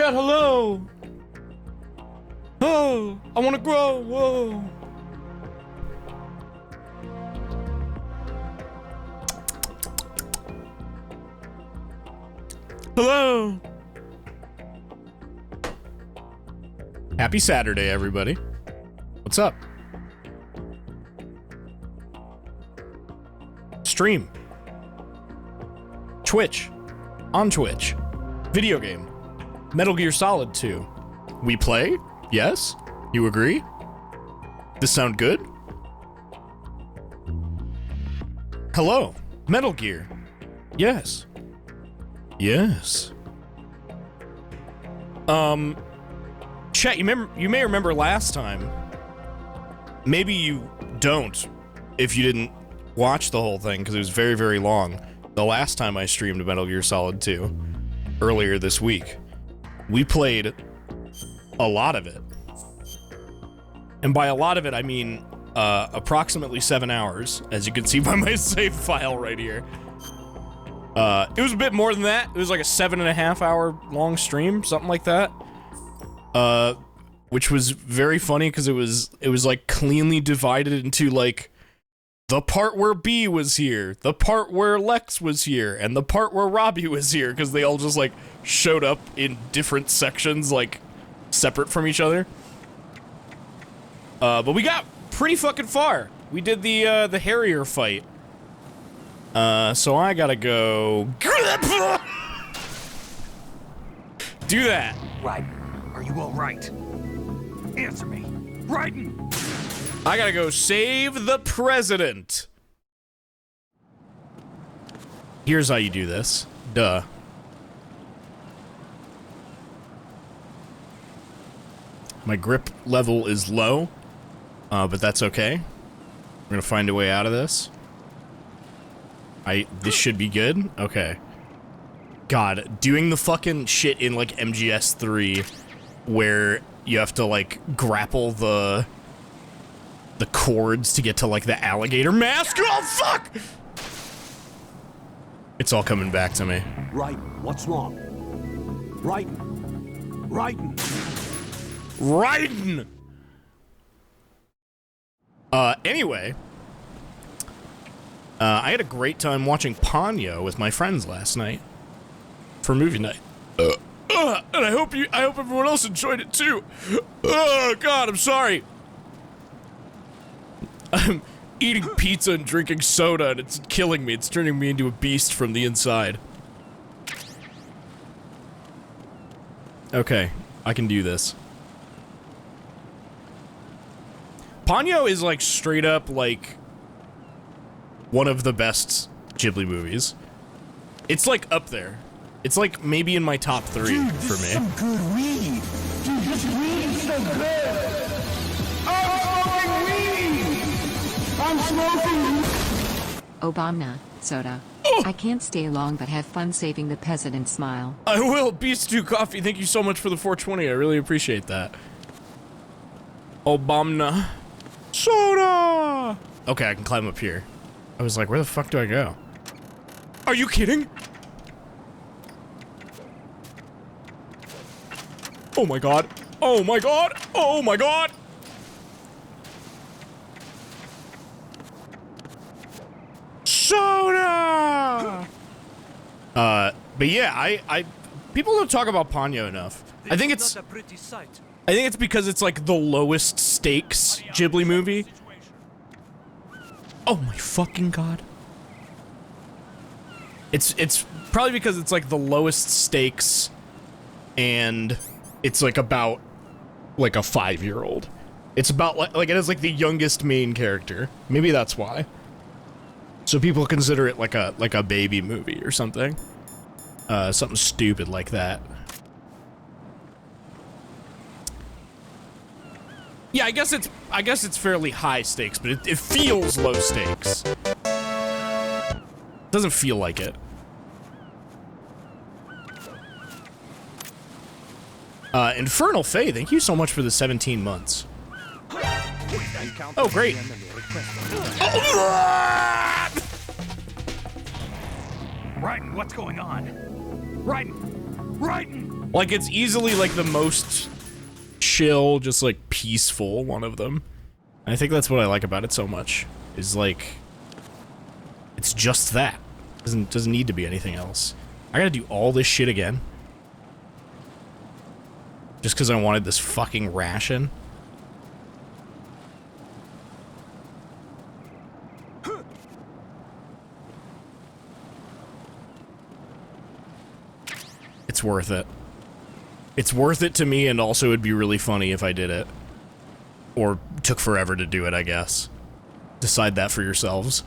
Chat, hello. Oh, I want to grow. Whoa. Hello. Happy Saturday, everybody. What's up? Stream. Twitch. On Twitch. Video game. Metal Gear Solid 2. We play? Yes? You agree? This sound good? Hello. Metal Gear. Yes. Yes. Chat, you may remember last time. Maybe you don't if you didn't watch the whole thing because it was very, very long. The last time I streamed Metal Gear Solid 2, earlier this week, we played a lot of it. And by a lot of it, I mean approximately 7 hours, as you can see by my save file right here. It was a bit more than that. It was like a 7.5 hour long stream, something like that. Which was very funny because it was like cleanly divided into like the part where B was here, the part where Lex was here, and the part where Robbie was here, because they all just like showed up in different sections, like separate from each other. But we got pretty fucking far. We did the Harrier fight. So I gotta go do that. Right. Are you all right? Answer me. Raiden! I gotta go save the president. Here's how you do this. Duh. My grip level is low, but that's okay. We're gonna find a way out of this. This should be good. Okay. God, doing the fucking shit in like MGS3 where you have to like grapple the cords to get to like the alligator mask. Oh fuck! It's all coming back to me. Raiden, what's wrong? Raiden! Raiden! Raiden! Anyway. I had a great time watching Ponyo with my friends last night. For movie night. And I hope everyone else enjoyed it too. Oh god, I'm sorry. I'm eating pizza and drinking soda and it's killing me. It's turning me into a beast from the inside. Okay, I can do this. Ponyo is like straight up like one of the best Ghibli movies. It's like up there. It's like maybe in my top 3 Dude, for me. This is some good weed. Dude, this weed is so good. I'm smoking. Obama, soda. Oh. I can't stay long but have fun saving the president smile. I will. Beast Stew Coffee, thank you so much for the 420. I really appreciate that. Obama. Soda! Okay, I can climb up here. I was like, where the fuck do I go? Are you kidding? Oh my god. Oh my god. Oh my god. Soda! But yeah, people don't talk about Ponyo enough. I think it's because it's like the lowest stakes Ghibli movie. Oh my fucking god. It's probably because it's like the lowest stakes and it's like about like a 5-year-old. It's about like it has like the youngest main character. Maybe that's why. So people consider it like a baby movie or something. Something stupid like that. Yeah, I guess it's fairly high stakes, but it feels low stakes. Doesn't feel like it. Infernal Faye, thank you so much for the 17 months. Oh, great. Raiden, what's going on? Raiden! Raiden! Like, it's easily, like, the most chill, just, like, peaceful one of them. And I think that's what I like about it so much. Is, like, it's just that. Doesn't need to be anything else. I gotta do all this shit again. Just because I wanted this fucking ration. It's worth it. It's worth it to me, and also it'd be really funny if I did it. Or took forever to do it, I guess. Decide that for yourselves.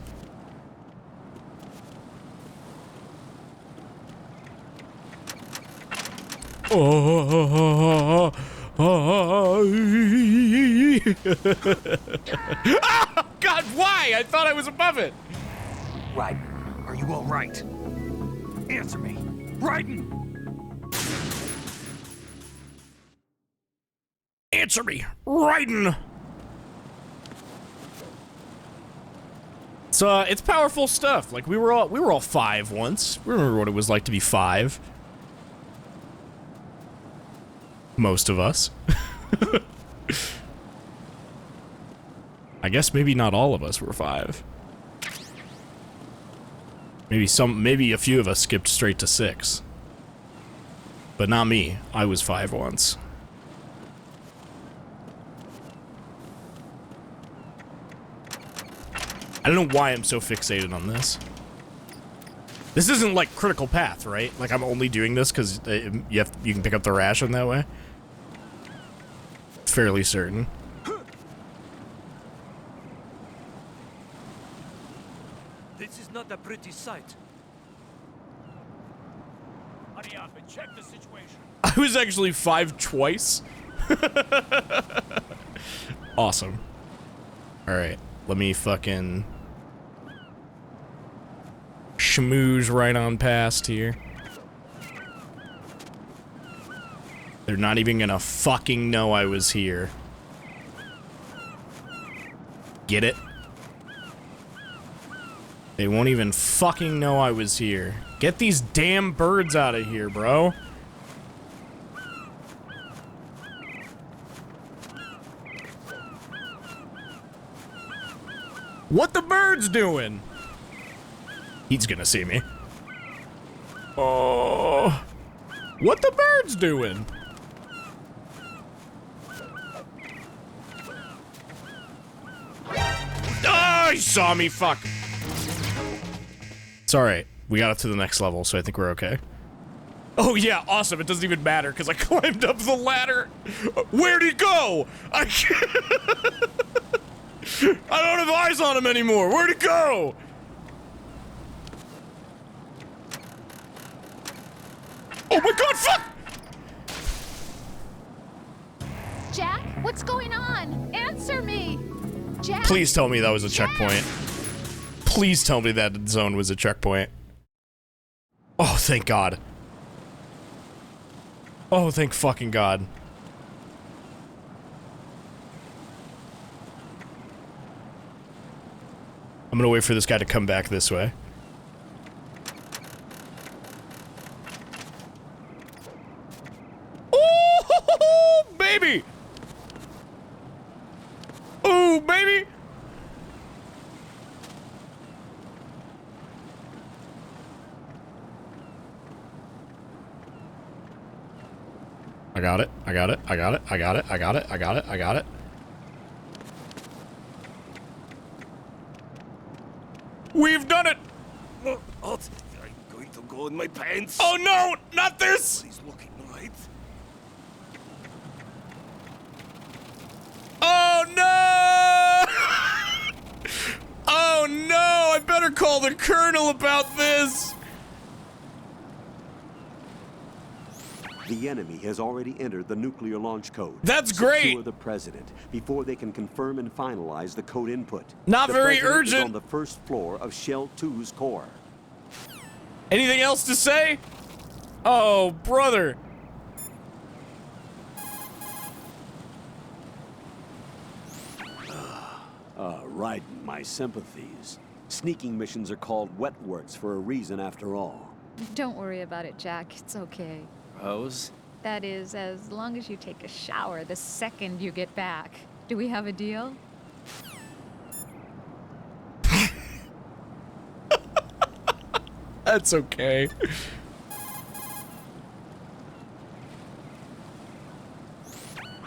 Oh, God, why? I thought I was above it. Right. Are you all right? Answer me. Raiden! Answer me, Raiden. It's powerful stuff. Like we were all 5 once. We remember what it was like to be 5. Most of us. I guess maybe not all of us were 5. Maybe a few of us skipped straight to 6. But not me. I was 5 once. I don't know why I'm so fixated on this. This isn't like critical path, right? Like I'm only doing this because you can pick up the ration that way. Fairly certain. This is not a pretty sight. Hurry up and check the situation. I was actually 5 twice. Awesome. Alright, let me fucking schmooze right on past here. They're not even gonna fucking know I was here. Get it? They won't even fucking know I was here. Get these damn birds out of here, bro. What the bird's doing? He's gonna see me. Oh. What the bird's doing? Oh, he saw me, fuck. It's alright. We got up to the next level, so I think we're okay. Oh yeah, awesome. It doesn't even matter, because I climbed up the ladder. Where'd he go? I don't have eyes on him anymore. Where'd he go? Oh my god, fuck! Jack, what's going on? Answer me! Jack! Please tell me that was a checkpoint. Please tell me that zone was a checkpoint. Oh, thank God. Oh, thank fucking God. I'm gonna wait for this guy to come back this way. Oh, baby! Oh, baby! I got it. I got it. I got it. I got it. I got it. I got it. I got it. We've done it! Oh, I'm going to go in my pants. Oh no! Not this! He's looking right. Oh no! Oh no! I better call the colonel about this! The enemy has already entered the nuclear launch code. That's great! Secure the president before they can confirm and finalize the code input. Not very president is urgent. on the first floor of Shell 2's core. Anything else to say? Oh, brother. Right, my sympathies. Sneaking missions are called wet works for a reason after all. Don't worry about it, Jack. It's okay. Rose, That is, as long as you take a shower the second you get back. Do we have a deal? That's okay.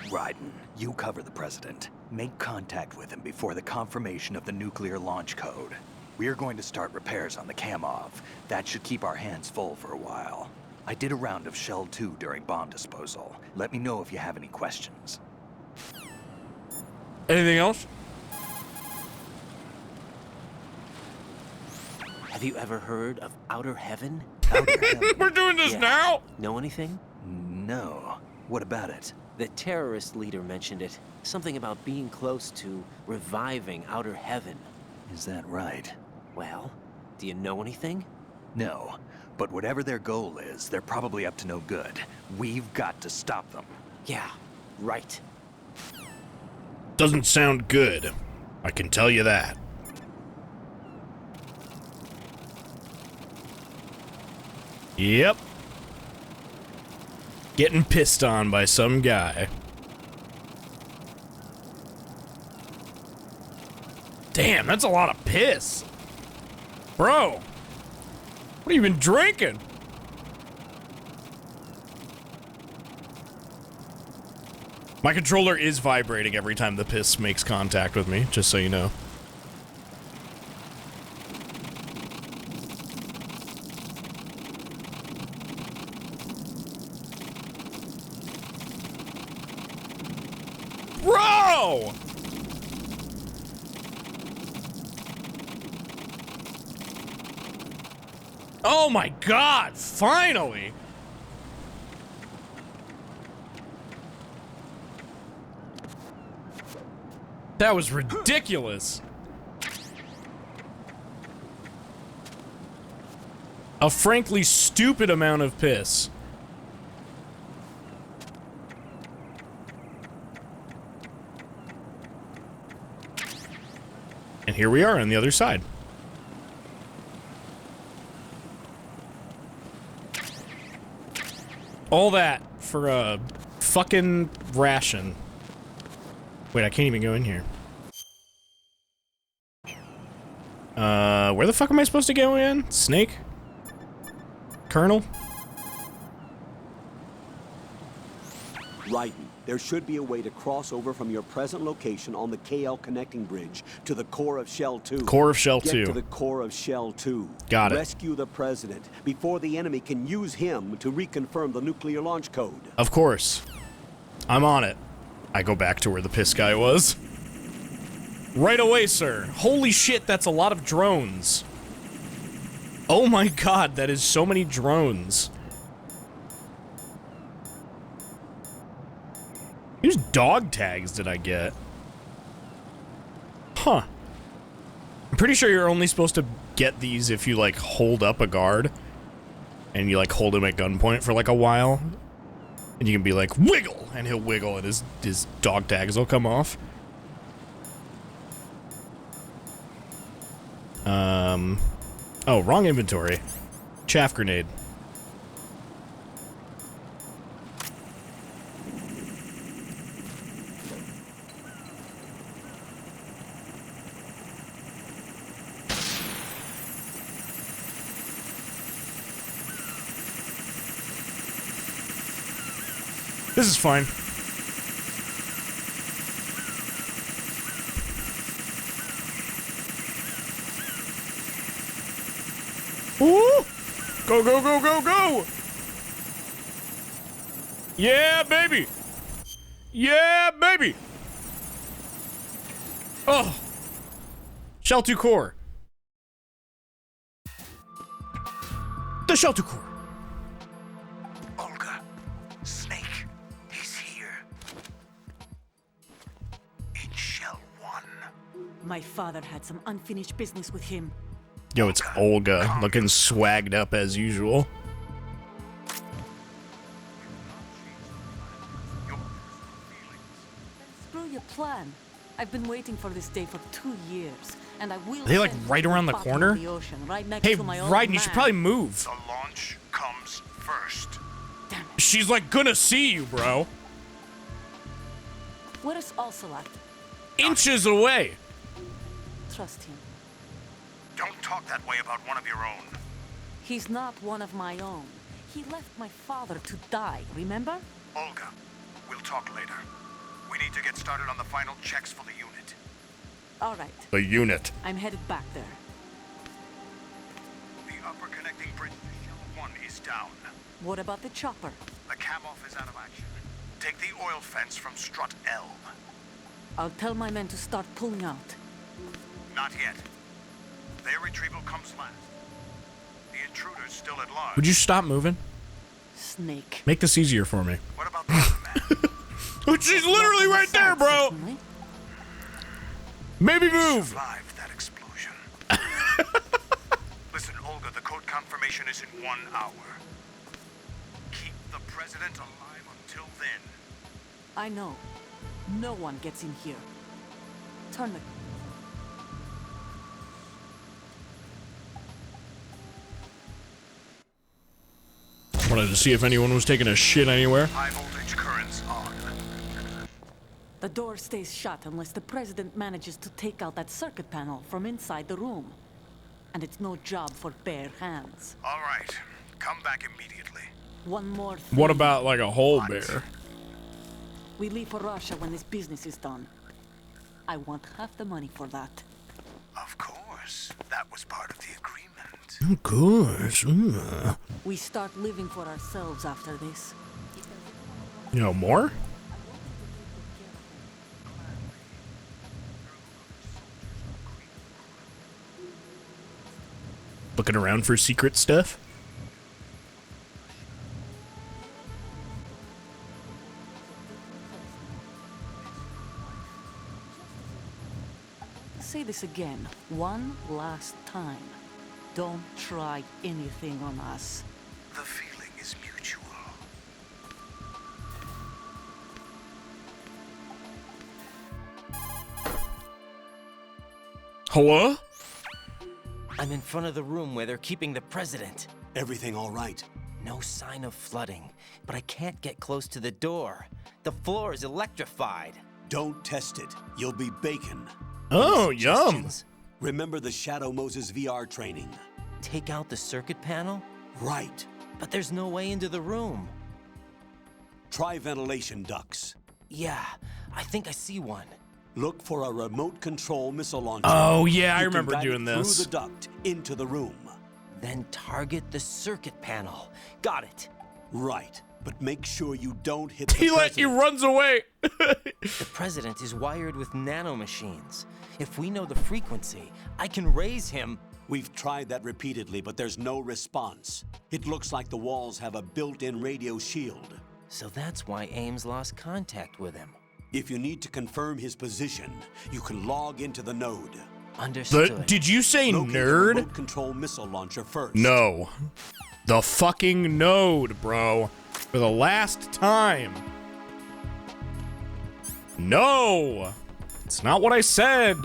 Raiden, you cover the president. Make contact with him before the confirmation of the nuclear launch code. We're going to start repairs on the Kamov. That should keep our hands full for a while. I did a round of Shell 2 during bomb disposal. Let me know if you have any questions. Anything else? Have you ever heard of Outer Heaven? Outer heaven? We're doing this now? Know anything? No. What about it? The terrorist leader mentioned it. Something about being close to reviving Outer Heaven. Is that right? Well, do you know anything? No. But whatever their goal is, they're probably up to no good. We've got to stop them. Yeah, right. Doesn't sound good. I can tell you that. Yep. Getting pissed on by some guy. Damn, that's a lot of piss. Bro, what have you been drinking? My controller is vibrating every time the piss makes contact with me, just so you know. Bro! Oh my god, finally! That was ridiculous. A frankly stupid amount of piss. And here we are on the other side. All that for a fucking ration. Wait, I can't even go in here. Where the fuck am I supposed to go in? Snake? Colonel? Raiden, there should be a way to cross over from your present location on the KL connecting bridge to the core of Shell 2. Core of Shell 2. Get to the core of Shell 2. Got it. Rescue the president before the enemy can use him to reconfirm the nuclear launch code. Of course. I'm on it. I go back to where the piss guy was. Right away, sir. Holy shit, that's a lot of drones. Oh my god, that is so many drones. Whose dog tags did I get? Huh. I'm pretty sure you're only supposed to get these if you, like, hold up a guard. And you, like, hold him at gunpoint for, like, a while. And you can be like, wiggle! And he'll wiggle and his dog tags will come off. Oh, wrong inventory. Chaff grenade. This is fine. Ooh! Go, go, go, go, go! Yeah, baby! Yeah, baby! Oh! Shell 2 core. The Shell 2 core. Olga, Snake, he's here. In Shell 1. My father had some unfinished business with him. Yo, it's Olga, looking swagged up as usual. Screw your plan. I've been waiting for this day for 2 years, and I will. Are they, like, send right you around the to bottom corner? of the ocean, right next Hey, to my old Raiden, you should man. probably move. The launch comes first. Damn it. She's like gonna see you, bro. Where's Ocelot? Inches away. Trust him. Don't talk that way about one of your own. He's not one of my own. He left my father to die, remember? Olga, we'll talk later. We need to get started on the final checks for the unit. All right, The unit. I'm headed back there. The upper connecting bridge to Shell 1 is down. What about the chopper? The cam-off is out of action. Take the oil fence from strut L. I'll tell my men to start pulling out. Not yet. Their retrieval comes last. The intruder's still at large. Would you stop moving? Snake. Make this easier for me. What about the other man? She's literally right there, bro. Certainly. Maybe move. Survived that explosion. Listen, Olga, the code confirmation is in 1 hour. Keep the president alive until then. I know. No one gets in here. Turn the... Wanted to see if anyone was taking a shit anywhere. High voltage currents on. The door stays shut unless the president manages to take out that circuit panel from inside the room. And it's no job for bare hands. All right. Come back immediately. One more thing. What about like a whole bear? We leave for Russia when this business is done. I want half the money for that. Of course. That was part of the agreement. Of course. We start living for ourselves after this. You know more? Looking around for secret stuff? Say this again, one last time. Don't try anything on us. The feeling is mutual. Hello? I'm in front of the room where they're keeping the president. Everything all right? No sign of flooding, but I can't get close to the door. The floor is electrified. Don't test it. You'll be bacon. Oh, yum. Suggestions? Remember the Shadow Moses VR training? Take out the circuit panel? Right. But there's no way into the room. Try ventilation ducts. Yeah, I think I see one. Look for a remote control missile launcher. Oh, yeah, I You can remember guide it doing this. Through the duct into the room. Then target the circuit panel. Got it. Right. But make sure you don't hit the He president. runs away. The president is wired with nanomachines. If we know the frequency, I can raise him. We've tried that repeatedly, but there's no response. It looks like the walls have a built-in radio shield. So that's why Ames lost contact with him. If you need to confirm his position, you can log into the node. Understood. Did you say Locate the nerd? remote control missile launcher first. No. The fucking node, bro. For the last time. No. It's not what I said.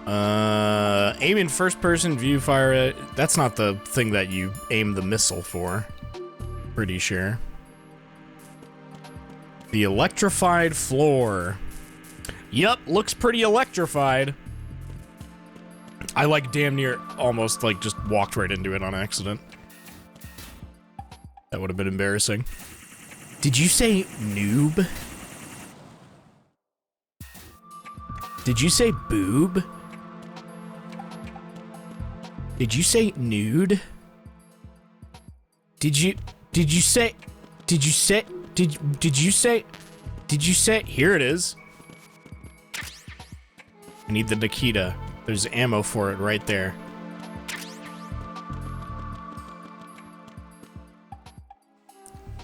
Aim in first person, view fire it. That's not the thing that you aim the missile for. Pretty sure. The electrified floor. Yup, looks pretty electrified. I like damn near almost like just walked right into it on accident. That would have been embarrassing. Did you say noob? Did you say boob? Did you say nude? Did you say here it is. I need the Nikita. There's ammo for it right there.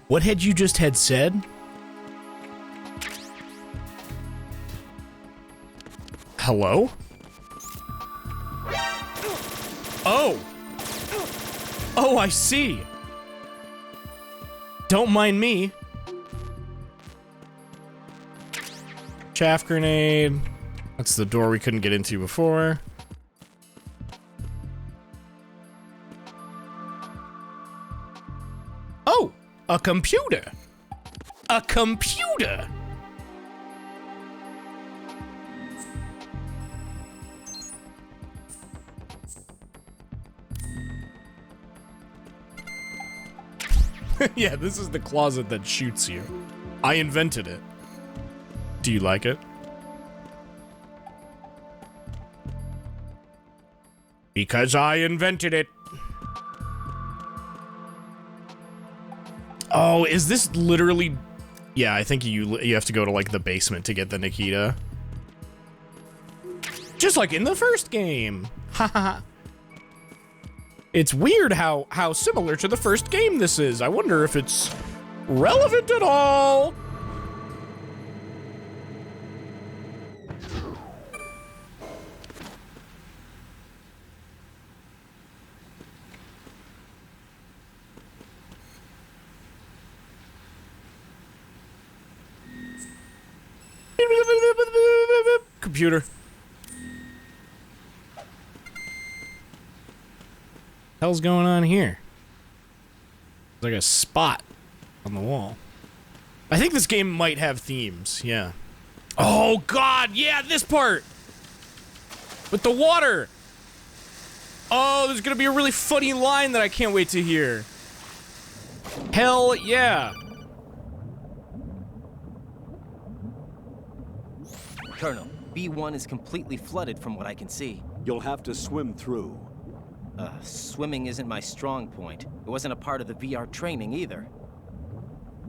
What had you just had said? Hello? Oh! Oh, I see! Don't mind me. Chaff grenade. That's the door we couldn't get into before. A computer. A computer. Yeah, this is the closet that shoots you. I invented it. Do you like it? Because I invented it. Oh, is this literally... Yeah, I think you have to go to, like, the basement to get the Nikita. Just like in the first game. Haha. It's weird how similar to the first game this is. I wonder if it's relevant at all. Computer. Hell's going on here? There's like a spot on the wall. I think this game might have themes, yeah. Oh god, yeah, this part! With the water! Oh, there's gonna be a really funny line that I can't wait to hear. Hell yeah! Colonel, B1 is completely flooded from what I can see. You'll have to swim through. Swimming isn't my strong point. It wasn't a part of the VR training either.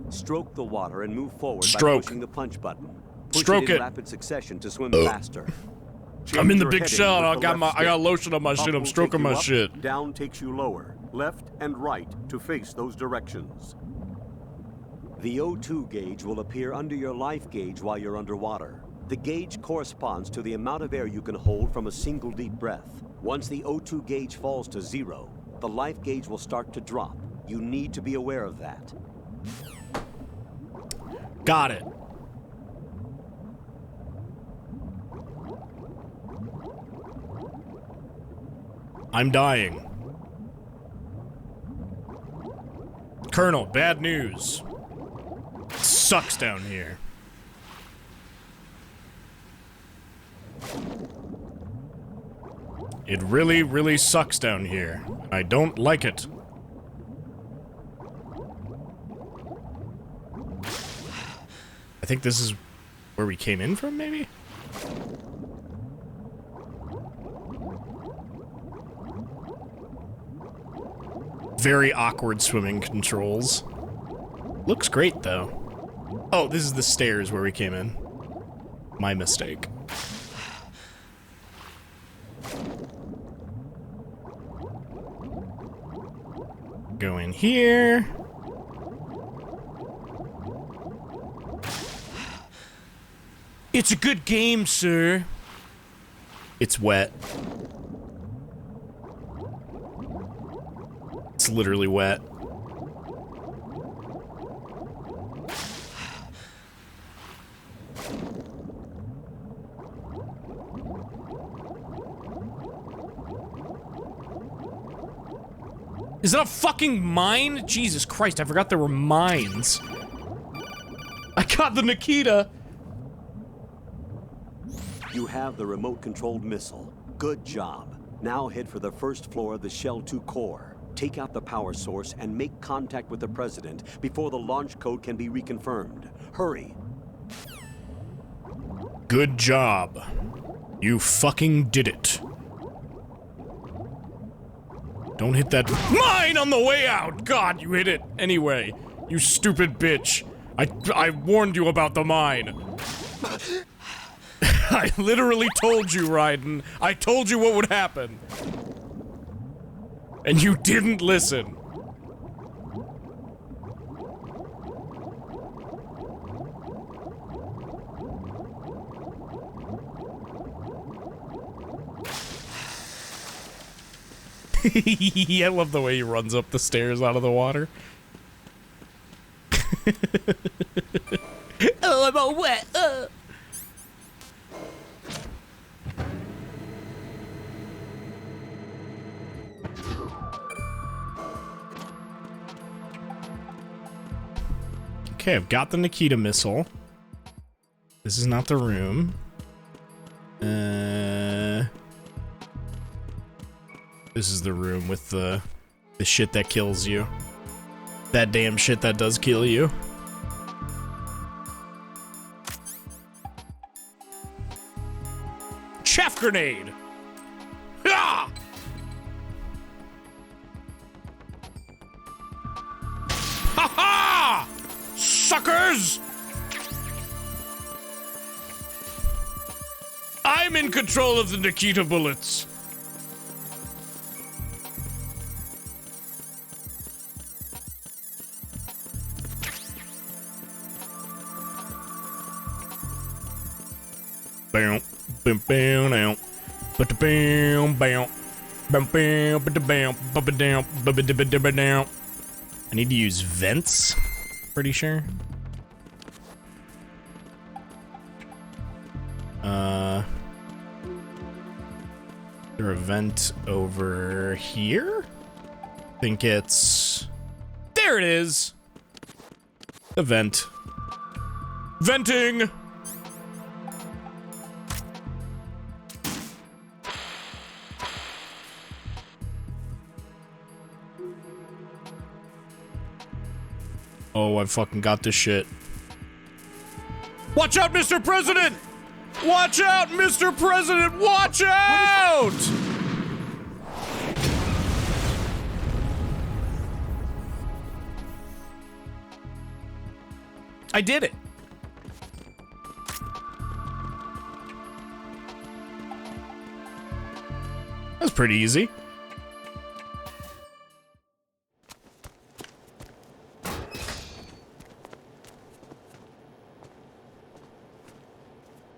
Stroke the water and move forward Stroke. by pushing the punch button. Push Stroke it in it. rapid succession to swim faster. I'm in the Change big your shell. heading I with got the left I got stick. lotion on my Up shit. I'm will stroking take you my up, shit. Down takes you lower. Left and right to face those directions. The O2 gauge will appear under your life gauge while you're underwater. The gauge corresponds to the amount of air you can hold from a single deep breath. Once the O2 gauge falls to 0, the life gauge will start to drop. You need to be aware of that. Got it. I'm dying. Colonel, bad news. It sucks down here. It really, really sucks down here. I don't like it. I think this is where we came in from, maybe? Very awkward swimming controls. Looks great, though. Oh, this is the stairs where we came in. My mistake. Go in here. It's a good game, sir. It's wet. It's literally wet. Is that a fucking mine? Jesus Christ, I forgot there were mines. I got the Nikita. You have the remote-controlled missile. Good job. Now head for the first floor of the Shell 2 core. Take out the power source and make contact with the President before the launch code can be reconfirmed. Hurry. Good job. You fucking did it. Don't hit that mine on the way out! God, you hit it anyway. You stupid bitch. I warned you about the mine. I literally told you, Raiden. I told you what would happen. And you didn't listen. I love the way he runs up the stairs out of the water. Oh, I'm all wet. Okay, I've got the Nikita missile. This is not the room. This is the room with the shit that kills you. That damn shit that does kill you. Chaff grenade! Ah! Ha ha! Suckers! I'm in control of the Nikita bullets. Bam, bam, bam, now. But bam, bam, bam, bam, but bam, but down, but down. I need to use vents. Pretty sure. Is there a vent over here? I think it's... There it is! The vent. Venting! Oh, I fucking got this shit. Watch out, Mr. President! Watch out, Mr. President! Watch out! I did it. That's pretty easy.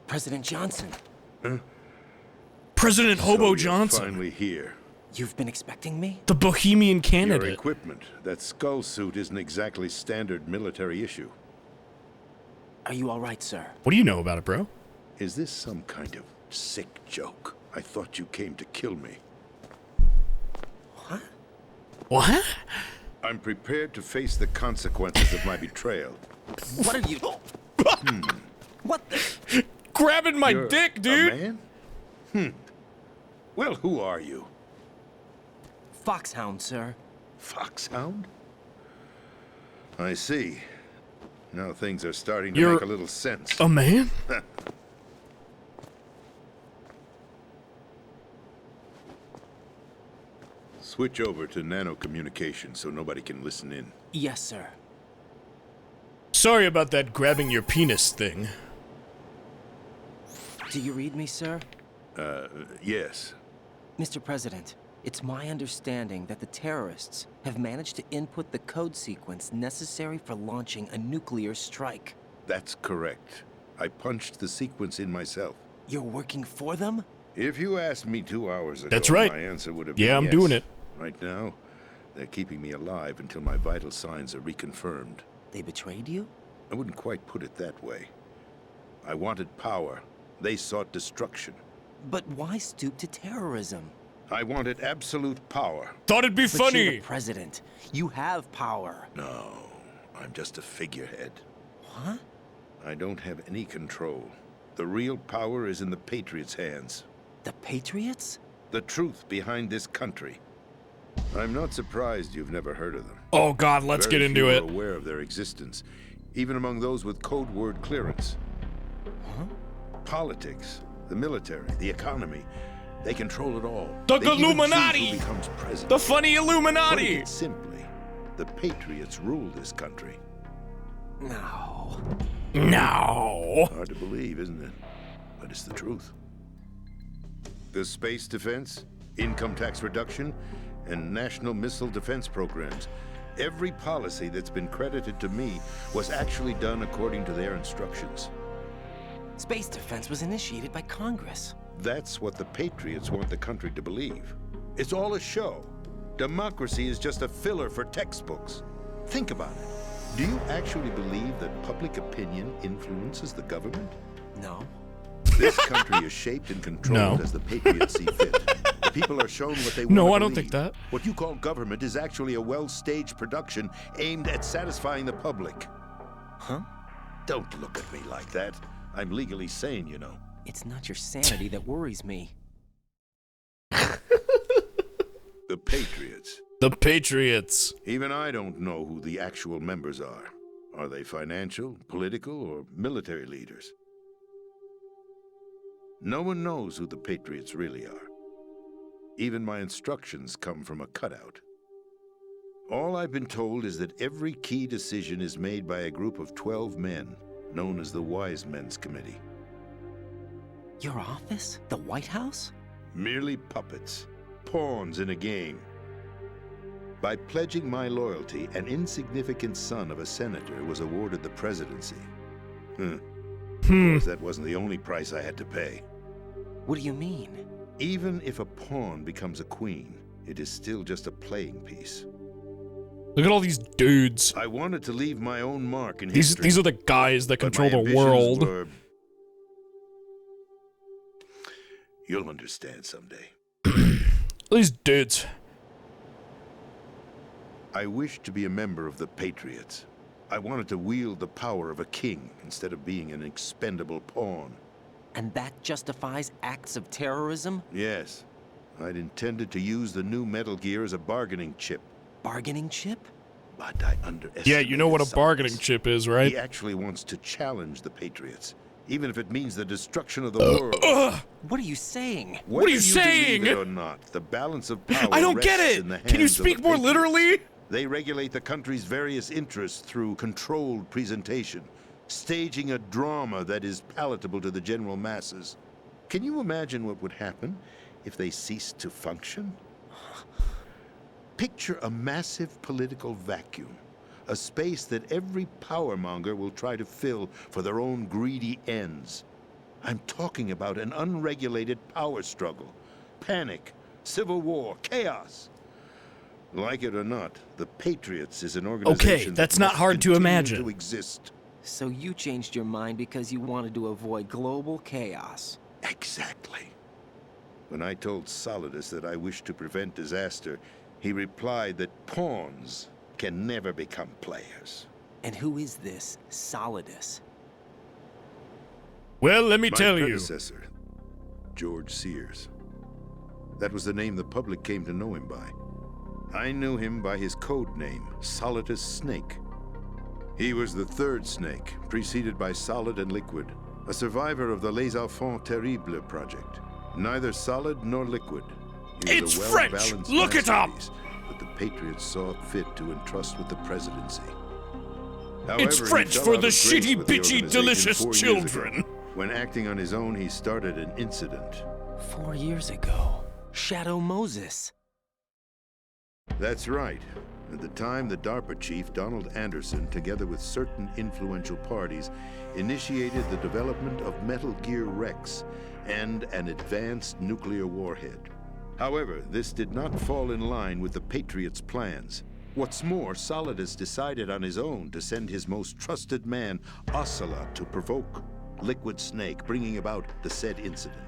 President Johnson. President Hobo you're Johnson. Finally here. You've been expecting me? The Bohemian Your candidate. equipment, that skull suit isn't exactly standard military issue. Are you all right, sir? What do you know about it, bro? Is this some kind of sick joke? I thought you came to kill me. What? What? I'm prepared to face the consequences of my betrayal. What are you... What the... Grabbing my You're dick, a dude! man? Well, who are you? Foxhound, sir. Foxhound? I see. Now things are starting to You're make a little sense. A man? Switch over to nano communication so nobody can listen in. Yes, sir. Sorry about that grabbing your penis thing. Do you read me, sir? Yes. Mr. President, it's my understanding that the terrorists have managed to input the code sequence necessary for launching a nuclear strike. That's correct. I punched the sequence in myself. You're working for them? If you asked me 2 hours ago, That's right. my answer would have Yeah, been I'm yes. doing it. Right now, they're keeping me alive until my vital signs are reconfirmed. They betrayed you? I wouldn't quite put it that way. I wanted power. They sought destruction. But why stoop to terrorism? I wanted absolute power. Thought it'd be But you're funny. the president. You have power. No, I'm just a figurehead. What? I don't have any control. The real power is in the Patriots' hands. The Patriots? The truth behind this country. I'm not surprised you've never heard of them. Oh god, let's Very get into few it. are aware of their existence, even among those with code word clearance. Huh? Politics, the military, the economy, they control it all. The They even choose Illuminati! who becomes president. The funny Putting Illuminati! it simply, the Patriots rule this country. No. No. Hard to believe, isn't it? But it's the truth. The space defense, income tax reduction, and national missile defense programs. Every policy that's been credited to me was actually done according to their instructions. Space defense was initiated by Congress. That's what the Patriots want the country to believe. It's all a show. Democracy is just a filler for textbooks. Think about it. Do you actually believe that public opinion influences the government? No. This country is shaped and controlled No. as the Patriots see fit. The people are shown what they want No, to I don't believe. think that. What you call government is actually a well-staged production aimed at satisfying the public. Huh? Don't look at me like that. I'm legally sane, you know. It's not your sanity that worries me. The Patriots. The Patriots. Even I don't know who the actual members are. Are they financial, political, or military leaders? No one knows who the Patriots really are. Even my instructions come from a cutout. All I've been told is that every key decision is made by a group of 12 men, known as the Wise Men's Committee. Your office? The White House? Merely puppets, pawns in a game. By pledging my loyalty, an insignificant son of a senator was awarded the presidency. Of course, that wasn't the only price I had to pay. What do you mean? Even if a pawn becomes a queen, it is still just a playing piece. Look at all these dudes. I wanted to leave my own mark in history. These are the guys that but control my the ambitions world. were... You'll understand someday. These dudes. I wished to be a member of the Patriots. I wanted to wield the power of a king instead of being an expendable pawn. And that justifies acts of terrorism? Yes. I'd intended to use the new Metal Gear as a bargaining chip. Bargaining chip? But I underestimated Yeah, you know what a Solidus. bargaining chip is, right? He actually wants to challenge the Patriots, even if it means the destruction of the world. What are you saying? What are you saying? Believe it or not, the balance of power I don't get rests it. in the Can you hands of speak the more Patriots. literally? They regulate the country's various interests through controlled presentation, staging a drama that is palatable to the general masses. Can you imagine what would happen if they ceased to function? Picture a massive political vacuum, a space that every powermonger will try to fill for their own greedy ends. I'm talking about an unregulated power struggle, panic, civil war, chaos. Like it or not, the Patriots is an organization Okay, that's that not must hard to continue imagine. to exist. So you changed your mind because you wanted to avoid global chaos. Exactly. When I told Solidus that I wished to prevent disaster, he replied that pawns can never become players. And who is this Solidus? Well, let me My tell you. predecessor, George Sears. That was the name the public came to know him by. I knew him by his code name, Solidus Snake. He was the third snake, preceded by Solid and Liquid, a survivor of the Les Enfants Terribles project. Neither solid nor liquid. He was It's a French! well-balanced Look it up! masterpiece that the Patriots saw fit to entrust with the presidency. It's However, he French fell for out the of grace shitty, with the bitchy, organization delicious 4 years ago. children. When acting on his own, he started an incident. 4 years ago. Shadow Moses. That's right. At the time, the DARPA chief, Donald Anderson, together with certain influential parties, initiated the development of Metal Gear Rex and an advanced nuclear warhead. However, this did not fall in line with the Patriots' plans. What's more, Solidus decided on his own to send his most trusted man, Ocelot, to provoke Liquid Snake, bringing about the said incident.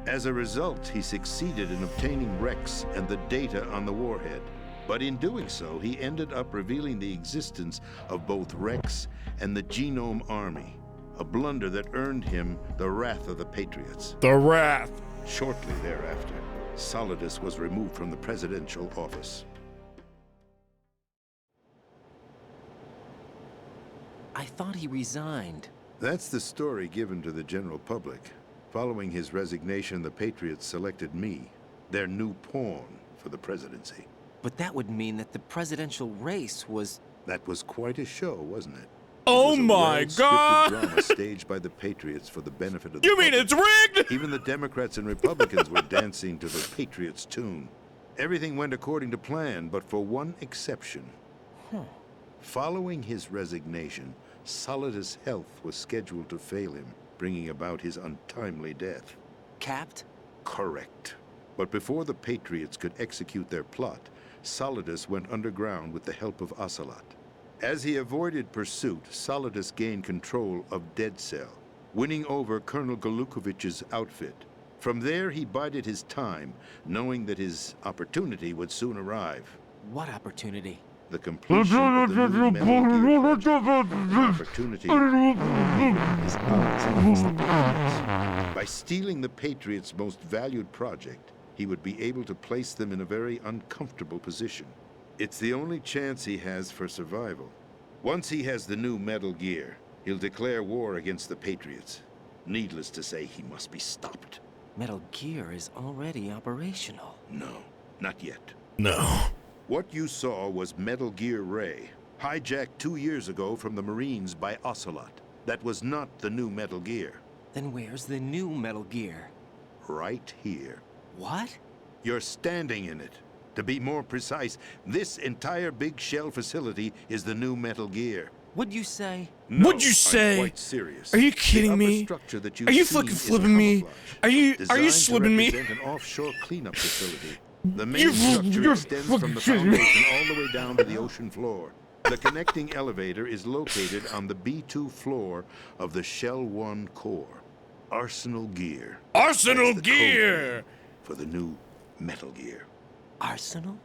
As a result, he succeeded in obtaining Rex and the data on the warhead. But in doing so, he ended up revealing the existence of both Rex and the Genome Army, a blunder that earned him the wrath of the Patriots. The wrath. Shortly thereafter, Solidus was removed from the presidential office. I thought he resigned. That's the story given to the general public. Following his resignation, the Patriots selected me, their new pawn, for the presidency. But that would mean that the presidential race was... That was quite a show, wasn't it? Oh It was a my well-scripted God! drama staged by the Patriots for the benefit of the You mean public. it's rigged? Even the Democrats and Republicans were dancing to the Patriots' tune. Everything went according to plan, but for one exception. Following his resignation, Solidus' health was scheduled to fail him, bringing about his untimely death. Capped? Correct. But before the Patriots could execute their plot, Solidus went underground with the help of Ocelot. As he avoided pursuit, Solidus gained control of Dead Cell, winning over Colonel Golukovich's outfit. From there, he bided his time, knowing that his opportunity would soon arrive. What opportunity? The completion of the new Metal Gear project, an opportunity is ours against the Patriots. By stealing the Patriots' most valued project, he would be able to place them in a very uncomfortable position. It's the only chance he has for survival. Once he has the new Metal Gear, he'll declare war against the Patriots. Needless to say, he must be stopped. Metal Gear is already operational. No, not yet. No. What you saw was Metal Gear Ray, hijacked 2 years ago from the Marines by Ocelot. That was not the new Metal Gear. Then where's the new Metal Gear? Right here. What? You're standing in it. To be more precise, this entire big shell facility is the new Metal Gear. What'd you say? No, What'd you say? I'm quite serious. Are you kidding me? Are you fucking flipping me? Are you slipping me? Designed to represent an offshore cleanup facility. The main structure extends from the foundation all the way down to the ocean floor. The connecting elevator is located on the B2 floor of the Shell 1 core. Arsenal Gear. Arsenal That's the Gear! code name for the new Metal Gear. Arsenal?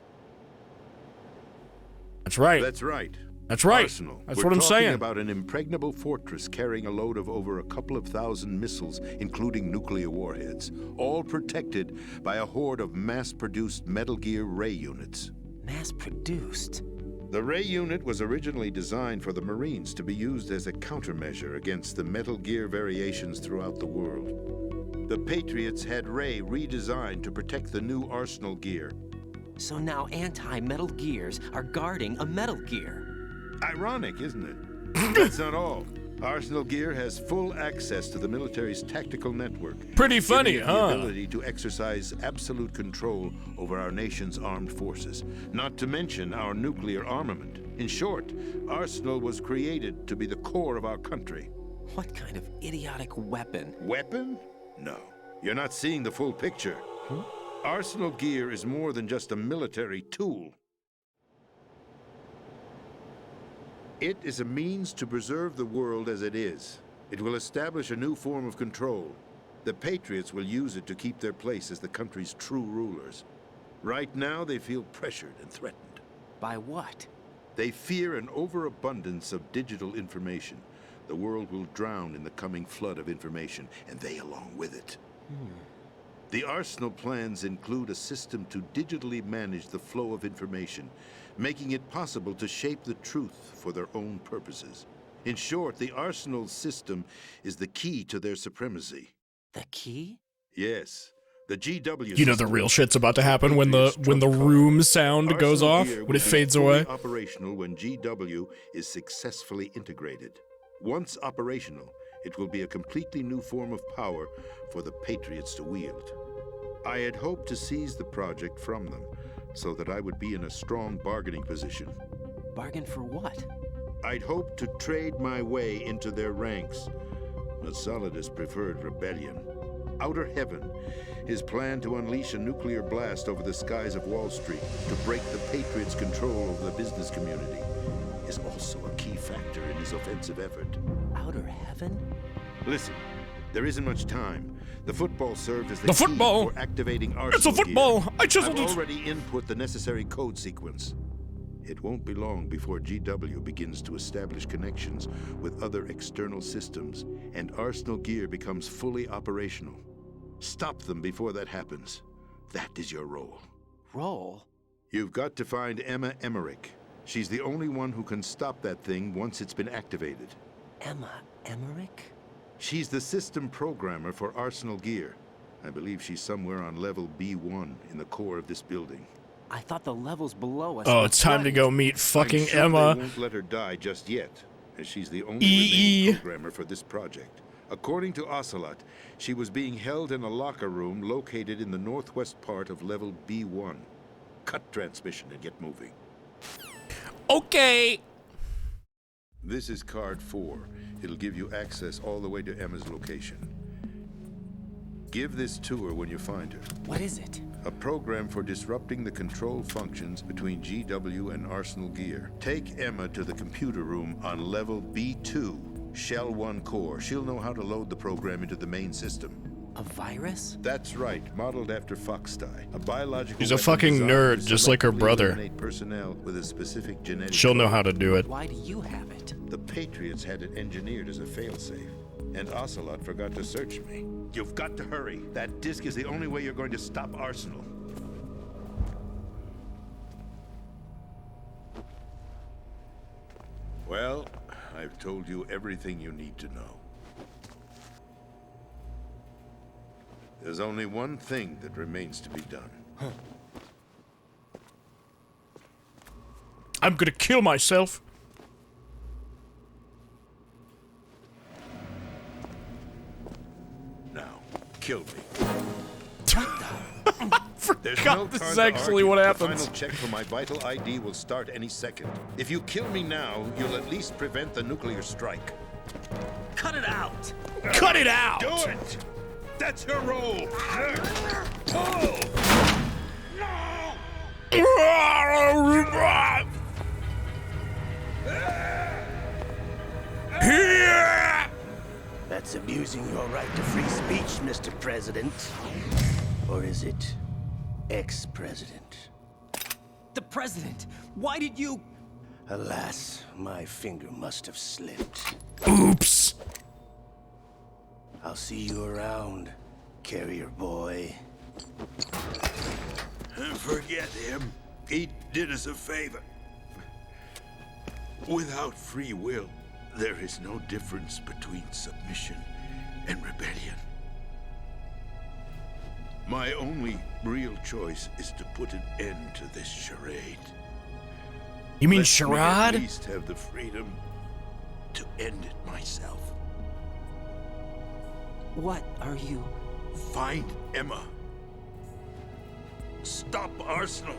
That's right. That's right. That's right. Arsenal. That's We're what I'm talking saying. about an impregnable fortress carrying a load of over a couple of thousand missiles, including nuclear warheads, all protected by a horde of mass-produced Metal Gear Ray units. Mass-produced? The Ray unit was originally designed for the Marines to be used as a countermeasure against the Metal Gear variations throughout the world. The Patriots had Ray redesigned to protect the new Arsenal Gear. So now anti-Metal Gears are guarding a Metal Gear. Ironic, isn't it? That's not all. Arsenal Gear has full access to the military's tactical network. Pretty funny, giving it huh? The ability to exercise absolute control over our nation's armed forces, not to mention our nuclear armament. In short, Arsenal was created to be the core of our country. What kind of idiotic weapon? Weapon? No. You're not seeing the full picture. Arsenal Gear is more than just a military tool. It is a means to preserve the world as it is. It will establish a new form of control. The Patriots will use it to keep their place as the country's true rulers. Right now, they feel pressured and threatened. By what? They fear an overabundance of digital information. The world will drown in the coming flood of information, and they along with it. The Arsenal plans include a system to digitally manage the flow of information, making it possible to shape the truth for their own purposes. In short, the Arsenal system is the key to their supremacy. The key? Yes. The GW You know the real shit's about to happen when the room sound goes off, when it fades away. Operational when GW is successfully integrated. Once operational, it will be a completely new form of power for the Patriots to wield. I had hoped to seize the project from them, so that I would be in a strong bargaining position. Bargain for what? I'd hoped to trade my way into their ranks, but Solidus preferred rebellion. Outer Heaven, his plan to unleash a nuclear blast over the skies of Wall Street to break the Patriots' control over the business community, is also a key factor in his offensive effort. Outer Heaven? Listen, there isn't much time. The football served as the key football! for activating Arsenal It's a football! Gear. I chiseled I've it! already input the necessary code sequence. It won't be long before GW begins to establish connections with other external systems, and Arsenal Gear becomes fully operational. Stop them before that happens. That is your role. Role? You've got to find Emma Emmerich. She's the only one who can stop that thing once it's been activated. Emma Emmerich? She's the system programmer for Arsenal Gear. I believe she's somewhere on level B1 in the core of this building. I thought the levels below us. Oh, it's time to go meet fucking I'm sure Emma. They won't let her die just yet, as she's the only EE. remaining programmer for this project. According to Ocelot, she was being held in a locker room located in the northwest part of level B1. Cut transmission and get moving. Okay. This is card 4. It'll give you access all the way to Emma's location. Give this to her when you find her. What is it? A program for disrupting the control functions between GW and Arsenal Gear. Take Emma to the computer room on level B2, Shell 1 core. She'll know how to load the program into the main system. A virus? That's right, modeled after foxdie. A biological She's a weapon fucking designed nerd, to just like her selectively brother. eliminate personnel with a specific genetic She'll know code. how to do it. Why do you have it? The Patriots had it engineered as a failsafe, and Ocelot forgot to search me. You've got to hurry. That disk is the only way you're going to stop Arsenal. Well, I've told you everything you need to know. There's only one thing that remains to be done. I'm gonna kill myself. Now, kill me. God, this is actually what happens. The final check for my vital ID will start any second. If you kill me now, you'll at least prevent the nuclear strike. Cut it out! Cut it out! Do it! That's your role! Pull! That's abusing your right to free speech, Mr. President. Or is it ex-president? The president! Why did you... Alas, my finger must have slipped. Oops. I'll see you around, carrier boy. Forget him. He did us a favor. Without free will, there is no difference between submission and rebellion. My only real choice is to put an end to this charade. You mean Let me charade? at least have the freedom to end it myself. What are you... Find Emma. Stop Arsenal.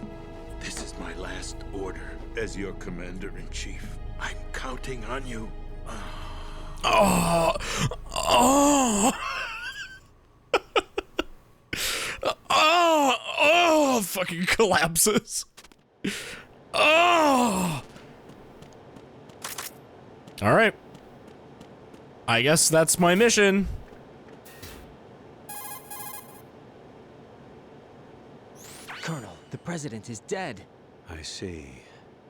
This is my last order as your commander-in-chief. I'm counting on you. Oh. Oh. Oh, fucking collapses. Oh. All right. I guess that's my mission. Colonel, the president is dead. I see.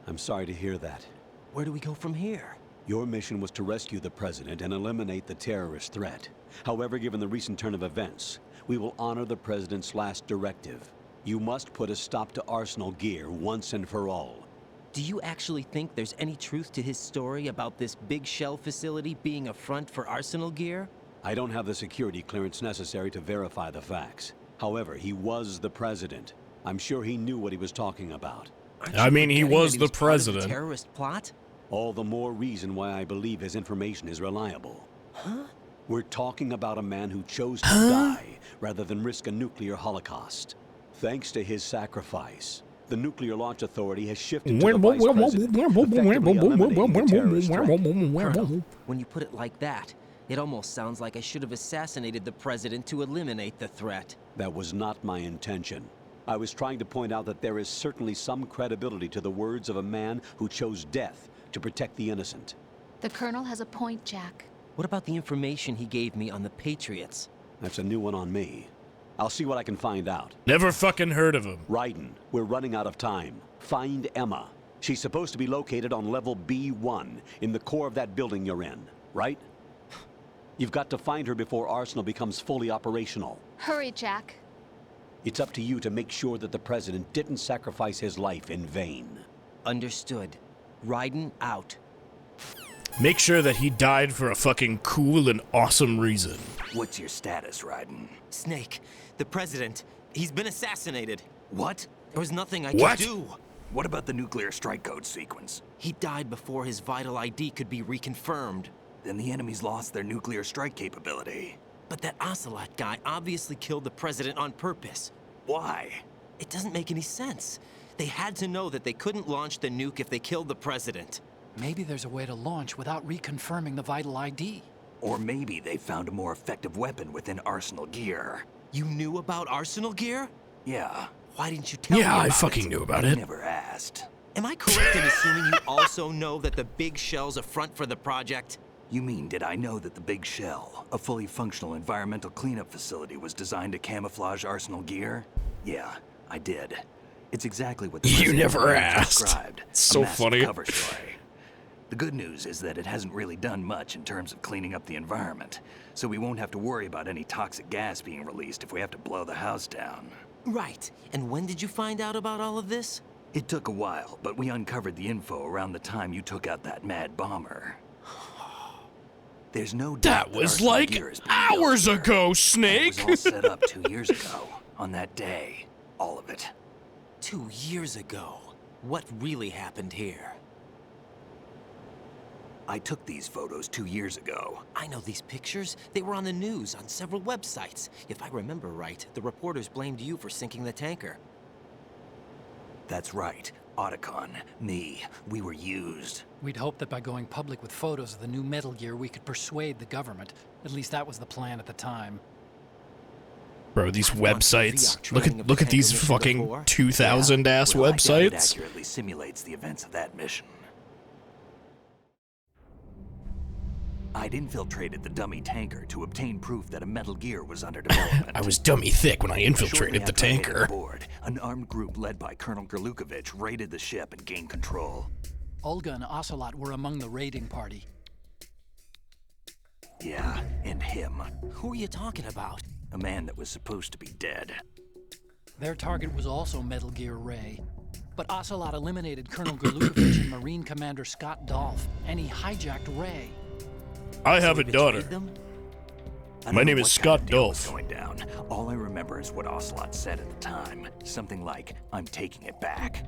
I'm sorry to hear that. Where do we go from here? Your mission was to rescue the president and eliminate the terrorist threat. However, given the recent turn of events, we will honor the president's last directive. You must put a stop to Arsenal gear once and for all. Do you actually think there's any truth to his story about this big shell facility being a front for Arsenal gear? I don't have the security clearance necessary to verify the facts. However, he was the president. I'm sure he knew what he was talking about. I mean, he was the part of president. the terrorist plot? All the more reason why I believe his information is reliable. Huh? We're talking about a man who chose to die rather than risk a nuclear holocaust. Thanks to his sacrifice, the Nuclear Launch Authority has shifted to the vice president, effectively eliminating the terrorist threat. Colonel, when you put it like that, it almost sounds like I should have assassinated the president to eliminate the threat. That was not my intention. I was trying to point out that there is certainly some credibility to the words of a man who chose death to protect the innocent. The Colonel has a point, Jack. What about the information he gave me on the Patriots? That's a new one on me. I'll see what I can find out. Never fucking heard of him. Raiden, we're running out of time. Find Emma. She's supposed to be located on level B1, in the core of that building you're in, right? You've got to find her before Arsenal becomes fully operational. Hurry, Jack. It's up to you to make sure that the president didn't sacrifice his life in vain. Understood. Raiden out. Make sure that he died for a fucking cool and awesome reason. What's your status, Raiden? Snake, the president, he's been assassinated. What? There was nothing I What? could do. What about the nuclear strike code sequence? He died before his vital ID could be reconfirmed. Then the enemy's lost their nuclear strike capability. But that Ocelot guy obviously killed the president on purpose. Why? It doesn't make any sense. They had to know that they couldn't launch the nuke if they killed the president. Maybe there's a way to launch without reconfirming the vital ID. Or maybe they found a more effective weapon within Arsenal gear. You knew about Arsenal gear? Yeah. Why didn't you tell me Yeah, about I fucking knew about I it. never asked. Am I correct in assuming you also know that the big shell's a front for the project? You mean, did I know that the Big Shell, a fully functional environmental cleanup facility, was designed to camouflage Arsenal gear? Yeah, I did. It's exactly what the You president never asked. described. So a massive funny. cover story. The good news is that it hasn't really done much in terms of cleaning up the environment, so we won't have to worry about any toxic gas being released if we have to blow the house down. Right. And when did you find out about all of this? It took a while, but we uncovered the info around the time you took out that mad bomber. There's no doubt That was Arsenal like gear has been built hours here. ago, It Snake. was all set up 2 years ago, on that day. All of it. 2 years ago. What really happened here? I took these photos 2 years ago. I know these pictures. They were on the news, on several websites. If I remember right, the reporters blamed you for sinking the tanker. That's right. Otacon, me, we were used. We'd hoped that by going public with photos of the new Metal Gear, we could persuade the government. At least that was the plan at the time. Bro, these websites. VR Look training at of look the at these tanker mission fucking before. 2000 ass Well, I doubt it websites. accurately simulates the events of that mission. I'd infiltrated the dummy tanker to obtain proof that a Metal Gear was under development. I was dummy thick when I Shortly infiltrated the after I hit tanker. aboard, an armed group led by Colonel Gerlukovich raided the ship and gained control. Olga and Ocelot were among the raiding party. Yeah, and him. Who are you talking about? A man that was supposed to be dead. Their target was also Metal Gear Ray. But Ocelot eliminated Colonel Gerlukovich and Marine Commander Scott Dolph, and he hijacked Ray. I have So a we daughter. betrayed them? I My don't name know is what Scott kind of deal was Dolph. going down. All I remember is what Ocelot said at the time. Something like, "I'm taking it back."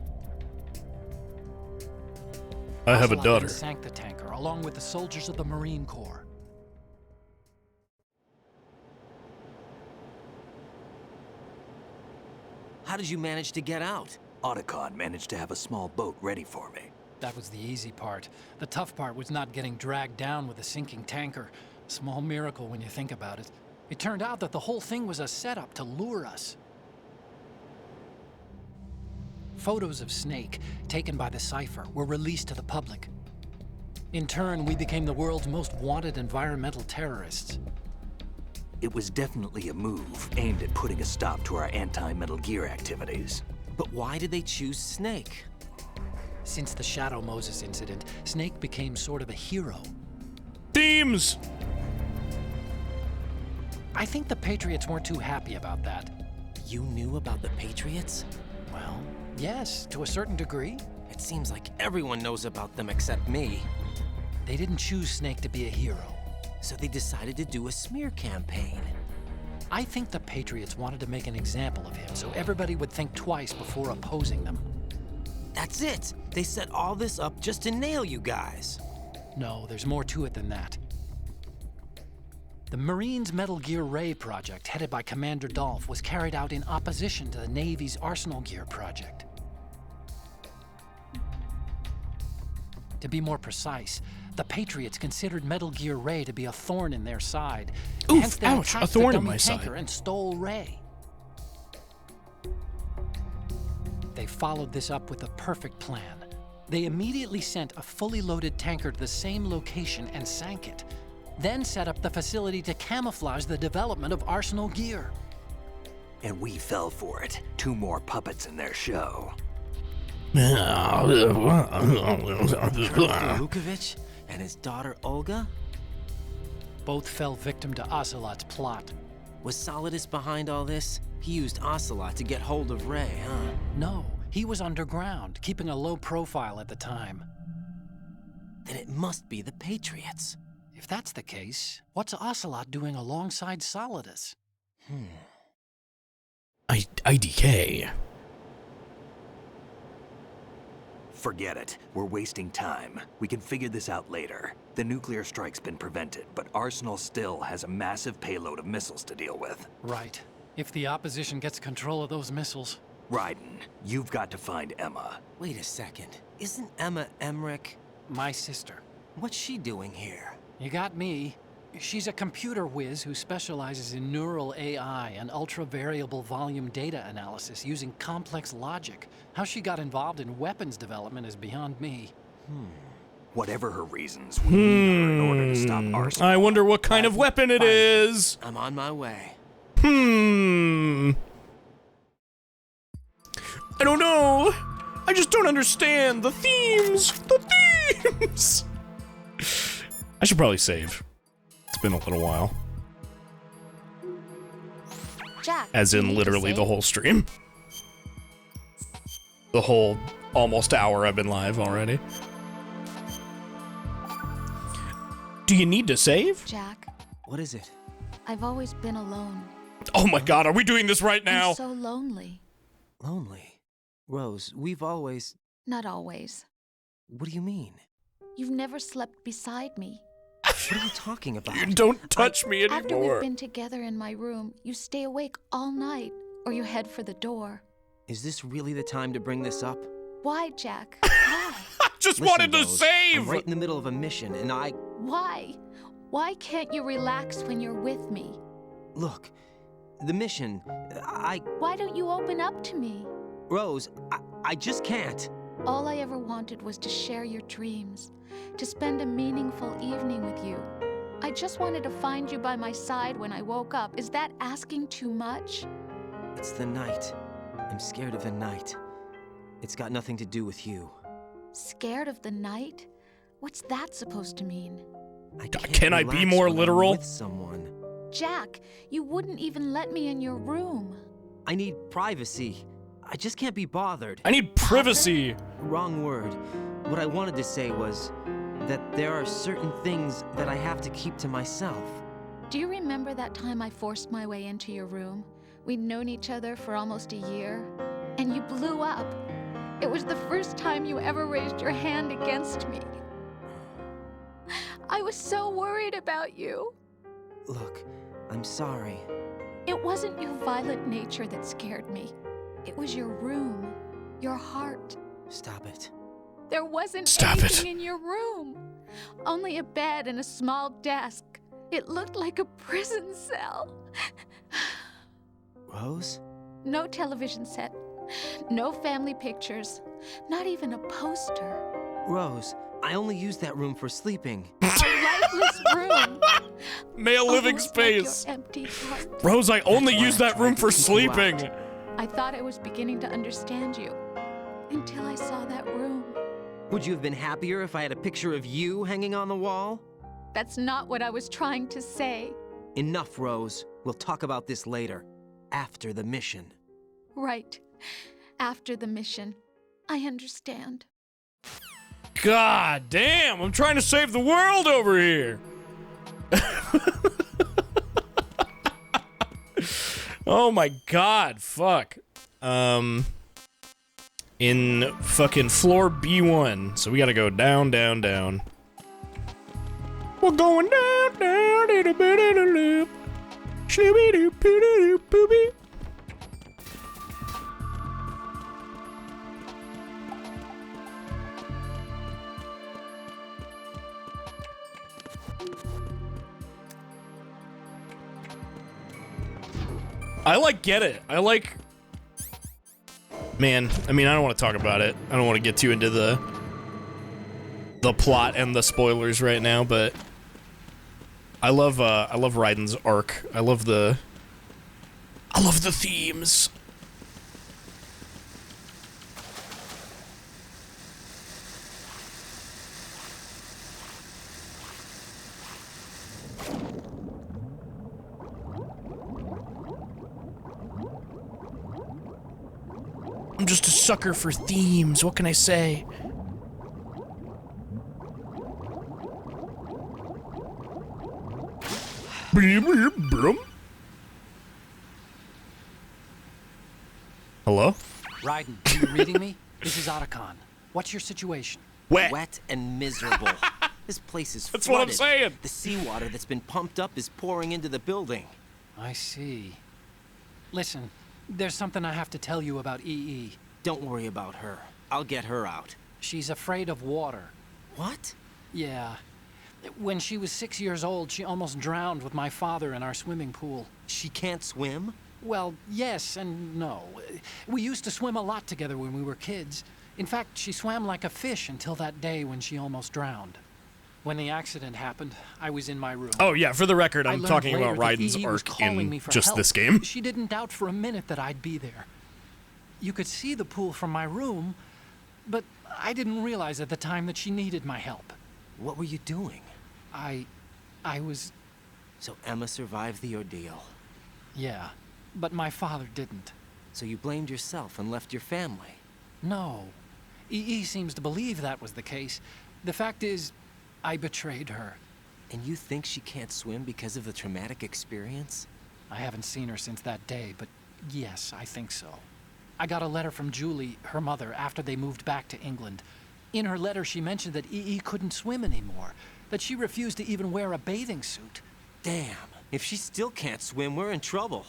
I have a Ocelot daughter. then sank the tanker, along with the soldiers of the Marine Corps. How did you manage to get out? Otacon managed to have a small boat ready for me. That was the easy part. The tough part was not getting dragged down with a sinking tanker. A small miracle when you think about it. It turned out that the whole thing was a setup to lure us. Photos of Snake, taken by the Cypher, were released to the public. In turn, we became the world's most wanted environmental terrorists. It was definitely a move aimed at putting a stop to our anti-Metal Gear activities. But why did they choose Snake? Since the Shadow Moses incident, Snake became sort of a hero. Themes! I think the Patriots weren't too happy about that. You knew about the Patriots? Well, yes, to a certain degree. It seems like everyone knows about them except me. They didn't choose Snake to be a hero. So they decided to do a smear campaign. I think the Patriots wanted to make an example of him so everybody would think twice before opposing them. That's it! They set all this up just to nail you guys. No, there's more to it than that. The Marines' Metal Gear Ray project, headed by Commander Dolph, was carried out in opposition to the Navy's Arsenal Gear project. To be more precise, the Patriots considered Metal Gear Ray to be a thorn in their side. Oof, Hence they ouch, a attacked thorn the in dummy my side. tanker and stole Ray. They followed this up with a perfect plan. They immediately sent a fully loaded tanker to the same location and sank it. Then set up the facility to camouflage the development of Arsenal Gear. And we fell for it. 2 more puppets in their show. Gerlukovich and his daughter Olga? Both fell victim to Ocelot's plot. Was Solidus behind all this? He used Ocelot to get hold of Ray, huh? No, he was underground, keeping a low profile at the time. Then it must be the Patriots. If that's the case, what's Ocelot doing alongside Solidus? IDK. Forget it. We're wasting time. We can figure this out later. The nuclear strike's been prevented, but Arsenal still has a massive payload of missiles to deal with. Right. If the opposition gets control of those missiles. Raiden, you've got to find Emma. Wait a second. Isn't Emma Emmerich? My sister. What's she doing here? You got me. She's a computer whiz who specializes in neural AI and ultra-variable volume data analysis using complex logic. How she got involved in weapons development is beyond me. Whatever her reasons, we need her in order to stop our squad. I wonder what kind of weapon it is. I'm on my way. I don't know. I just don't understand the themes. The themes. I should probably save. It's been a little while. Jack, As in literally the whole stream. The whole almost hour I've been live already. Do you need to save? Jack, What is it? I've always been alone. Oh my god, are we doing this right now? I'm so lonely. Lonely? Rose, we've always... Not always. What do you mean? You've never slept beside me. What are you talking about? You don't touch me After we've anymore. been together in my room, you stay awake all night, or you head for the door. Is this really the time to bring this up? Why, Jack? Why? I just Listen, wanted to Rose, save! I'm right in the middle of a mission, and Why? Why can't you relax when you're with me? Look, the mission, Why don't you open up to me? Rose, I just can't. All I ever wanted was to share your dreams, to spend a meaningful evening with you. I just wanted to find you by my side when I woke up. Is that asking too much? It's the night. I'm scared of the night. It's got nothing to do with you. Scared of the night? What's that supposed to mean? Can I be more literal? With someone. Jack, you wouldn't even let me in your room. I need privacy. I just can't be bothered. I need privacy. Wrong word. What I wanted to say was that there are certain things that I have to keep to myself. Do you remember that time I forced my way into your room? We'd known each other for almost a year, and you blew up. It was the first time you ever raised your hand against me. I was so worried about you. Look, I'm sorry. It wasn't your violent nature that scared me. It was your room, your heart. Stop it. There wasn't Stop anything in your room. Only a bed and a small desk. It looked like a prison cell. Rose? No television set. No family pictures. Not even a poster. Rose, I only use that room for sleeping. A lifeless room. Male living Almost space. Like your empty heart. Rose, I only use that room for sleeping. I thought I was beginning to understand you. Until I saw that room. Would you have been happier if I had a picture of you hanging on the wall? That's not what I was trying to say. Enough, Rose. We'll talk about this later. After the mission. Right. After the mission. I understand. God damn, I'm trying to save the world over here. Oh my god, fuck. In fucking floor B1. So we gotta go down, down, down. We're going down, down, in a bit in a loop. Shooby-doo-poo-doo-poo-bee. Get it. Man, I mean, I don't want to talk about it. I don't want to get too into the plot and the spoilers right now, but I love Raiden's arc. I love the themes. I'm just a sucker for themes, what can I say? Hello? Raiden, are you reading me? This is Otacon. What's your situation? Wet and miserable. This place is That's flooded. what I'm saying. The seawater that's been pumped up is pouring into the building. I see. Listen, there's something I have to tell you about EE. Don't worry about her. I'll get her out. She's afraid of water. What? Yeah. When she was 6 years old, she almost drowned with my father in our swimming pool. She can't swim? Well, yes and no. We used to swim a lot together when we were kids. In fact, she swam like a fish until that day when she almost drowned. When the accident happened, I was in my room. Oh yeah, for the record, I'm talking later about that Raiden's EE was arc calling me in for just help. this game. She didn't doubt for a minute that I'd be there. You could see the pool from my room, but I didn't realize at the time that she needed my help. What were you doing? I was... So Emma survived the ordeal. Yeah, but my father didn't. So you blamed yourself and left your family? No. EE seems to believe that was the case. The fact is, I betrayed her. And you think she can't swim because of the traumatic experience? I haven't seen her since that day, but yes, I think so. I got a letter from Julie, her mother, after they moved back to England. In her letter, she mentioned that EE couldn't swim anymore, that she refused to even wear a bathing suit. Damn, if she still can't swim, we're in trouble.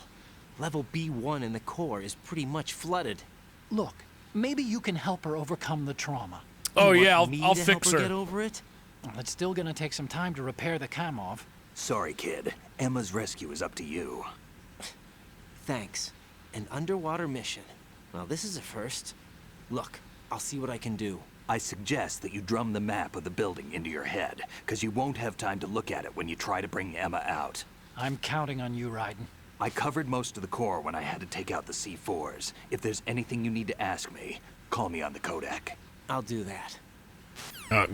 Level B1 in the core is pretty much flooded. Look, maybe you can help her overcome the trauma. Oh yeah, I'll help fix her. Get over it? Well, it's still gonna take some time to repair the Kamov. Sorry, kid. Emma's rescue is up to you. Thanks. An underwater mission. Well, this is a first. Look, I'll see what I can do. I suggest that you drum the map of the building into your head, because you won't have time to look at it when you try to bring Emma out. I'm counting on you, Raiden. I covered most of the core when I had to take out the C4s. If there's anything you need to ask me, call me on the codec. I'll do that.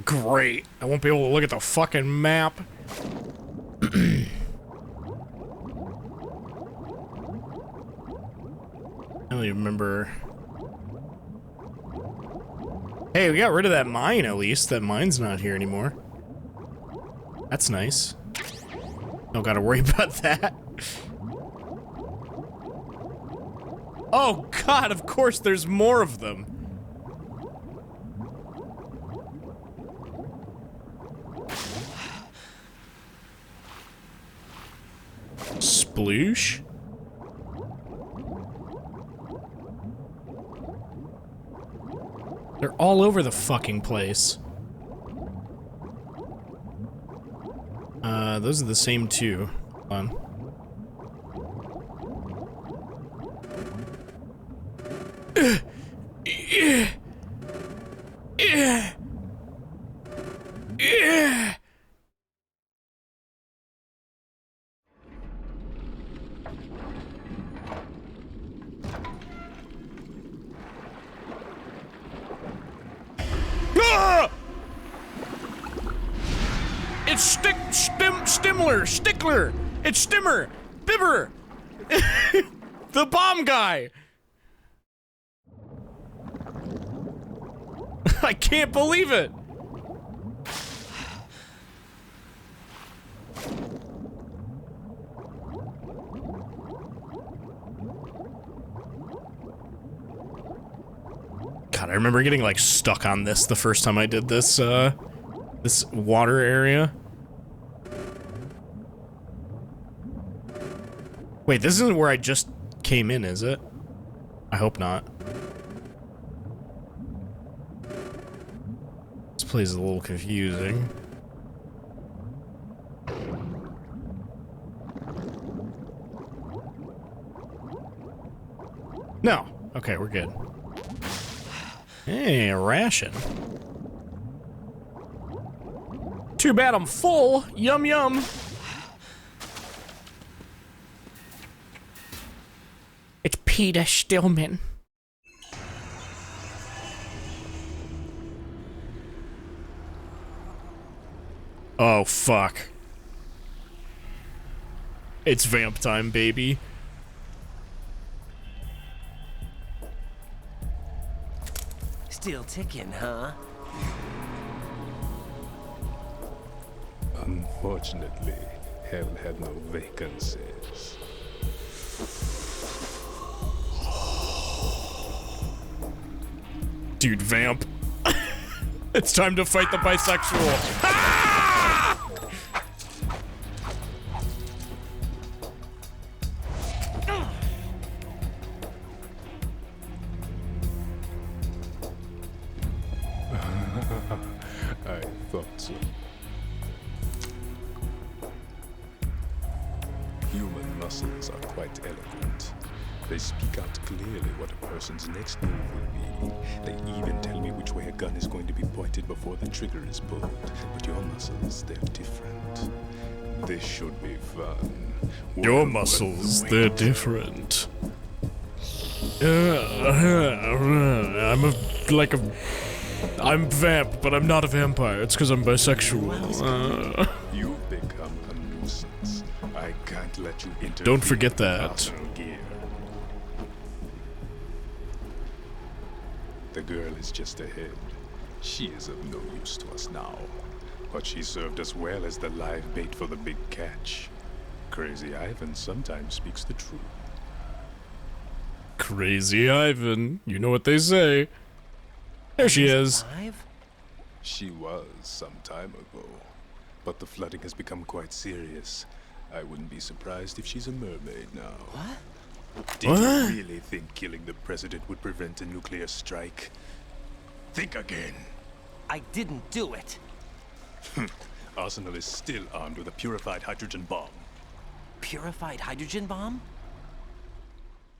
Great. I won't be able to look at the fucking map. I don't even remember. Hey, we got rid of that mine at least. That mine's not here anymore. That's nice. Don't gotta worry about that. Oh god, of course there's more of them. Sploosh? They're all over the fucking place. Those are the same two. Hold on. It's Stickler! It's Stimmer! Bibber! The bomb guy! I can't believe it! God, I remember getting like stuck on this the first time I did this, this water area. Wait, this isn't where I just came in, is it? I hope not. This place is a little confusing. No. Okay, we're good. Hey, a ration. Too bad I'm full. Yum yum. It's Peter Stillman. Oh, fuck. It's vamp time, baby. Still ticking, huh? Unfortunately, hell had no vacancies. Dude, vamp. It's time to fight the bisexual. Ah! I thought so. Human muscles are quite eloquent. They speak out clearly what a person's next move will be. They even tell me which way a gun is going to be pointed before the trigger is pulled. But your muscles, they're different. This should be fun. Your muscles, they're different. I'm Vamp, but I'm not a vampire. It's because I'm bisexual. You've become a nuisance. I can't let you interfere. Don't forget that. Arsenal gear. The girl is just ahead. She is of no use to us now. But she served us well as the live bait for the big catch. Crazy Ivan sometimes speaks the truth. Crazy Ivan. You know what they say. There she is. Alive? She was some time ago. But the flooding has become quite serious. I wouldn't be surprised if she's a mermaid now. What? Did you really think killing the president would prevent a nuclear strike? Think again. I didn't do it. Arsenal is still armed with a purified hydrogen bomb. Purified hydrogen bomb?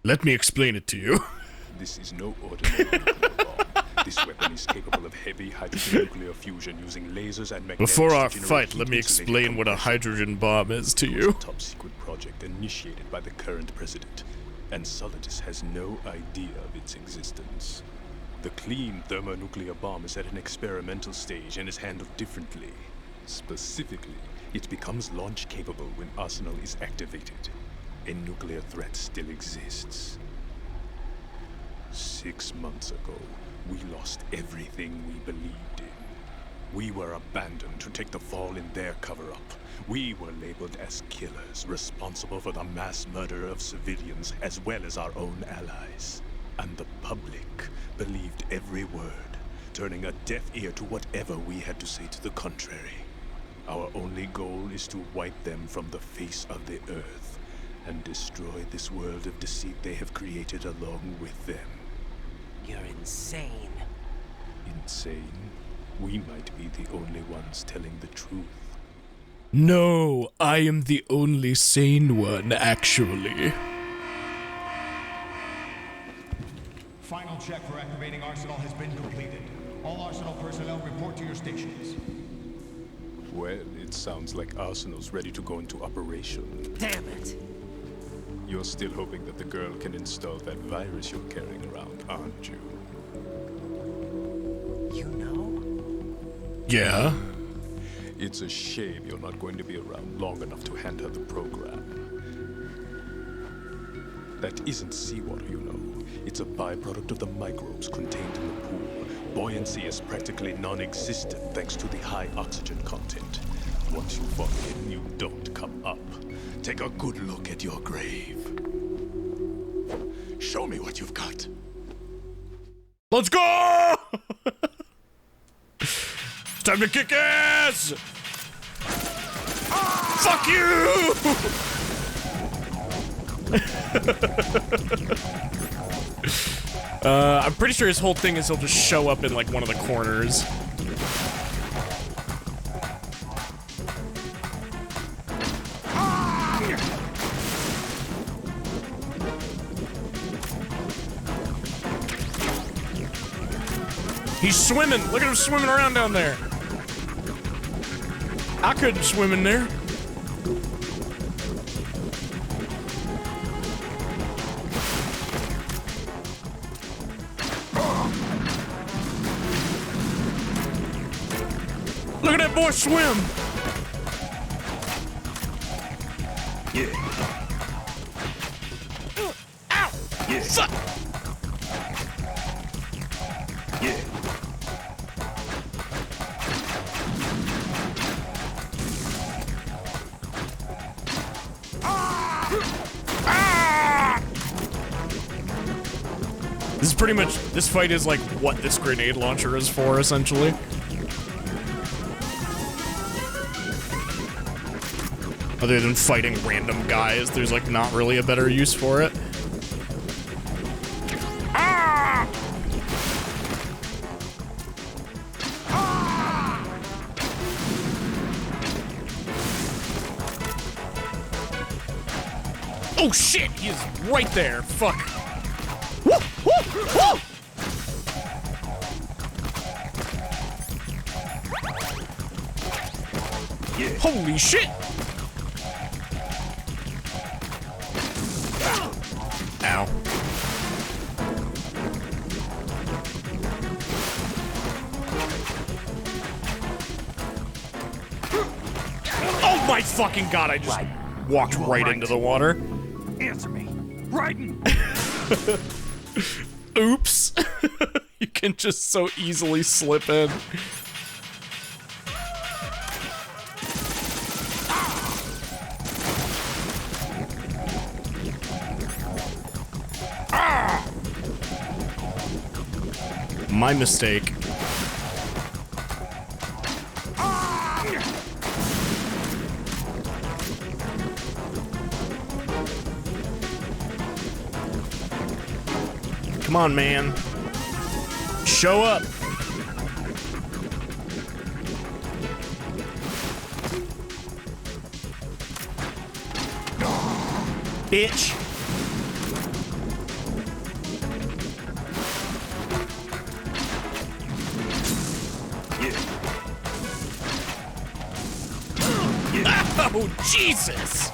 Let me explain it to you. This is no ordinary nuclear bomb. This weapon is capable of heavy hydrogen nuclear fusion using lasers and magnetics. Before our to generate fight, let me heat-insulated explain what a compression. hydrogen bomb is to It was you. a top-secret project initiated by the current president, and Solidus has no idea of its existence. The clean thermonuclear bomb is at an experimental stage and is handled differently. Specifically, it becomes launch-capable when Arsenal is activated. A nuclear threat still exists. 6 months ago, we lost everything we believed in. We were abandoned to take the fall in their cover-up. We were labeled as killers, responsible for the mass murder of civilians as well as our own allies. And the public believed every word, turning a deaf ear to whatever we had to say to the contrary. Our only goal is to wipe them from the face of the earth and destroy this world of deceit they have created along with them. You're insane. Insane? We might be the only ones telling the truth. No, I am the only sane one, actually. Final check for activating Arsenal has been completed. All Arsenal personnel report to your stations. Well, it sounds like Arsenal's ready to go into operation. Damn it! You're still hoping that the girl can install that virus you're carrying around, aren't you? You know? Yeah. It's a shame you're not going to be around long enough to hand her the program. That isn't seawater, you know. It's a byproduct of the microbes contained in the pool. Buoyancy is practically non-existent thanks to the high oxygen content. Once you fall in, you don't come up. Take a good look at your grave. Show me what you've got. Let's go! It's time to kick ass! Fuck you! I'm pretty sure his whole thing is he'll just show up in like one of the corners. He's swimming. Look at him swimming around down there. I couldn't swim in there. Look at that boy swim. Yeah. Ow! Yeah. Fuck! Yeah. This is pretty much, this fight is like what this grenade launcher is for, essentially. Other than fighting random guys, there's like not really a better use for it. Ah! Oh shit, he is right there. Fuck. Woo, woo, woo. Yeah. Holy shit. Ow. Oh my fucking god, I just walked right into the water. Answer me. Raiden! Oops. You can just so easily slip in. Ah! My mistake. Come on, man. Show up. Bitch. Oh, Jesus.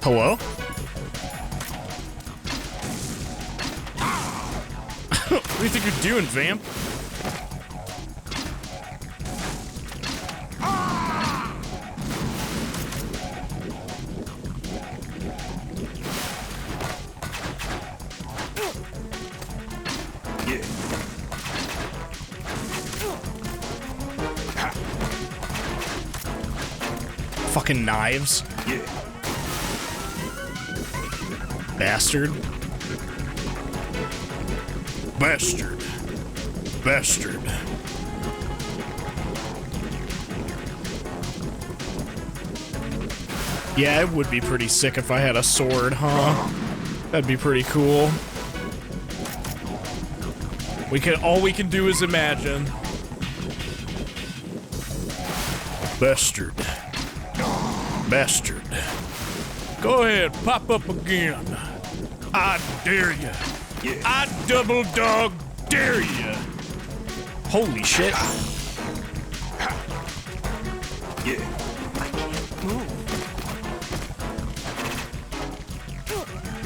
Hello? What do you think you're doing, Vamp? Fucking knives. Bastard. Bastard. Bastard. Yeah, it would be pretty sick if I had a sword, huh? That'd be pretty cool. All we can do is imagine. Bastard. Bastard. Go ahead, pop up again. I dare you. Yeah. I double dog dare you. Holy shit. Yeah. I can't move.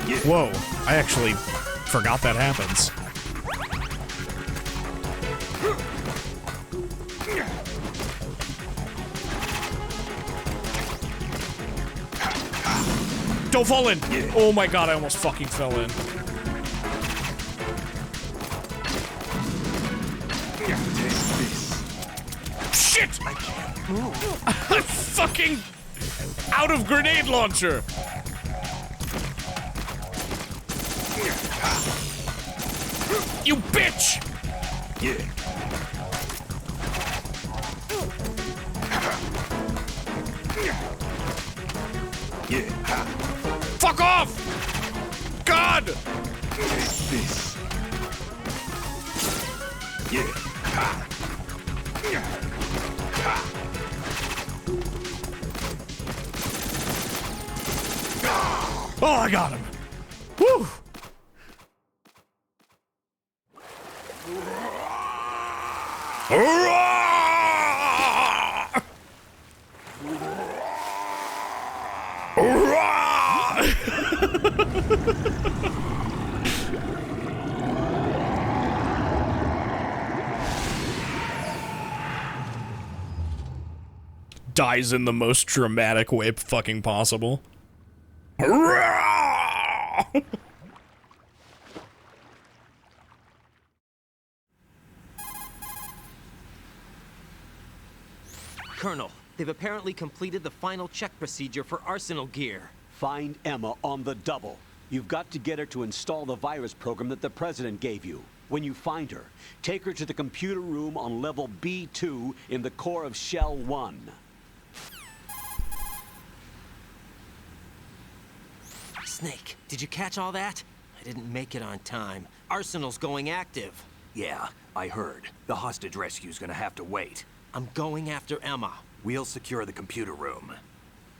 Yeah. Whoa, I actually forgot that happens. Don't fall in! Yeah. Oh my god, I almost fucking fell in. Shit! I can't move. I'm fucking out of grenade launcher! You bitch! Yeah. Yeah. Fuck off! God! Take this. Yeah. Oh, I got him. Woo! Dies in the most dramatic way fucking possible. Colonel, they've apparently completed the final check procedure for arsenal gear. Find Emma on the double. You've got to get her to install the virus program that the President gave you. When you find her, take her to the computer room on level B2 in the core of Shell 1. Snake, did you catch all that? I didn't make it on time. Arsenal's going active. Yeah, I heard. The hostage rescue's gonna have to wait. I'm going after Emma. We'll secure the computer room.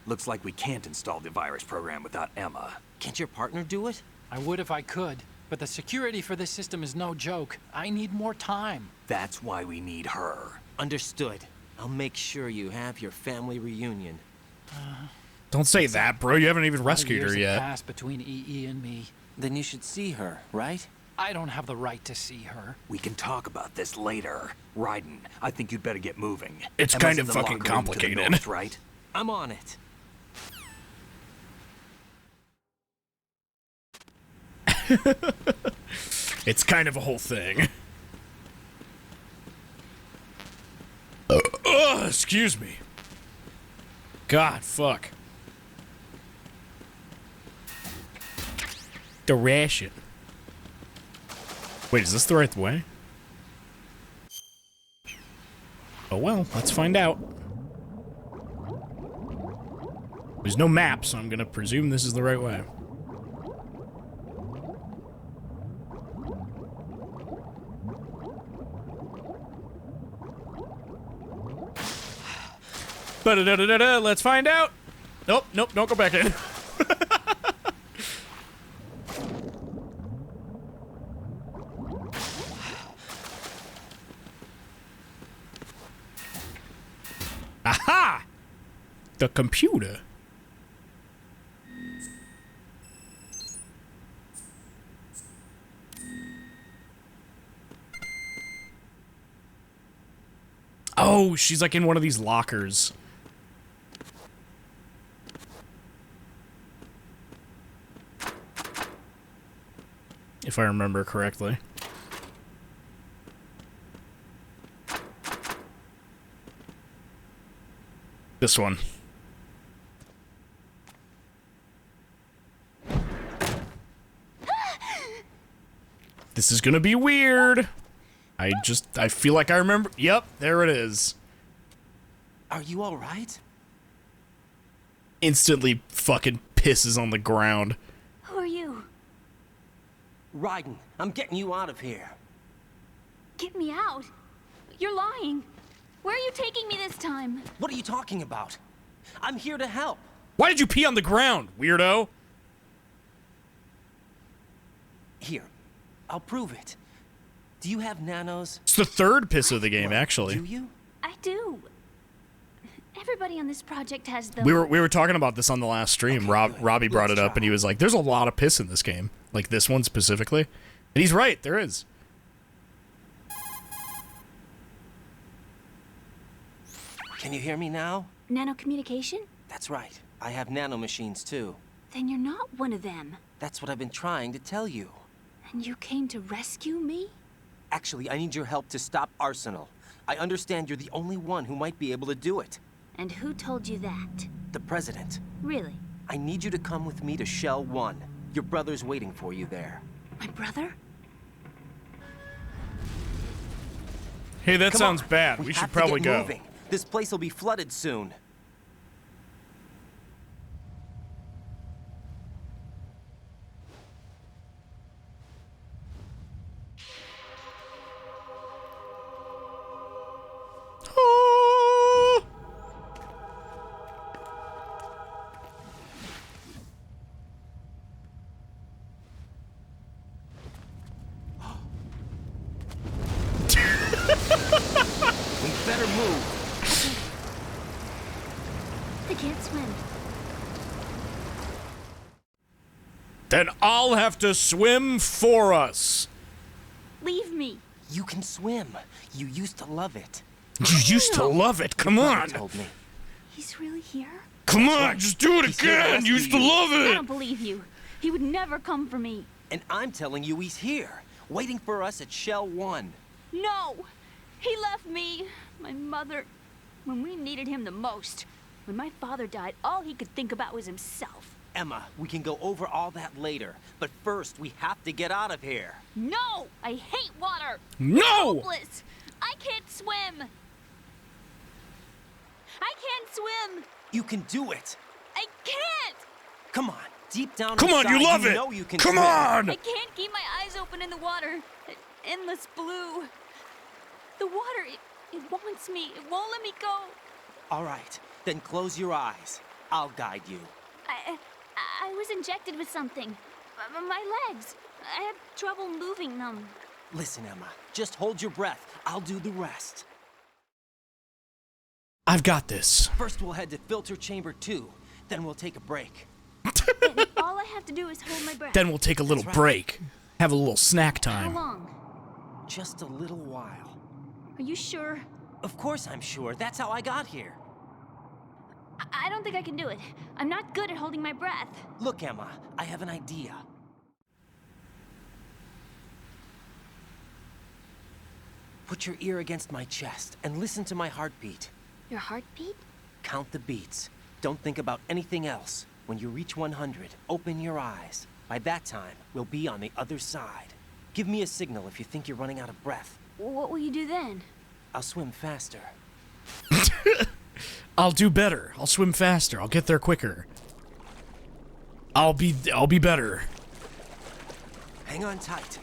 Looks like we can't install the virus program without Emma. Can't your partner do it? I would if I could, but the security for this system is no joke. I need more time. That's why we need her. Understood. I'll make sure you have your family reunion. Don't say that, bro. You haven't even rescued her Years yet. have passed between EE and me. Then you should see her, right? I don't have the right to see her. We can talk about this later. Raiden, I think you'd better get moving. It's Emma's kind in of the fucking locker room to the complicated. north, right? I'm on it. It's kind of a whole thing. Excuse me. God, fuck. The ration. Wait, is this the right way? Oh well, let's find out. There's no map, so I'm gonna presume this is the right way. Let's find out. Nope, nope, don't go back in. Aha! The computer. Oh, she's like in one of these lockers. If I remember correctly. This one. This is gonna be weird. I feel like I remember. Yep, there it is. Are you all right? Instantly fucking pisses on the ground. Who are you? Raiden, I'm getting you out of here. Get me out. You're lying. Where are you taking me this time? What are you talking about? I'm here to help. Why did you pee on the ground, weirdo? Here, I'll prove it. Do you have nanos? It's the third piss of the game, actually. Do you? I do. Everybody on this project has them. We were talking about this on the last stream. Okay, Robbie brought it up, and he was like, "There's a lot of piss in this game, like this one specifically," and he's right. There is. Can you hear me now? Nanocommunication? That's right. I have nanomachines too. Then you're not one of them. That's what I've been trying to tell you. And you came to rescue me? Actually, I need your help to stop Arsenal. I understand you're the only one who might be able to do it. And who told you that? The President. Really? I need you to come with me to Shell 1. Your brother's waiting for you there. My brother? Hey, that Come sounds on. bad. We should have to probably get go. moving. This place will be flooded soon. We better move. I can't swim. Then I'll have to swim for us. Leave me. You can swim. You used to love it. You used to love it. Come Your on. brother told me. He's really here? Come on, just do it He's here to again. rescue You used to you. love I it. don't believe you. He would never come for me. And I'm telling you he's here, waiting for us at Shell 1. No! He left me, my mother, when we needed him the most. When my father died, all he could think about was himself. Emma, we can go over all that later, but first we have to get out of here. No! I hate water! No! It's hopeless! I can't swim! I can't swim! You can do it! I can't! Come on, deep down Come on, inside, you love it! know you can Come swim. on! I can't keep my eyes open in the water. Endless blue. The water, it wants me. It won't let me go. All right, then close your eyes. I'll guide you. I was injected with something. My legs. I have trouble moving them. Listen, Emma, just hold your breath. I'll do the rest. I've got this. First, we'll head to filter chamber 2. Then we'll take a break. And all I have to do is hold my breath. Then we'll take a little break. Have a little snack How time. long? Just a little while. Are you sure? Of course I'm sure. That's how I got here. I don't think I can do it. I'm not good at holding my breath. Look, Emma, I have an idea. Put your ear against my chest and listen to my heartbeat. Your heartbeat? Count the beats. Don't think about anything else. When you reach 100, open your eyes. By that time, we'll be on the other side. Give me a signal if you think you're running out of breath. What will you do then? I'll swim faster. I'll do better. I'll swim faster. I'll get there quicker. I'll be better. Hang on tight.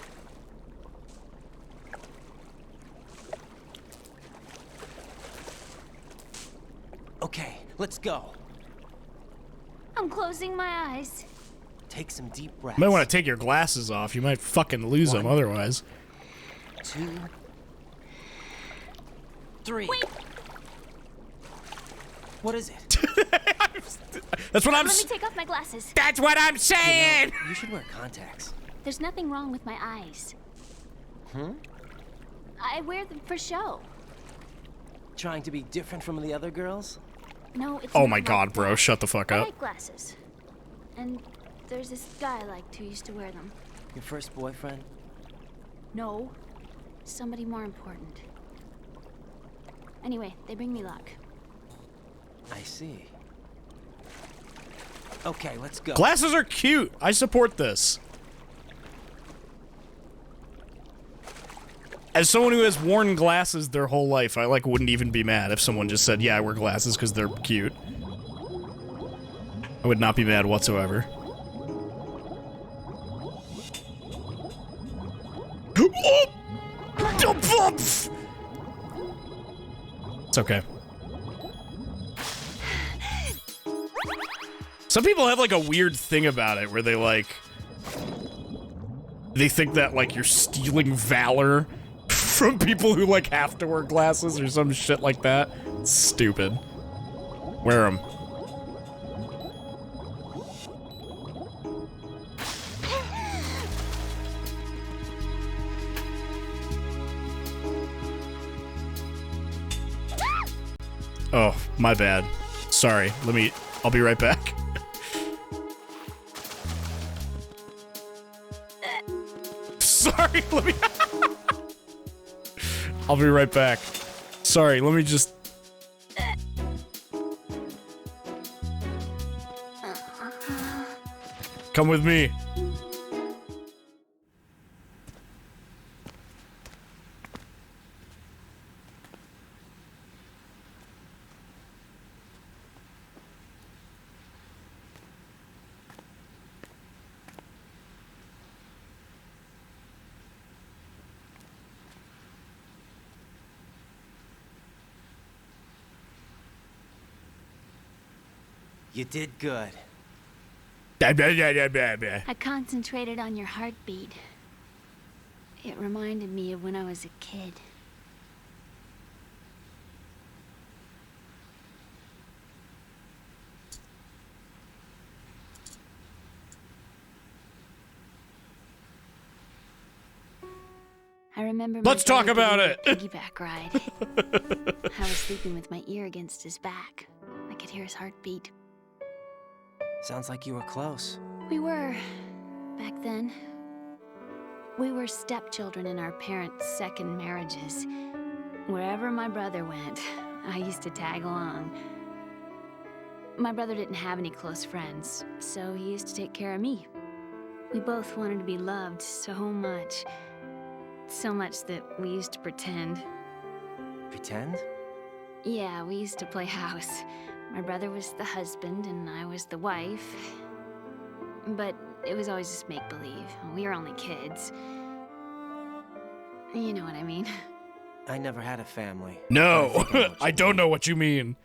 Okay, let's go. I'm closing my eyes. Take some deep breaths. You might want to take your glasses off. You might fucking lose them otherwise. 2, 3. Wait. What is it? That's what I'm. Let me take off my glasses. That's what I'm saying. You should wear contacts. There's nothing wrong with my eyes. I wear them for show. Trying to be different from the other girls? No, it's Oh not my like god, bro, that. shut the fuck I up. like glasses. And there's this guy I liked who used to wear them. Your first boyfriend? No. Somebody more important. Anyway, they bring me luck. I see. Okay, let's go. Glasses are cute. I support this. As someone who has worn glasses their whole life, I wouldn't even be mad if someone just said, yeah, I wear glasses because they're cute. I would not be mad whatsoever. It's okay. Some people have a weird thing about it where they think that you're stealing valor from people who have to wear glasses or some shit like that. It's stupid. Wear them. Oh, my bad. Sorry. I'll be right back. Sorry, I'll be right back. Sorry, let me just... Come with me. You did good. I concentrated on your heartbeat. It reminded me of when I was a kid. I remember. Let's talk about it. Piggyback ride. I was sleeping with my ear against his back. I could hear his heartbeat. Sounds like you were close. We were, back then. We were stepchildren in our parents' second marriages. Wherever my brother went, I used to tag along. My brother didn't have any close friends, so he used to take care of me. We both wanted to be loved so much. So much that we used to pretend. Pretend? Yeah, we used to play house. My brother was the husband and I was the wife. But it was always just make-believe. We were only kids. You know what I mean. I never had a family. No, I don't know what you mean.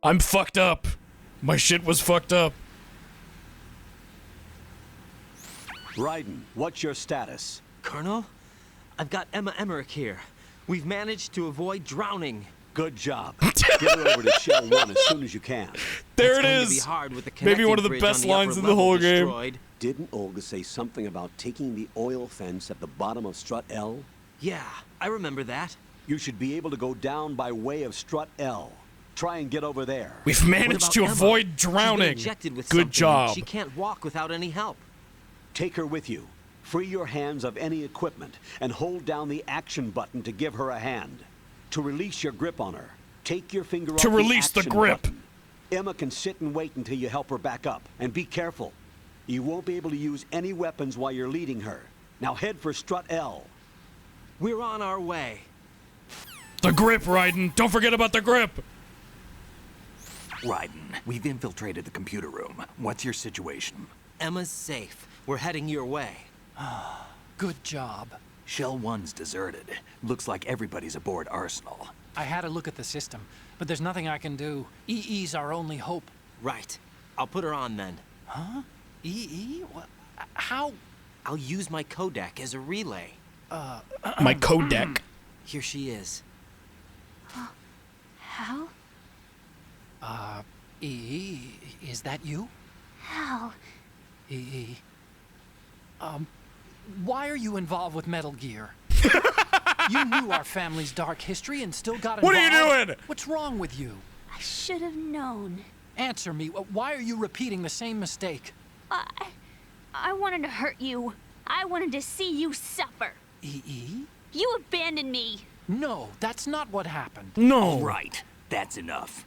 I'm fucked up. My shit was fucked up. Raiden, what's your status? Colonel? I've got Emma Emmerich here. We've managed to avoid drowning. Good job. Get her over to Shell 1 as soon as you can. There It's it going to be is. hard with the Maybe one of the connecting best bridge on lines upper in the whole level game. destroyed. Didn't Olga say something about taking the oil fence at the bottom of Strut L? Yeah, I remember that. You should be able to go down by way of Strut L. Try and get over there. We've managed to avoid drowning. Good job. She can't walk without any help. Take her with you. Free your hands of any equipment and hold down the action button to give her a hand. To release your grip on her, take your finger off To release the action grip. button. Emma can sit and wait until you help her back up. And be careful. You won't be able to use any weapons while you're leading her. Now head for Strut L. We're on our way. The grip, Raiden. Don't forget about the grip. Raiden, we've infiltrated the computer room. What's your situation? Emma's safe. We're heading your way. Good job. Shell 1's deserted. Looks like everybody's aboard Arsenal. I had a look at the system, but there's nothing I can do. EE's our only hope. Right. I'll put her on then. Huh? EE? What? How? I'll use my Kodak as a relay. My Kodak. Here she is. Hal? EE, is that you? Hal? EE. Why are you involved with Metal Gear? You knew our family's dark history and still got involved. What are you doing? What's wrong with you? I should have known. Answer me. Why are you repeating the same mistake? I wanted to hurt you. I wanted to see you suffer. EE? You abandoned me. No, that's not what happened. No. All right, that's enough.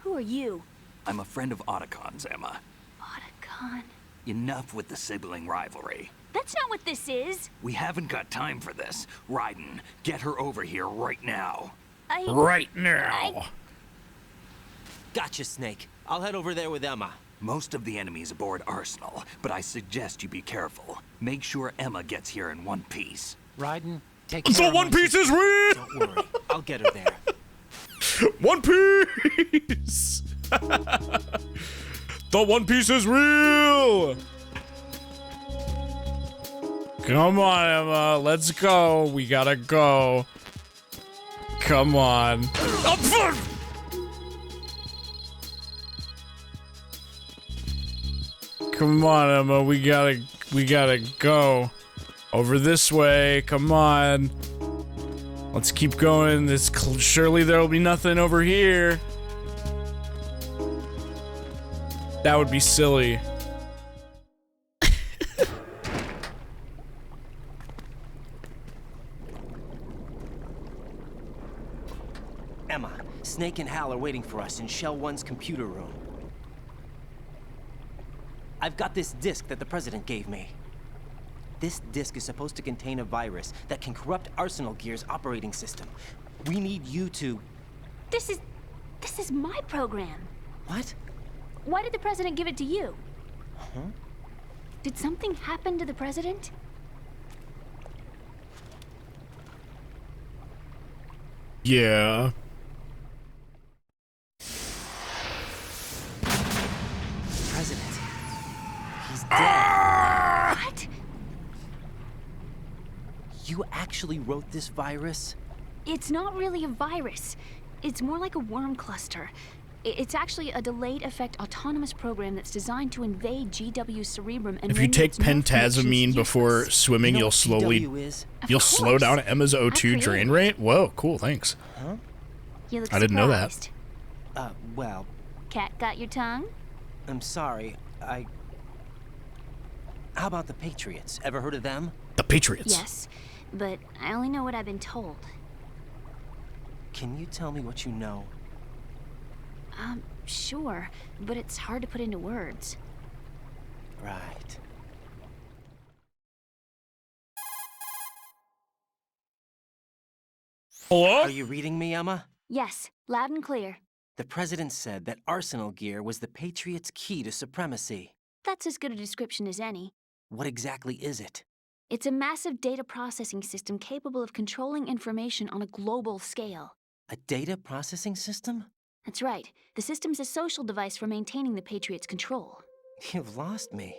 Who are you? I'm a friend of Otacon's, Emma. Otacon? Enough with the sibling rivalry. That's not what this is. We haven't got time for this. Raiden, get her over here right now. Right now. Gotcha, Snake. I'll head over there with Emma. Most of the enemy's aboard Arsenal, but I suggest you be careful. Make sure Emma gets here in one piece. Raiden, take The care of One my Piece is real. Don't worry. I'll get her there. One Piece. The One Piece is real. Come on, Emma. Let's go. We gotta go. Come on. Come on, Emma. We gotta go. Over this way. Come on. Let's keep going. Surely there'll be nothing over here. That would be silly. Emma, Snake and Hal are waiting for us in Shell 1's computer room. I've got this disk that the President gave me. This disk is supposed to contain a virus that can corrupt Arsenal Gear's operating system. We need you to... This is my program. What? Why did the President give it to you? Huh? Did something happen to the President? Yeah. President. He's dead. What? You actually wrote this virus? It's not really a virus. It's more like a worm cluster. It's actually a delayed effect autonomous program that's designed to invade GW's cerebrum and If you take pentazamine before swimming, you'll slowly slow down Emma's O2 drain rate. Whoa, cool, thanks. Huh? You look I didn't know that. surprised. Well, Cat got your tongue? I'm sorry. How about the Patriots? Ever heard of them? The Patriots. Yes, but I only know what I've been told. Well, Can you tell me what you know? Sure, but it's hard to put into words. Right. Hello? Are you reading me, Emma? Yes, loud and clear. The President said that Arsenal gear was the Patriots' key to supremacy. That's as good a description as any. What exactly is it? It's a massive data processing system capable of controlling information on a global scale. A data processing system? That's right. The system's a social device for maintaining the Patriots' control. You've lost me.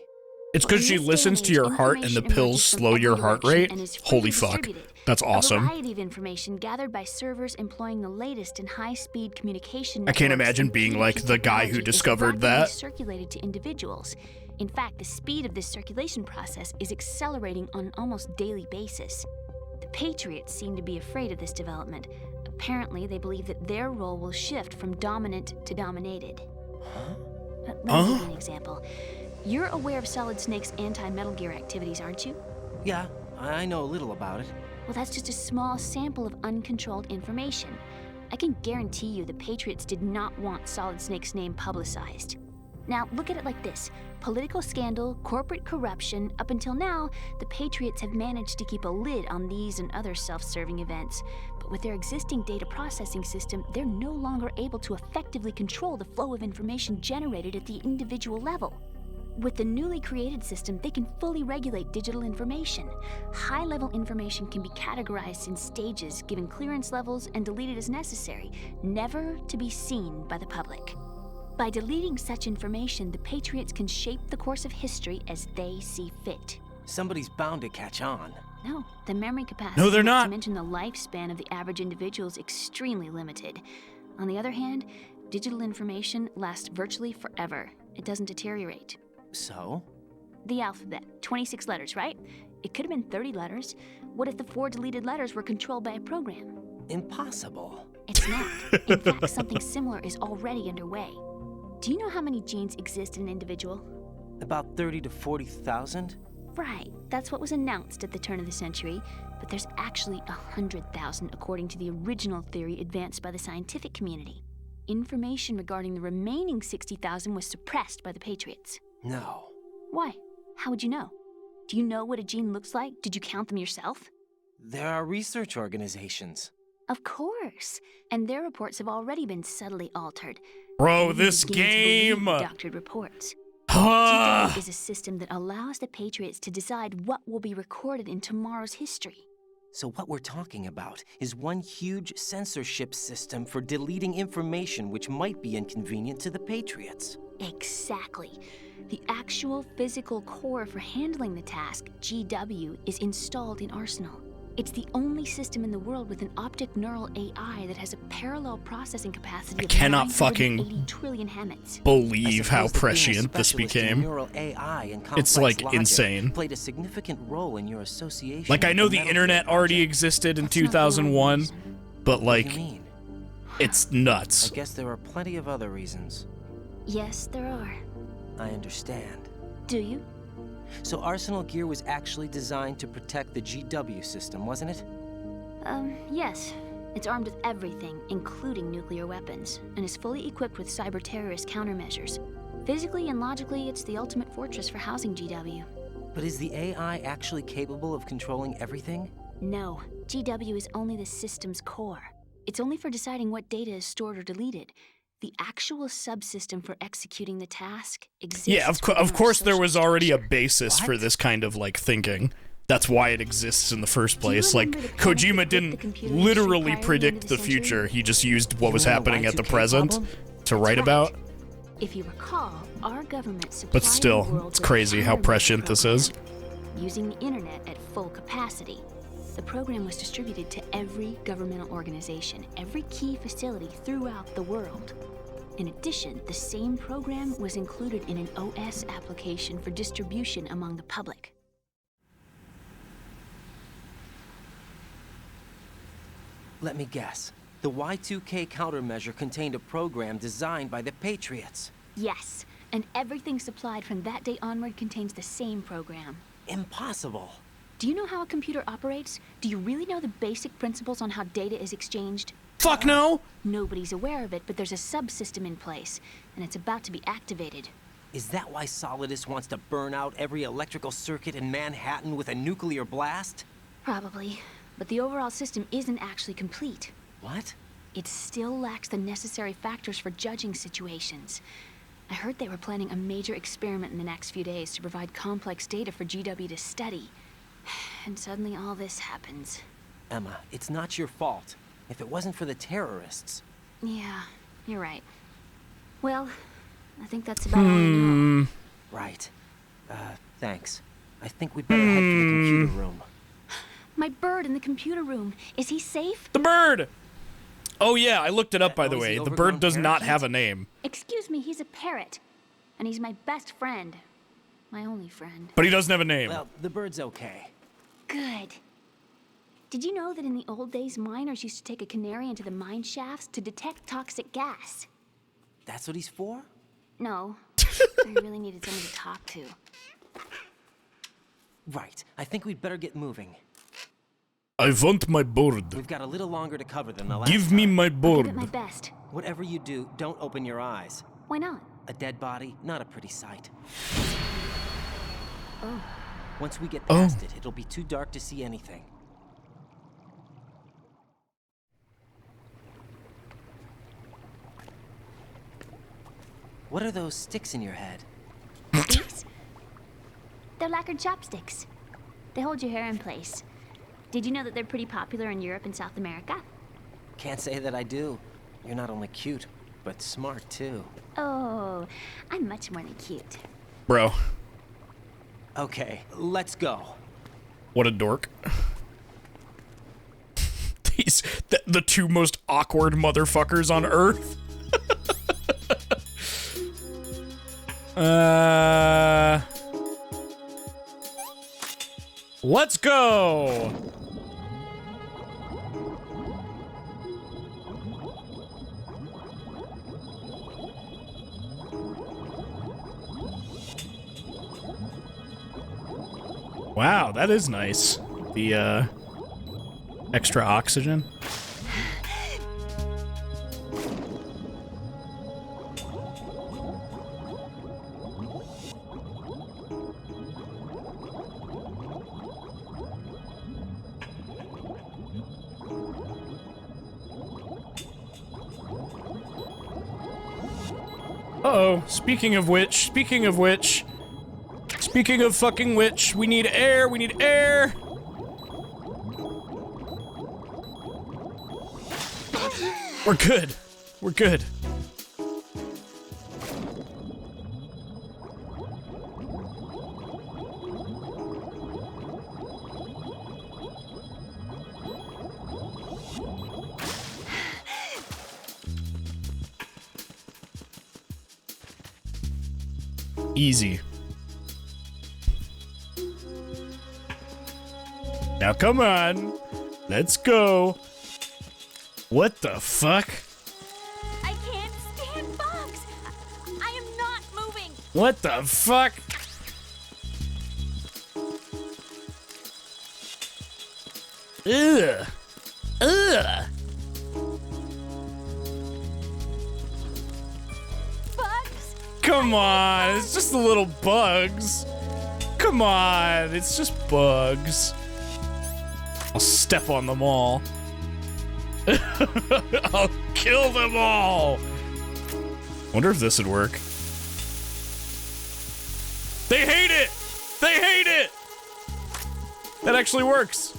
It's because she listens to your heart and the pills slow your heart rate? Holy fuck. That's awesome. A variety of information gathered by servers employing the latest in high-speed communication I can't networks imagine and being like the guy who technology is discovered rapidly that. circulated to individuals. In fact, the speed of this circulation process is accelerating on an almost daily basis. The Patriots seem to be afraid of this development. Apparently, they believe that their role will shift from dominant to dominated. Let me give you an example. You're aware of Solid Snake's anti-Metal Gear activities, aren't you? Yeah, I know a little about it. Well, that's just a small sample of uncontrolled information. I can guarantee you the Patriots did not want Solid Snake's name publicized. Now, look at it like this. Political scandal, corporate corruption, up until now, the Patriots have managed to keep a lid on these and other self-serving events. But with their existing data processing system, they're no longer able to effectively control the flow of information generated at the individual level. With the newly created system, they can fully regulate digital information. High-level information can be categorized in stages, given clearance levels, and deleted as necessary, never to be seen by the public. By deleting such information, the Patriots can shape the course of history as they see fit. Somebody's bound to catch on. No, the memory capacity, No, they're not not. to mention the lifespan of the average individual is extremely limited. On the other hand, digital information lasts virtually forever. It doesn't deteriorate. So? The alphabet, 26 letters, right? It could have been 30 letters. What if the 4 deleted letters were controlled by a program? Impossible. It's not. In fact, something similar is already underway. Do you know how many genes exist in an individual? About 30 to 40,000? Right, that's what was announced at the turn of the century, but there's actually 100,000 according to the original theory advanced by the scientific community. Information regarding the remaining 60,000 was suppressed by the Patriots. No. Why? How would you know? Do you know what a gene looks like? Did you count them yourself? There are research organizations. Of course, and their reports have already been subtly altered. Bro, this game! Doctored reports. GW is a system that allows the Patriots to decide what will be recorded in tomorrow's history. So what we're talking about is one huge censorship system for deleting information which might be inconvenient to the Patriots. Exactly. The actual physical core for handling the task, GW, is installed in Arsenal. It's the only system in the world with an optic neural AI that has a parallel processing capacity of cannot 980 trillion Hammets. Believe how prescient this became. Neural AI and It's like insane. Played a significant role in your association. Like, I know the internet already existed in 2001, but like, it's nuts. I guess there are plenty of other reasons. Yes, there are. I understand. Do you? So Arsenal gear was actually designed to protect the GW system, wasn't it? Yes. It's armed with everything, including nuclear weapons, and is fully equipped with cyber-terrorist countermeasures. Physically and logically, it's the ultimate fortress for housing GW. But is the AI actually capable of controlling everything? No. GW is only the system's core. It's only for deciding what data is stored or deleted. The actual subsystem for executing the task exists. Yeah, of course there was already a basis for this kind of, like, thinking. That's why it exists in the first place. Like, Kojima didn't literally predict the future. He just used what was happening at the present to write about. If you recall, our government supplied But still, it's crazy how prescient this is. Using the internet at full capacity. The program was distributed to every governmental organization, every key facility throughout the world. In addition, the same program was included in an OS application for distribution among the public. Let me guess. The Y2K countermeasure contained a program designed by the Patriots. Yes, and everything supplied from that day onward contains the same program. Impossible. Do you know how a computer operates? Do you really know the basic principles on how data is exchanged? Fuck no! Nobody's aware of it, but there's a subsystem in place, and it's about to be activated. Is that why Solidus wants to burn out every electrical circuit in Manhattan with a nuclear blast? Probably, but the overall system isn't actually complete. What? It still lacks the necessary factors for judging situations. I heard they were planning a major experiment in the next few days to provide complex data for GW to study. And suddenly all this happens. Emma, it's not your fault. If it wasn't for the terrorists... Yeah, you're right. Well, I think that's about all I know. Right. Thanks. I think we'd better head for the computer room. My bird in the computer room. Is he safe? The bird! Oh yeah, I looked it up, by the way. The bird does not have a name. Excuse me, he's a parrot. And he's my best friend. My only friend. But he doesn't have a name. Well, the bird's okay. Good. Did you know that in the old days, miners used to take a canary into the mine shafts to detect toxic gas? That's what he's for? No. I really needed someone to talk to. Right. I think we'd better get moving. I want my bird. We've got a little longer to cover than the last Give me my I'll bird. give it my best. Whatever you do, don't open your eyes. Why not? A dead body, not a pretty sight. Oh. Once we get past it, it'll be too dark to see anything. What are those sticks in your head? Sticks? They're lacquered chopsticks. They hold your hair in place. Did you know that they're pretty popular in Europe and South America? Can't say that I do. You're not only cute, but smart too. Oh, I'm much more than cute. Bro. Okay, let's go. What a dork. The two most awkward motherfuckers on Earth. Let's go. Wow, that is nice. The extra oxygen. Uh-oh, speaking of fucking which, we need air, We're good. Easy. Now come on. Let's go. What the fuck? I can't stand bugs. I am not moving. What the fuck? Ugh. Ugh. Bugs? Come on, it's just the little bugs. Come on, it's just bugs. I'll step on them all. I'll kill them all. Wonder if this would work. They hate it! They hate it! That actually works.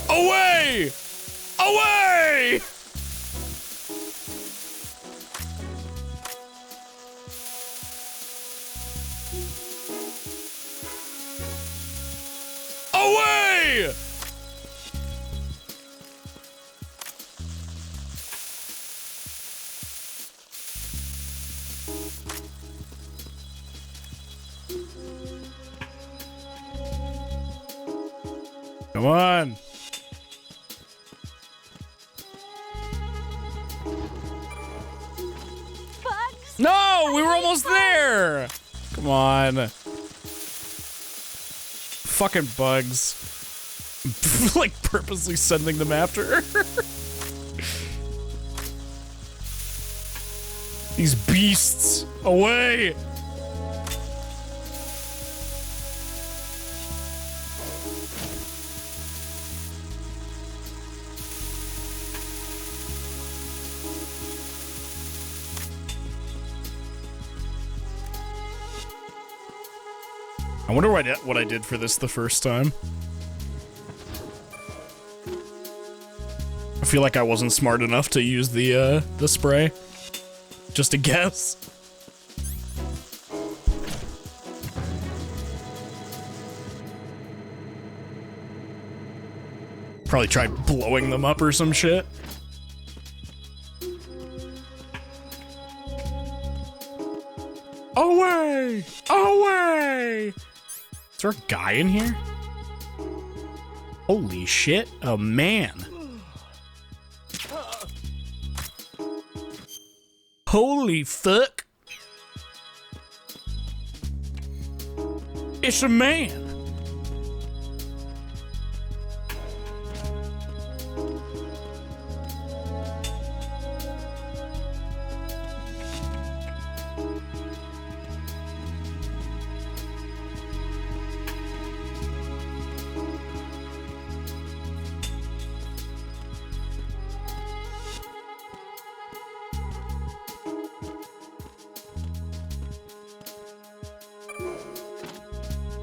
Away! Away! Away! Come on. Bugs? No, we were almost there. Come on. Fucking bugs. Like, purposely sending them after her. These beasts. Away! I wonder what I did for this the first time. I feel like I wasn't smart enough to use the spray. Just a guess. Probably tried blowing them up or some shit. Away! Away! Is there a guy in here? Holy shit, a man. Holy fuck. It's a man.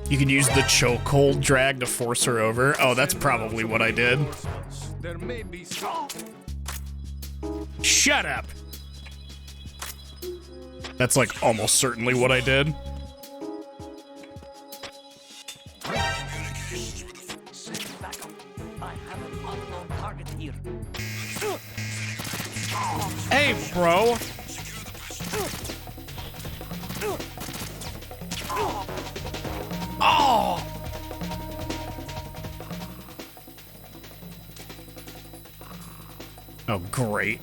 You can use the chokehold drag to force her over. Oh, that's probably what I did. There may be some. Shut up! That's like almost certainly what I did. Hey, bro! Oh! Oh, great.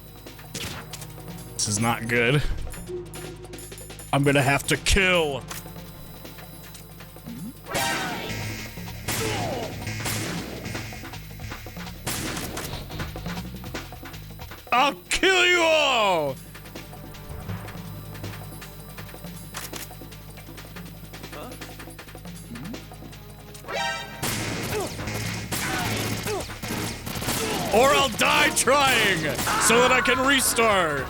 This is not good. I'm gonna have to kill. I'll kill you all! Or I'll die trying, so that I can restart.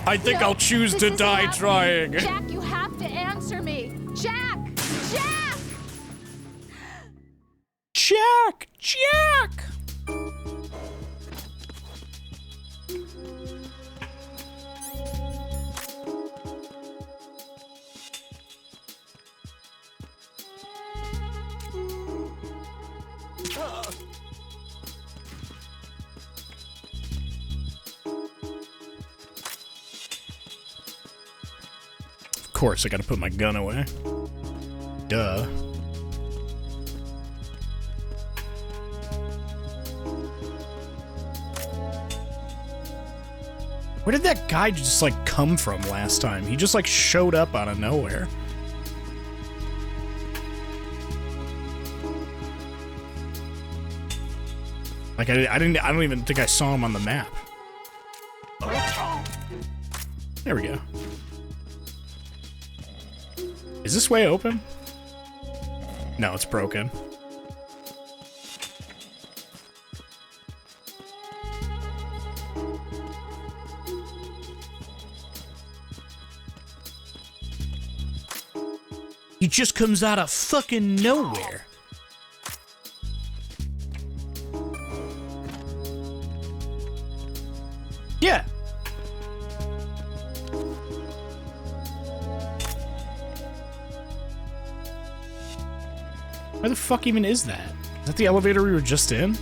I think I'll choose to die trying. Jack, you have to answer me. Jack! Jack! Jack! Jack! Of course, I gotta put my gun away. Duh. Where did that guy just, like, come from last time? He just, like, showed up out of nowhere. Like, I don't even think I saw him on the map. There we go. Is this way open? No, it's broken. He just comes out of fucking nowhere. Yeah. Where the fuck even is that? Is that the elevator we were just in?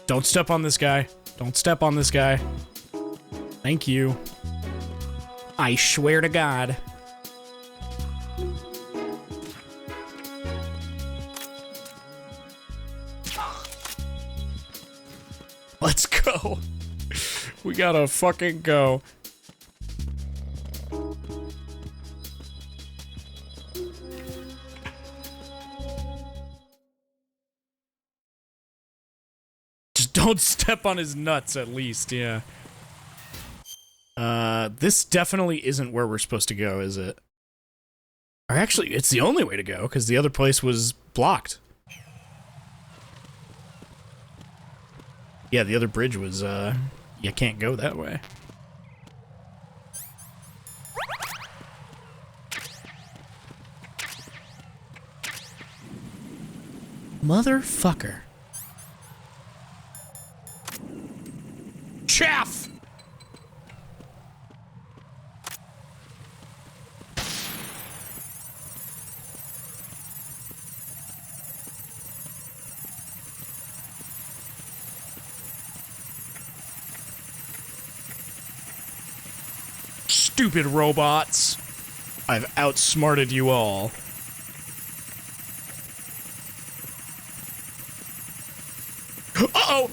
Don't step on this guy. Don't step on this guy. Thank you. I swear to God. Let's go. We gotta fucking go. Just don't step on his nuts, at least, yeah. This definitely isn't where we're supposed to go, is it? Or actually, it's the only way to go, because the other place was blocked. Yeah, the other bridge was, you can't go that way. Motherfucker. Chaff! Stupid robots. I've outsmarted you all. Uh-oh!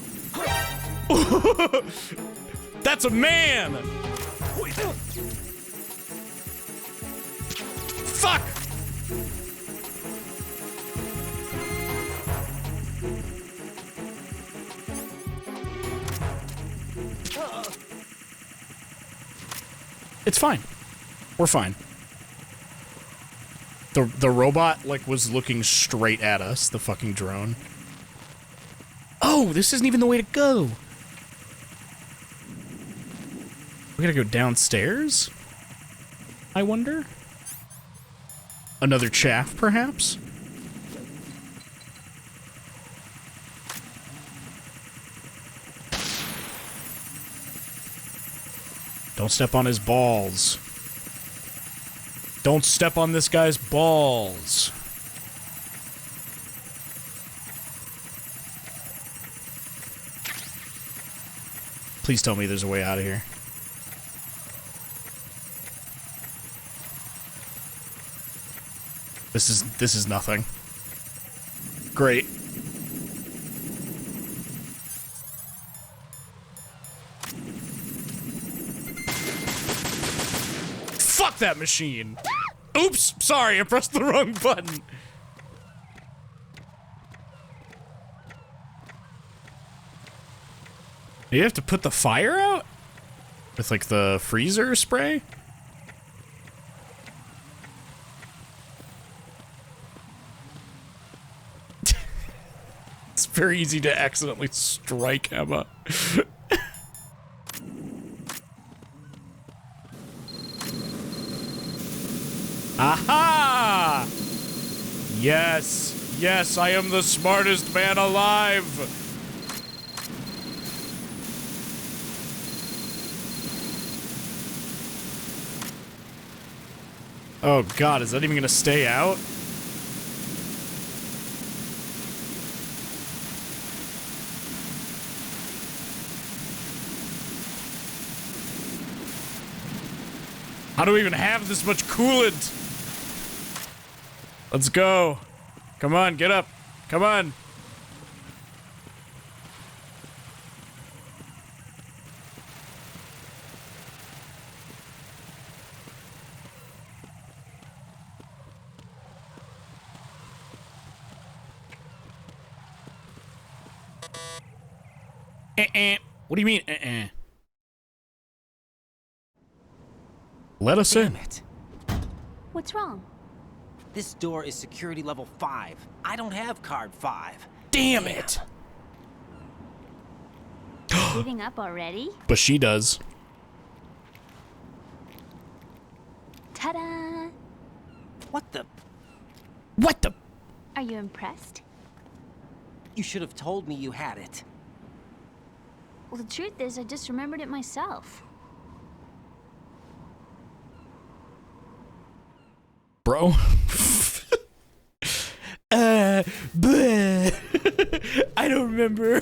That's a man! Fuck! It's fine. We're fine. The robot, like, was looking straight at us, the fucking drone. Oh, this isn't even the way to go. We gotta go downstairs? I wonder? Another chaff, perhaps? Don't step on his balls. Don't step on this guy's balls. Please tell me there's a way out of here. This is nothing. Great. Fuck that machine. Oops, sorry, I pressed the wrong button. Do you have to put the fire out? With, like, the freezer spray? It's very easy to accidentally strike Emma. Aha! Yes, yes, I am the smartest man alive. Oh god, is that even gonna stay out? How do we even have this much coolant? Let's go. Come on, get up. Come on. What do you mean, Let us in. It. What's wrong? This door is security level 5. I don't have card 5. Damn it! Giving up already? But she does. Ta-da! What the? What the? Are you impressed? You should have told me you had it. Well, the truth is, I just remembered it myself. Bro. Bleh. I don't remember.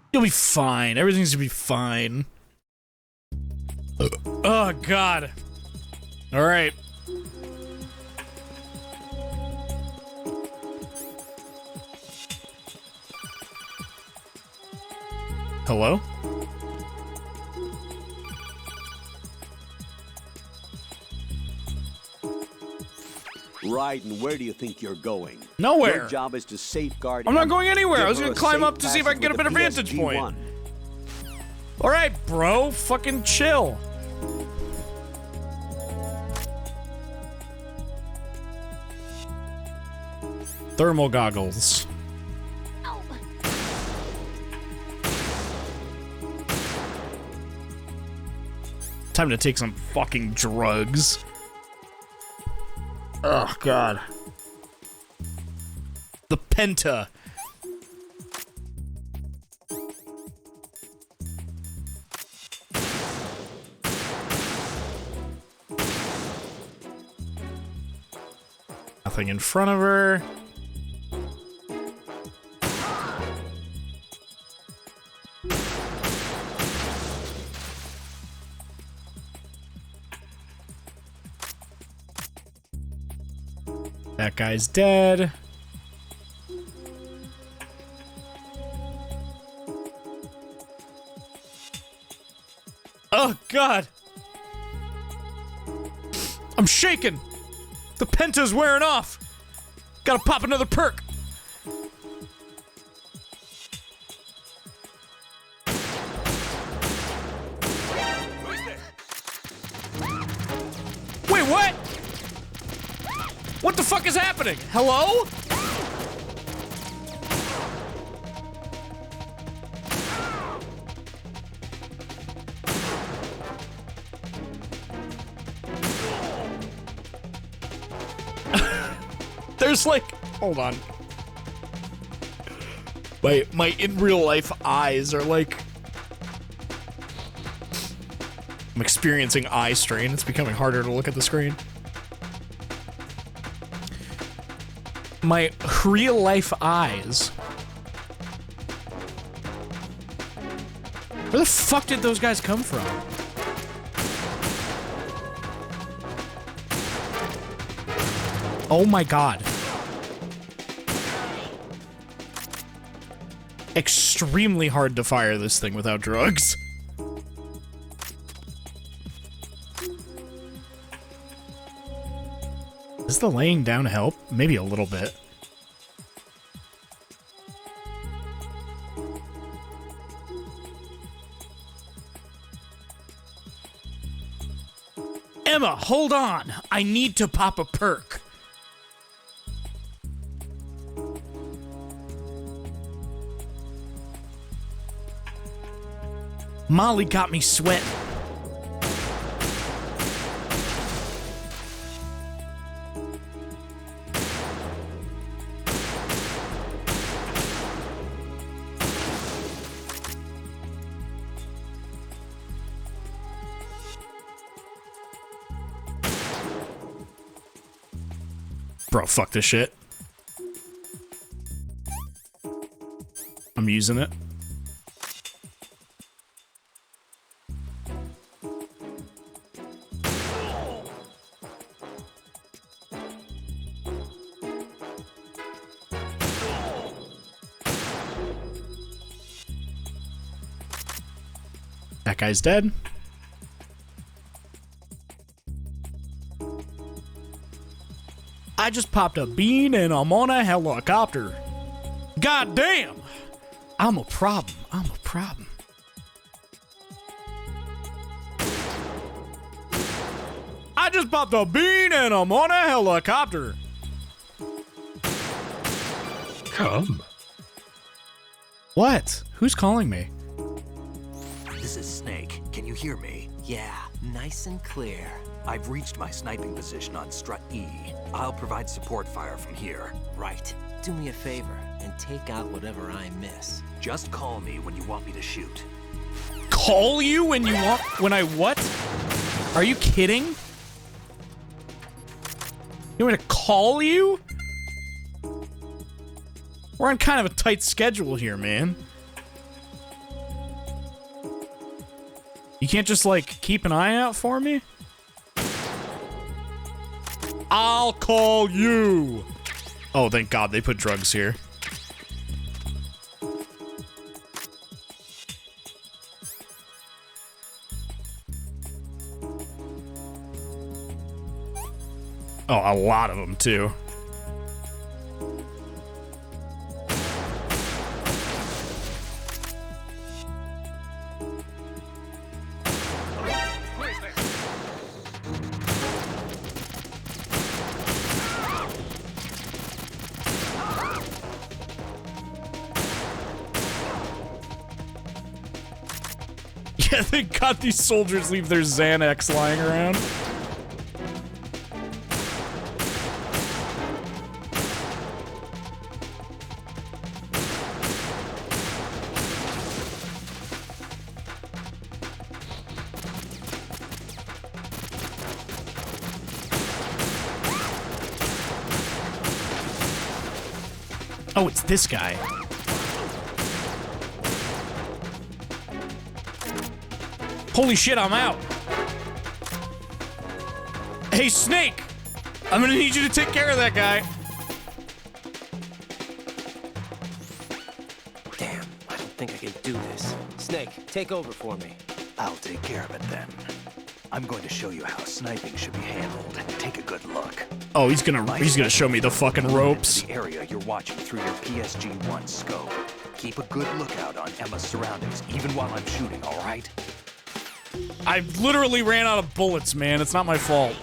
You'll be fine. Everything's gonna be fine. Oh, God. All right. Hello? Raiden, where do you think you're going? Nowhere. Your job is to safeguard. I'm not Emma. going anywhere. Give I was her gonna a climb safe up to see if I can get a passage better with the vantage point. PSG-1. All right, bro. Fucking chill. Thermal goggles. Time to take some fucking drugs. Oh, God. The Penta. Nothing in front of her. That guy's dead. Oh, God. I'm shaking. The Penta's wearing off. Gotta pop another perk. Wait, what? What the fuck is happening? Hello? There's like, hold on. My in real life eyes are like, I'm experiencing eye strain. It's becoming harder to look at the screen. My real life eyes. Where the fuck did those guys come from? Oh my God. Extremely hard to fire this thing without drugs. Is the laying down help? Maybe a little bit. Emma, hold on. I need to pop a perk. Molly got me sweating. Bro, fuck this shit. I'm using it. That guy's dead. I just popped a bean and I'm on a helicopter. God damn! I'm a problem. I'm a problem. I just popped a bean and I'm on a helicopter. Come. What? Who's calling me? This is Snake. Can you hear me? Yeah, nice and clear. I've reached my sniping position on strut E. I'll provide support fire from here. Right. Do me a favor and take out whatever I miss. Just call me when you want me to shoot. Call you when you want... When I what? Are you kidding? You want me to call you? We're on kind of a tight schedule here, man. You can't just, like, keep an eye out for me? I'll call you! Oh, thank God they put drugs here. Oh, a lot of them, too. Yeah, thank God these soldiers leave their Xanax lying around. Oh, it's this guy. Holy shit, I'm out. Hey, Snake! I'm gonna need you to take care of that guy. Damn, I don't think I can do this. Snake, take over for me. I'll take care of it then. I'm going to show you how sniping should be handled. Take a good look. Oh, he's gonna show me the fucking ropes. The area you're watching through your PSG-1 scope. Keep a good lookout on Emma's surroundings, even while I'm shooting, all right? I literally ran out of bullets, man. It's not my fault.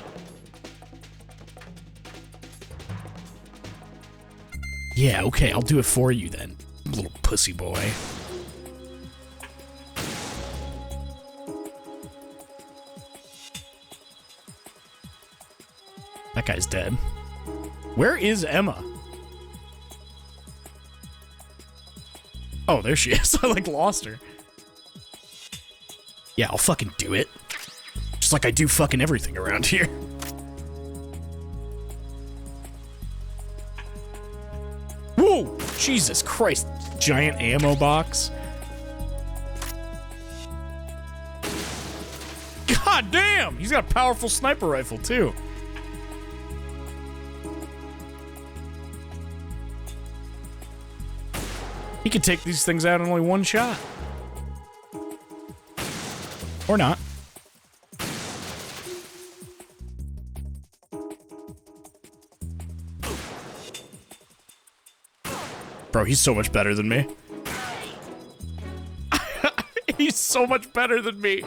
Yeah, okay, I'll do it for you then, little pussy boy. That guy's dead. Where is Emma? Oh, there she is. I, like, lost her. Yeah, I'll fucking do it. Just like I do fucking everything around here. Whoa! Jesus Christ. Giant ammo box. God damn! He's got a powerful sniper rifle, too. He could take these things out in only one shot. Or not. Bro, he's so much better than me. He's so much better than me.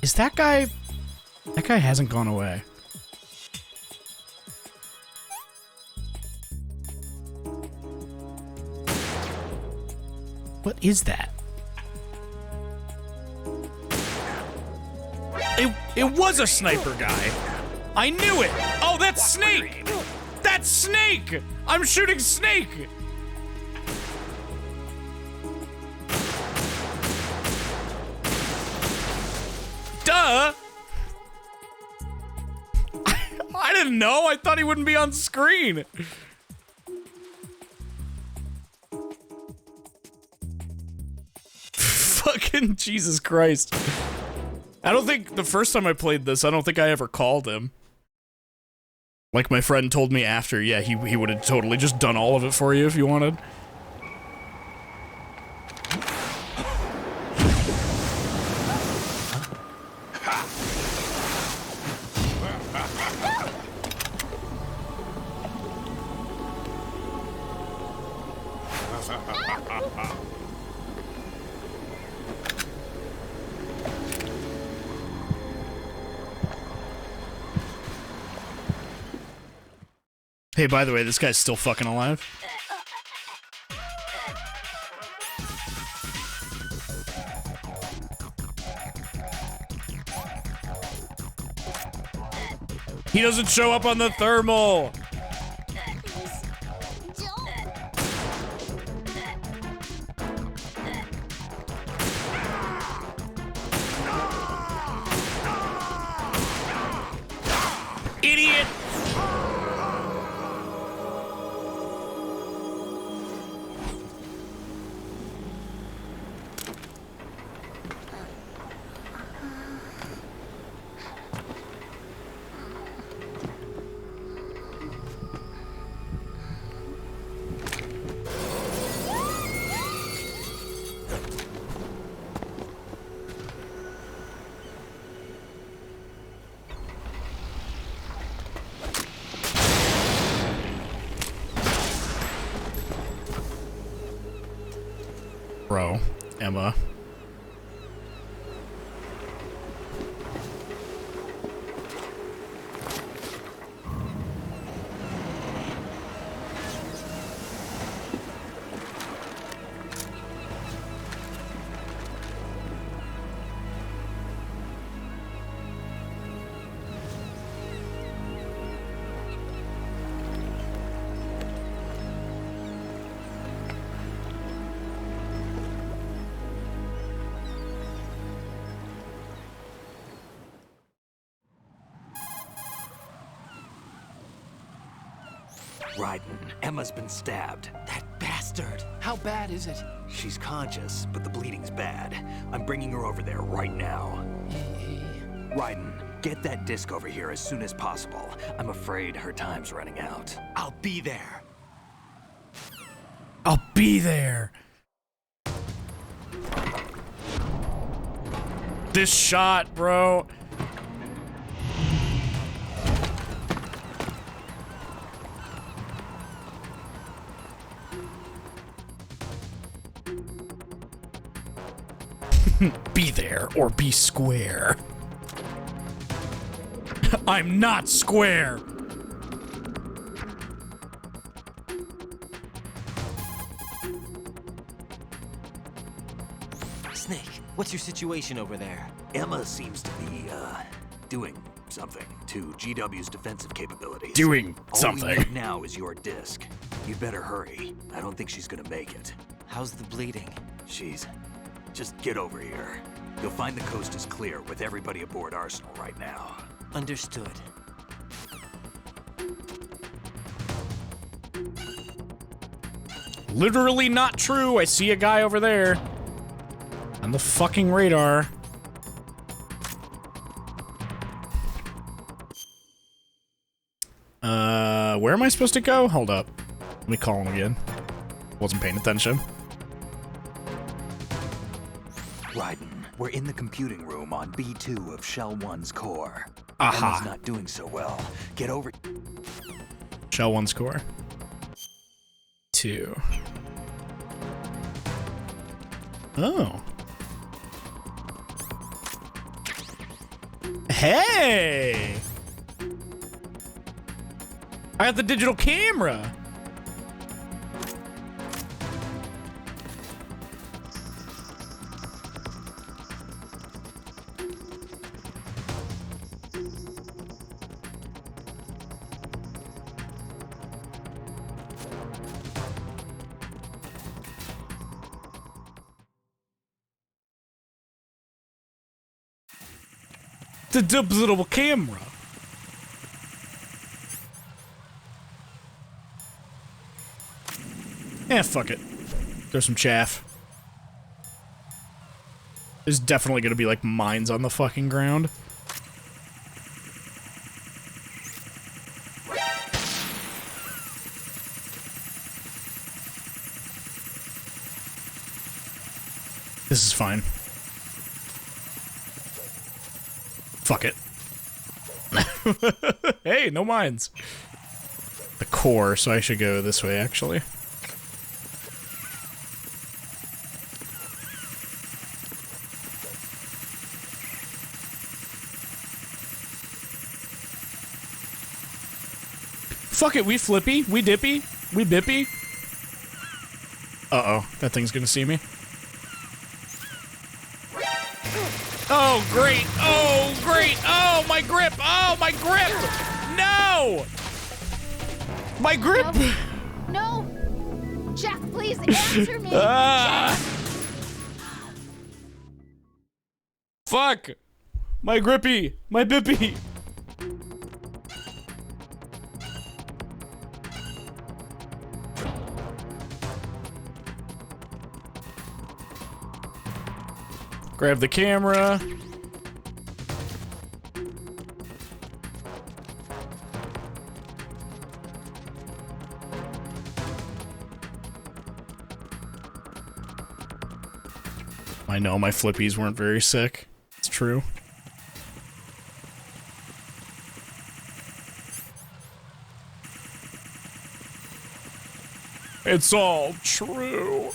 Is that guy... That guy hasn't gone away. What is that? It was a sniper guy. I knew it. Oh, that's Snake. That's Snake. I'm shooting Snake. Duh. I didn't know. I thought he wouldn't be on screen. Fucking Jesus Christ. I don't think the first time I played this, I don't think I ever called him. Like my friend told me after, yeah, he would have totally just done all of it for you if you wanted. Hey, by the way, this guy's still fucking alive. He doesn't show up on the thermal. Idiot. Bro, Emma. Raiden, Emma's been stabbed. That bastard! How bad is it? She's conscious, but the bleeding's bad. I'm bringing her over there right now. Raiden, get that disc over here as soon as possible. I'm afraid her time's running out. I'll be there. I'll be there. This shot, bro. Be there or be square. I'm not square. Snake, what's your situation over there? Emma seems to be, doing something to GW's defensive capabilities. Doing something. All we need now is your disc. You'd better hurry. I don't think she's gonna make it. How's the bleeding? Just get over here. You'll find the coast is clear with everybody aboard Arsenal right now. Understood. Literally not true. I see a guy over there. On the fucking radar. Where am I supposed to go? Hold up. Let me call him again. Wasn't paying attention. Raiden, we're in the computing room on B2 of Shell 1's core. Aha. Emma's not doing so well. Get over... Shell 1's core. 2. Oh. Hey! I got the digital camera. The digital camera. Eh, fuck it. There's some chaff. There's definitely gonna be like mines on the fucking ground. This is fine. Fuck it. Hey, no mines. The core, so I should go this way, actually. Fuck it, we flippy, we dippy, we bippy. Uh-oh, that thing's gonna see me. Oh, great! Oh, great! Oh, my grip! Oh, my grip! My grip! No! Jack, please answer me! Ah! Fuck! My grippy! My bippy! Grab the camera. I know my flippies weren't very sick. It's true. It's all true.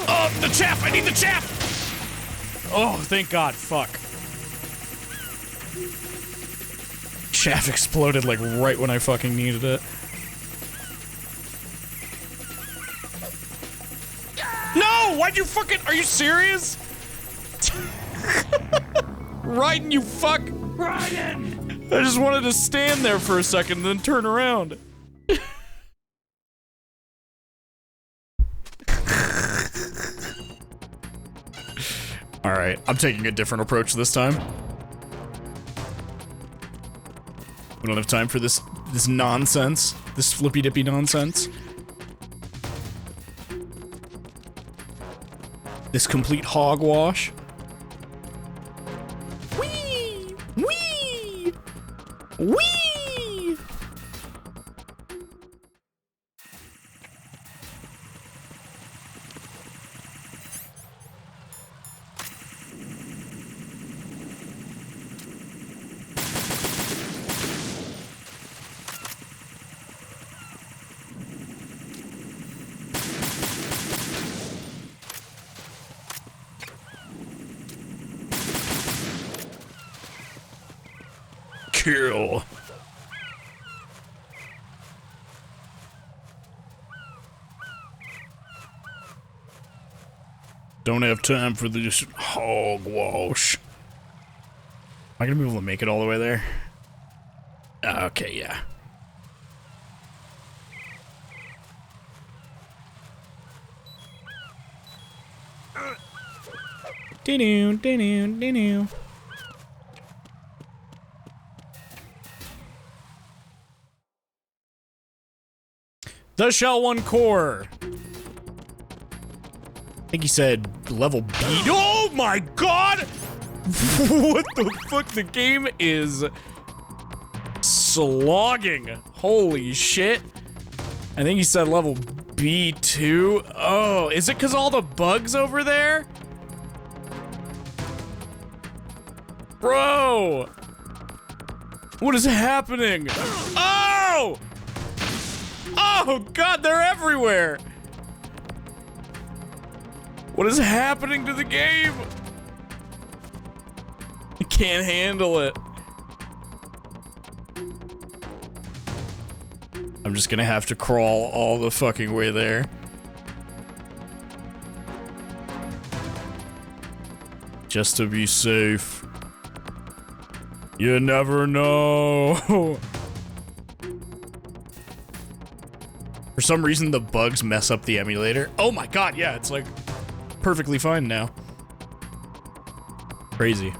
Oh, the chaff! I need the chaff! Oh, thank God. Fuck. Chaff exploded like right when I fucking needed it. No! Why'd you fucking... Are you serious? Raiden, you fuck! Raiden! I just wanted to stand there for a second and then turn around. Alright, I'm taking a different approach this time. We don't have time for this nonsense. This flippy-dippy nonsense. This complete hogwash. Wee! Wee! Wee! Kill. Don't have time for this hogwash. Am I gonna be able to make it all the way there? Okay, yeah. Dee-doo, dee-doo, dee-doo. The Shell 1 core. I think he said level B. Oh my God! What the fuck? The game is slogging. Holy shit. I think he said level B2. Oh, is it because all the bugs over there? Bro! What is happening? Oh! Oh God, they're everywhere! What is happening to the game? I can't handle it. I'm just gonna have to crawl all the fucking way there. Just to be safe. You never know. For some reason, the bugs mess up the emulator. Oh my God, yeah, it's like perfectly fine now. Crazy.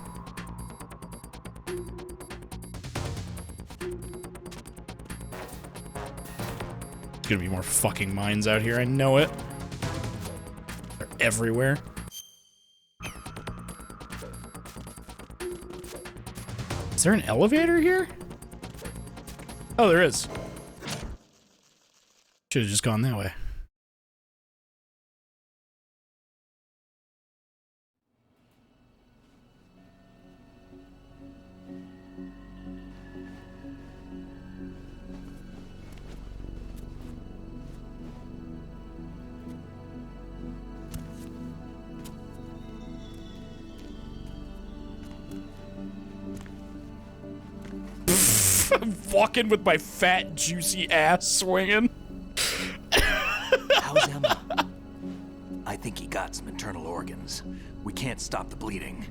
There's gonna be more fucking mines out here, I know it. They're everywhere. Is there an elevator here? Oh, there is. Should have just gone that way. I'm walking with my fat, juicy ass swinging. How's Emma? I think he got some internal organs. We can't stop the bleeding.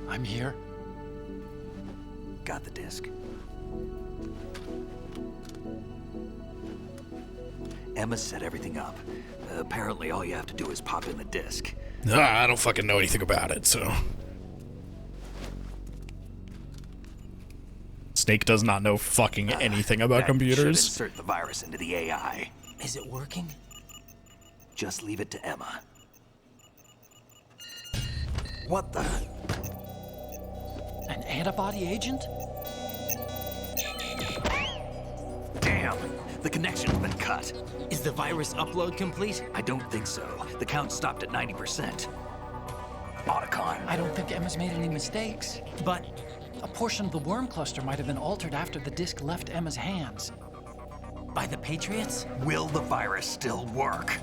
I'm here. Got the disc. Emma set everything up. Apparently all you have to do is pop in the disc. I don't fucking know anything about it, so... Snake does not know fucking anything about That computers. should insert the virus into the AI. Is it working? Just leave it to Emma. What the? An antibody agent? Damn! The connection's been cut. Is the virus upload complete? I don't think so. The count stopped at 90%. Otacon. I don't think Emma's made any mistakes. But a portion of the worm cluster might have been altered after the disc left Emma's hands. By the Patriots? Will the virus still work?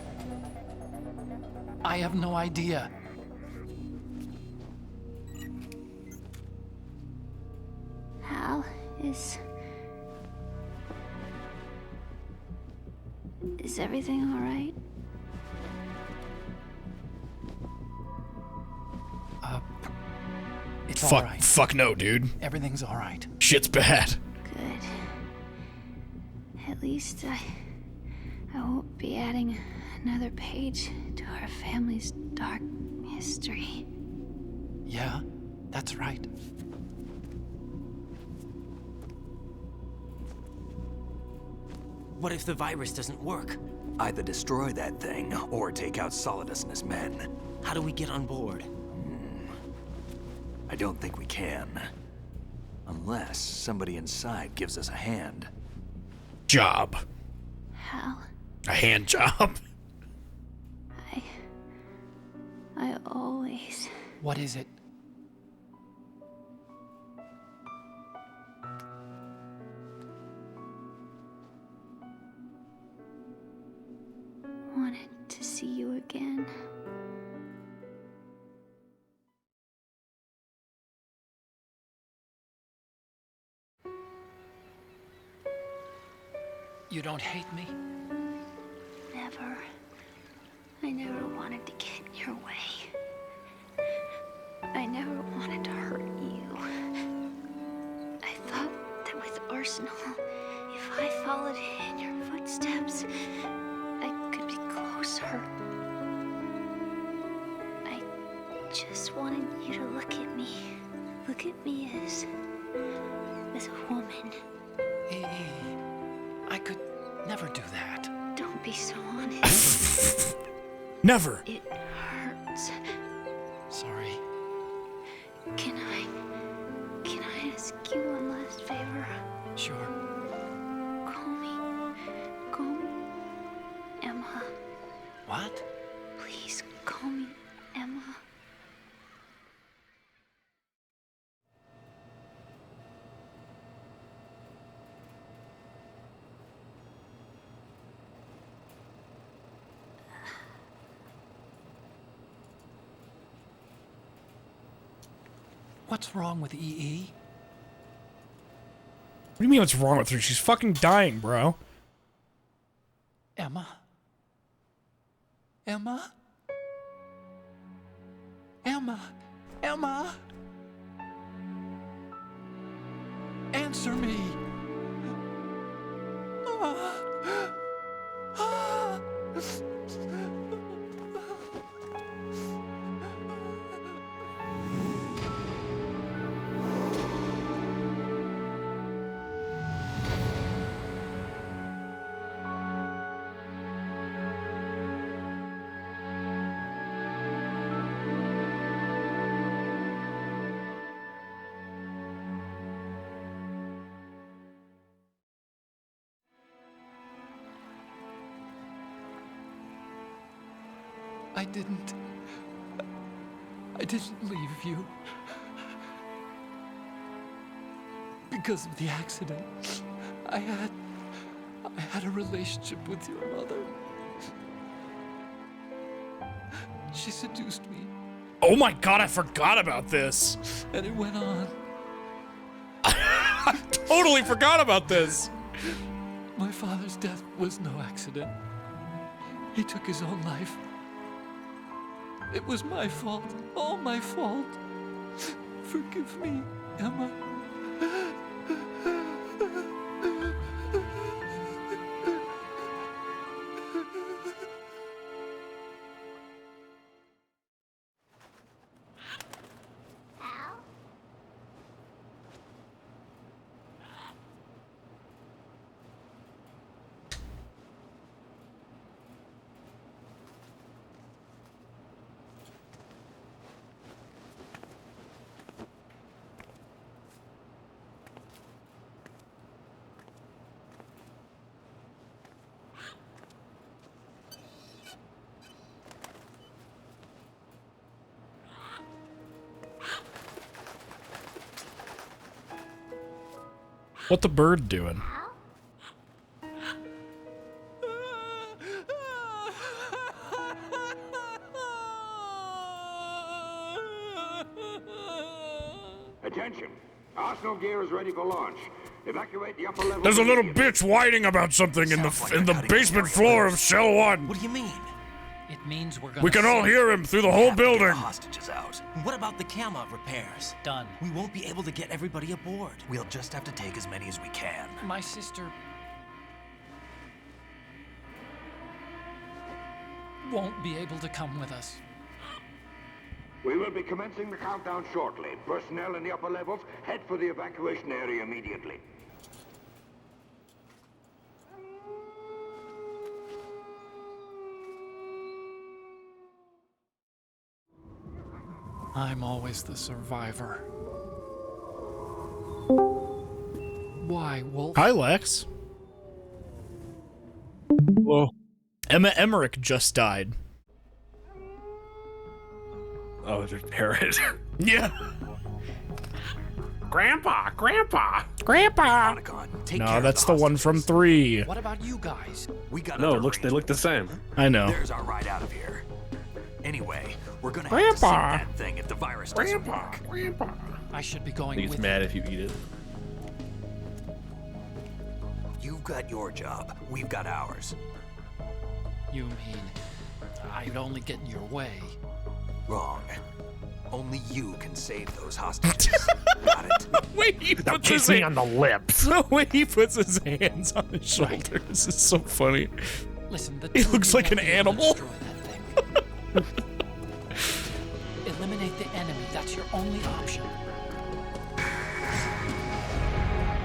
I have no idea. Hal, is everything all right? It's Fuck, all right. fuck no, dude. Everything's all right. Shit's bad. Good. At least I won't be adding another page to our family's dark history. Yeah, that's right. What if the virus doesn't work? Either destroy that thing, or take out Solidus and his men. How do we get on board? I don't think we can. Unless somebody inside gives us a hand. Job. Hal, A hand job. I always... What is it? wanted to see you again. You don't hate me? Never. I never wanted to get in your way. I never wanted to hurt you. I thought that with Arsenal, if I followed in your footsteps, I could be closer. I just wanted you to look at me. Look at me as a woman. I could never do that. Don't be so honest. Never. It hurts. Sorry. Can I ask you one last favor? Sure. Call me Emma. What? Please call me Emma. What's wrong with EE? What do you mean what's wrong with her? She's fucking dying, bro. Emma? Emma? Emma? Emma? Answer me! I didn't leave you. Because of the accident, I had a relationship with your mother. She seduced me Oh my god, I forgot about this. And it went on. I totally forgot about this. My father's death was no accident. He took his own life. It was my fault. All my fault. Forgive me, Emma. What the bird doing? Attention! Arsenal gear is ready for launch. Evacuate the upper level. There's a little bitch whining about something in the basement floor of Cell 1. What do you mean? It means we're gonna... We can all hear him through the whole building. Hostages out. What about the camo repairs? Done. We won't be able to get everybody aboard. We'll just have to take as many as we can. My sister... won't be able to come with us. We will be commencing the countdown shortly. Personnel in the upper levels, head for the evacuation area immediately. I'm always the survivor. Why, Wolf? Hi, Lex. Whoa. Emma Emmerich just died. Oh, there's parrot. Yeah. Grandpa! Grandpa! Grandpa! No, that's the one from 3. What about you guys? We got No, they look the same. I know. There's our ride out of here. Anyway, we're gonna have Grandpa. to sink that thing if the virus doesn't work. Grandpa! I should be I going think with it's mad if you eat it. You've got your job. We've got ours. You mean I'd only get in your way? Wrong. Only you can save those hostages. Got it? The way he puts kiss me on the lips. The way he puts his hands on his shoulders is so funny. Listen, the He two of looks you like an won't be able to animal. destroy that thing. Eliminate the enemy. That's your only option.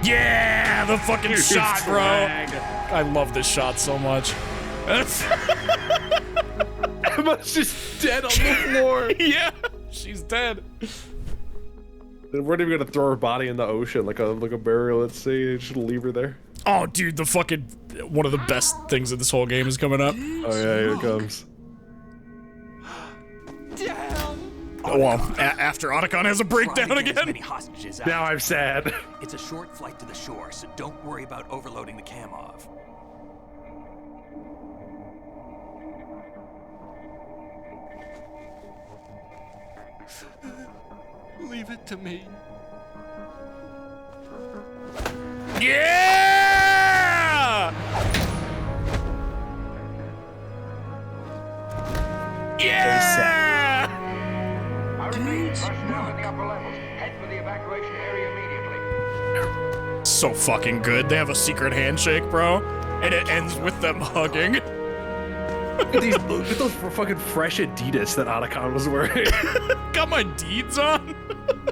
Yeah, the fucking Dude, shot, bro. drag. I love this shot so much. Emma's just dead on the floor. Yeah, she's dead. Then we're not even gonna throw her body in the ocean like a burial. Let's say, just leave her there. Oh, dude, the fucking one of the best things in this whole game is coming up. Oh yeah, here it comes. Oh, well, after Otacon has a breakdown Try to get as again. many hostages out. Now I'm sad. It's a short flight to the shore, so don't worry about overloading the Kamov. Leave it to me. Yeah! Yeah! I repeat, personnel in the upper levels, head for the evacuation area immediately. So fucking good. They have a secret handshake, bro, and it ends with them hugging. Look at those fucking fresh Adidas that Otacon was wearing. Got my deeds on.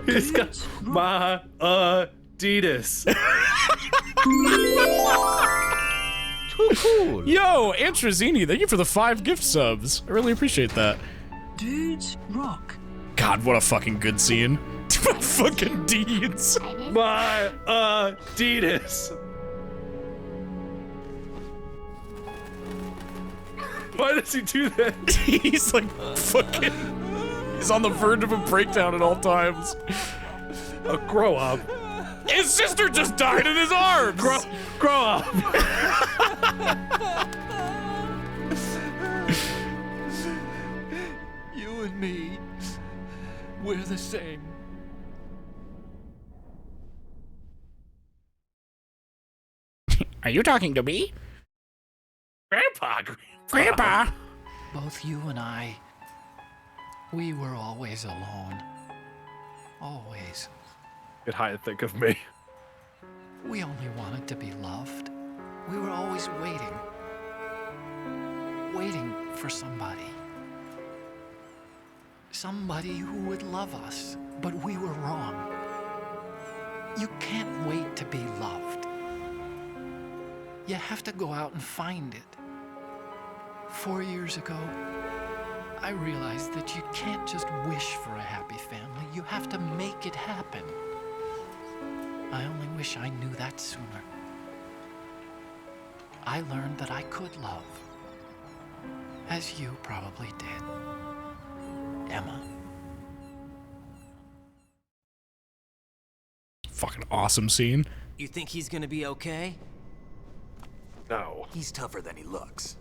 He's got my Adidas. Too cool. Yo, Antrazini, thank you for the 5 gift subs. I really appreciate that. Dudes rock. God, what a fucking good scene. My fucking deeds. My Adidas. Why does he do that? He's like fucking. He's on the verge of a breakdown at all times. Grow up. His sister just died in his arms. Grow up. You and me, We're the same. Are you talking to me? Grandpa. Grandpa! Both you and I, we were always alone. Always. Get high and think of me. We only wanted to be loved. We were always waiting. Waiting for somebody. Somebody who would love us, but we were wrong. You can't wait to be loved. You have to go out and find it. 4 years ago, I realized that you can't just wish for a happy family. You have to make it happen. I only wish I knew that sooner. I learned that I could love, as you probably did, Emma. Fucking awesome scene. You think he's gonna be okay? No. He's tougher than he looks.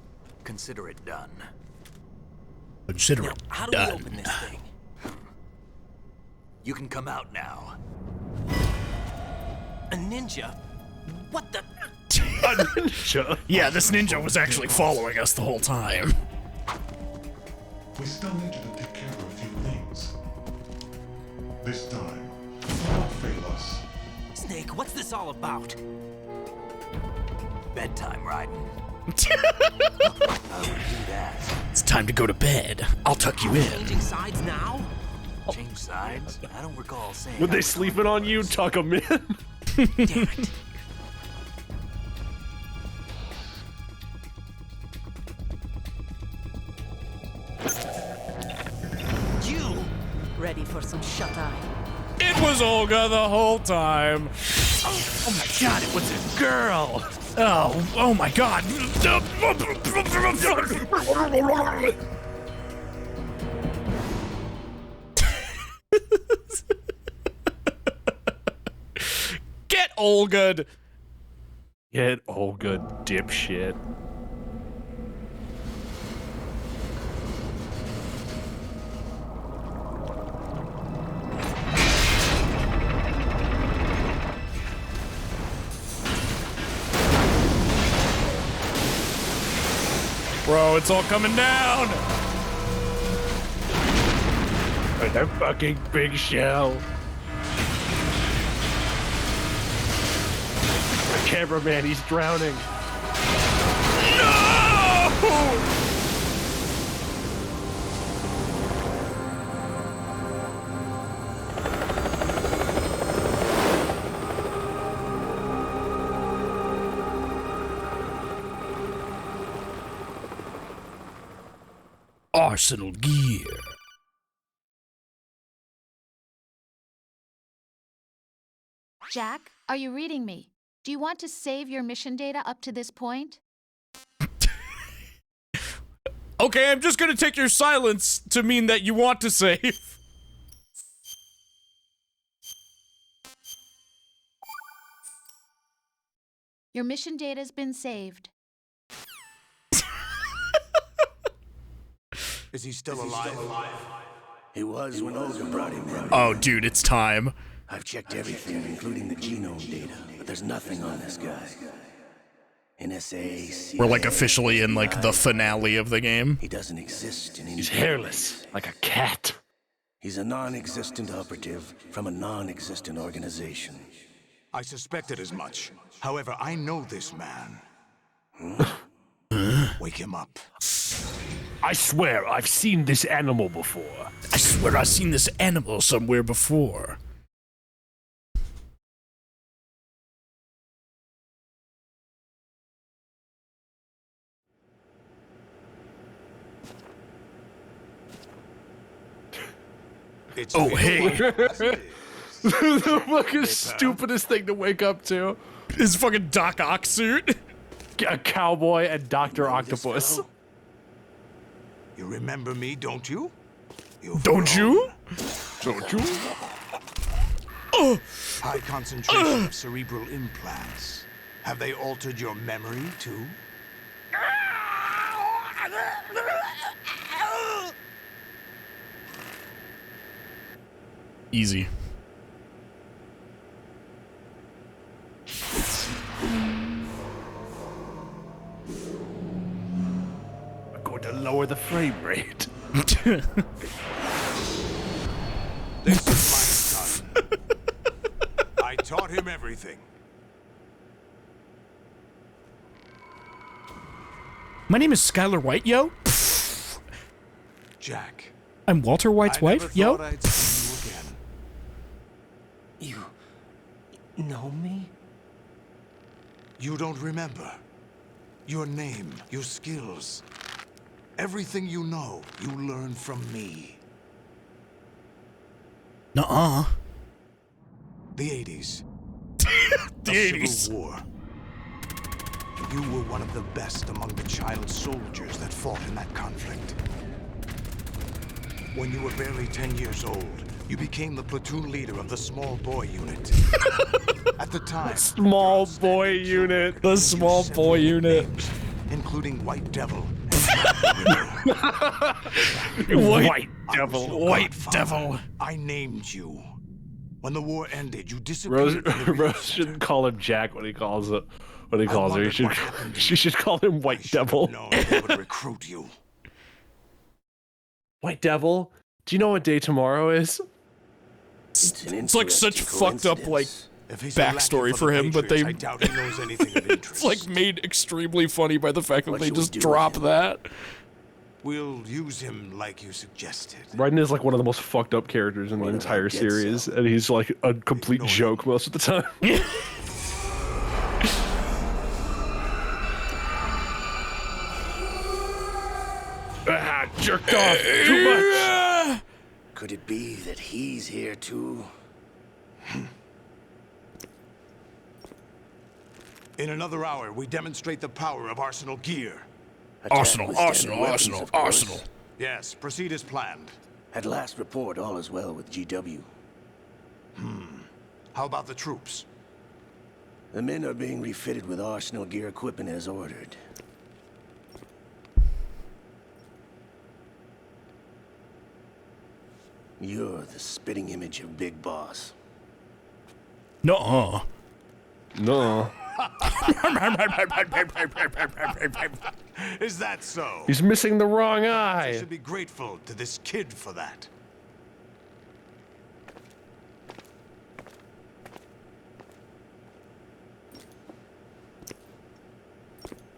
Consider it done. Consider it How do done. we open this thing? You can come out now. A ninja? What the? A ninja? Yeah, this ninja was actually following us the whole time. We still need you to take care of a few things. This time, don't fail us. Snake, what's this all about? Bedtime, Raiden. I would do that. It's time to go to bed. I'll tuck you in. Changing sides now? Change sides? I don't recall saying. Would they sleeping on you? Tuck them in. Damn it. You! Ready for some shut-eye? It was Olga the whole time. Oh my god, it was a girl. Oh my god. Get Olga. Get Olga, dipshit. Bro, it's all coming down. With a fucking big shell. The cameraman, he's drowning. No! Arsenal gear. Jack, are you reading me? Do you want to save your mission data up to this point? Okay, I'm just gonna take your silence to mean that you want to save. Your mission data's been saved. Is he still alive? He was when Olga brought him in. Oh, dude, it's time. I've checked everything, including the genome data, but there's nothing on this guy. NSA, CIA, We're like officially in like the finale of the game. He doesn't exist in any. He's hairless, like a cat. He's a non-existent operative from a non-existent organization. I suspected as much. However, I know this man. Wake him up. I swear I've seen this animal before. I swear I've seen this animal somewhere before. It's Oh, hey. The fucking stupidest thing to wake up to. His fucking Doc Ock suit. A cowboy and Dr. Octopus. You remember me, don't you? Don't you? Don't you? Oh. High concentration of cerebral implants. Have they altered your memory, too? Easy. I'm going to lower the frame rate. This is my son. I taught him everything. My name is Skylar White, yo. Jack. I'm Walter White's wife, yo. I'd see you again. You know me? You don't remember. Your name, your skills. Everything you know, you learn from me. Nuh-uh. The 80s. The 80s. Civil War. You were one of the best among the child soldiers that fought in that conflict. When you were barely 10 years old, you became the platoon leader of the small boy unit. At the time, Small boy unit. The small boy unit. including White Devil. White Devil. White Devil. I named you. When the war ended, you disappeared. Rose shouldn't call him Jack when he calls it. What he calls her. She should call him White Devil. No, they would recruit you. White Devil? Do you know what day tomorrow is? It's like such fucked up like backstory for him, but they I doubt he knows anything of interest. it's like made extremely funny by the fact that they just drop that. We'll use him like you suggested. Raiden is like one of the most fucked up characters in the entire series, and he's like a complete joke most of the time. Jerked off too much. Could it be that he's here too? In another hour, we demonstrate the power of Arsenal gear. Arsenal. Yes, proceed as planned. At last report, all is well with GW. How about the troops? The men are being refitted with Arsenal gear equipment as ordered. You're the spitting image of Big Boss. Nuh-uh. No. Is that so? He's missing the wrong You eye. should be grateful to this kid for that.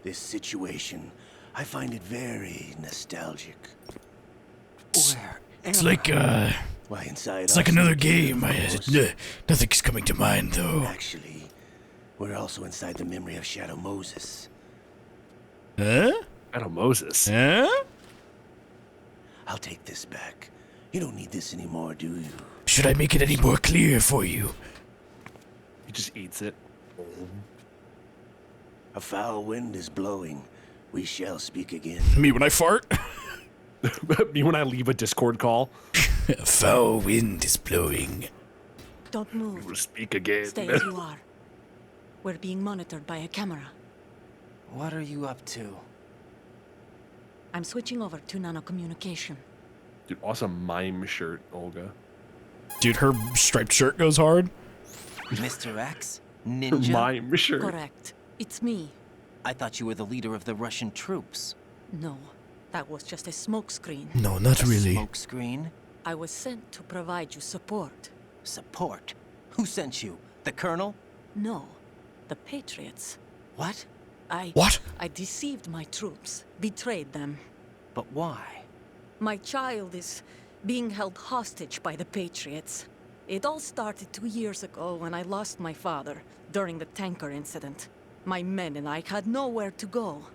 This situation, I find it very nostalgic. Where? It's like Why, inside it's like another game. Nothing's coming to mind though. Actually, we're also inside the memory of Shadow Moses. Huh? Shadow Moses. Huh? I'll take this back. You don't need this anymore, do you? Should I make it any more clear for you? He just eats it. A foul wind is blowing. We shall speak again. Me when I fart? Me when I leave a Discord call. A foul wind is blowing. Don't move. We'll speak again. Stay as you are. We're being monitored by a camera. What are you up to? I'm switching over to nanocommunication. Dude, awesome mime shirt, Olga. Dude, her striped shirt goes hard. Mr. X? Her Ninja? mime shirt. Correct. It's me. I thought you were the leader of the Russian troops. No, that was just a smokescreen. No, not really. Smoke screen? I was sent to provide you support. Support? Who sent you? The Colonel? No, the Patriots. What? What? I deceived my troops, betrayed them. But why? My child is being held hostage by the Patriots. It all started 2 years ago when I lost my father during the tanker incident. My men and I had nowhere to go,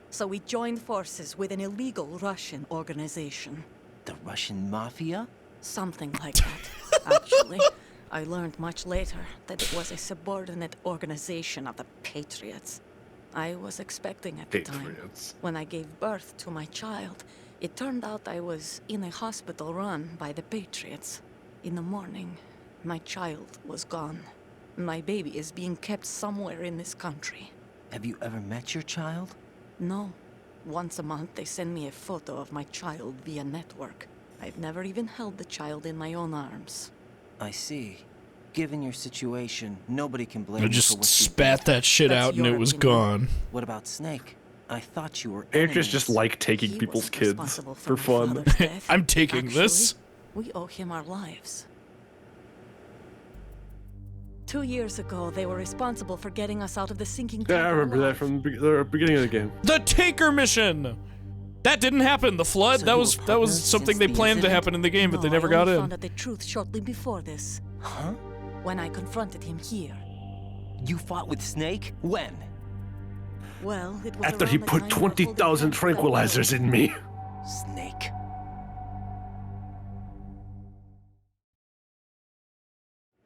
so we joined forces with an illegal Russian organization. The Russian Mafia? Something like that, actually. I learned much later that it was a subordinate organization of the Patriots. I was expecting at the time. When I gave birth to my child, it turned out I was in a hospital run by the Patriots. In the morning, my child was gone. My baby is being kept somewhere in this country. Have you ever met your child? No. Once a month, they send me a photo of my child via network. I've never even held the child in my own arms. I see. Given your situation, nobody can blame I you for just what you spat did. that shit out and it was gone. What about Snake? I thought you were Patriots just enemies. like taking people's kids for fun. I'm taking this. We owe him our lives. 2 years ago, they were responsible for getting us out of the sinking tank. Yeah, I remember that from the beginning of the game. The Taker mission. That didn't happen. The flood. So that was something they planned to happen in the game, but they never got I in. found out the truth shortly before this. Huh? When I confronted him here. You fought with Snake? When? Well, it was After he around the put time you were 20,000 holding tranquilizers in me. Snake.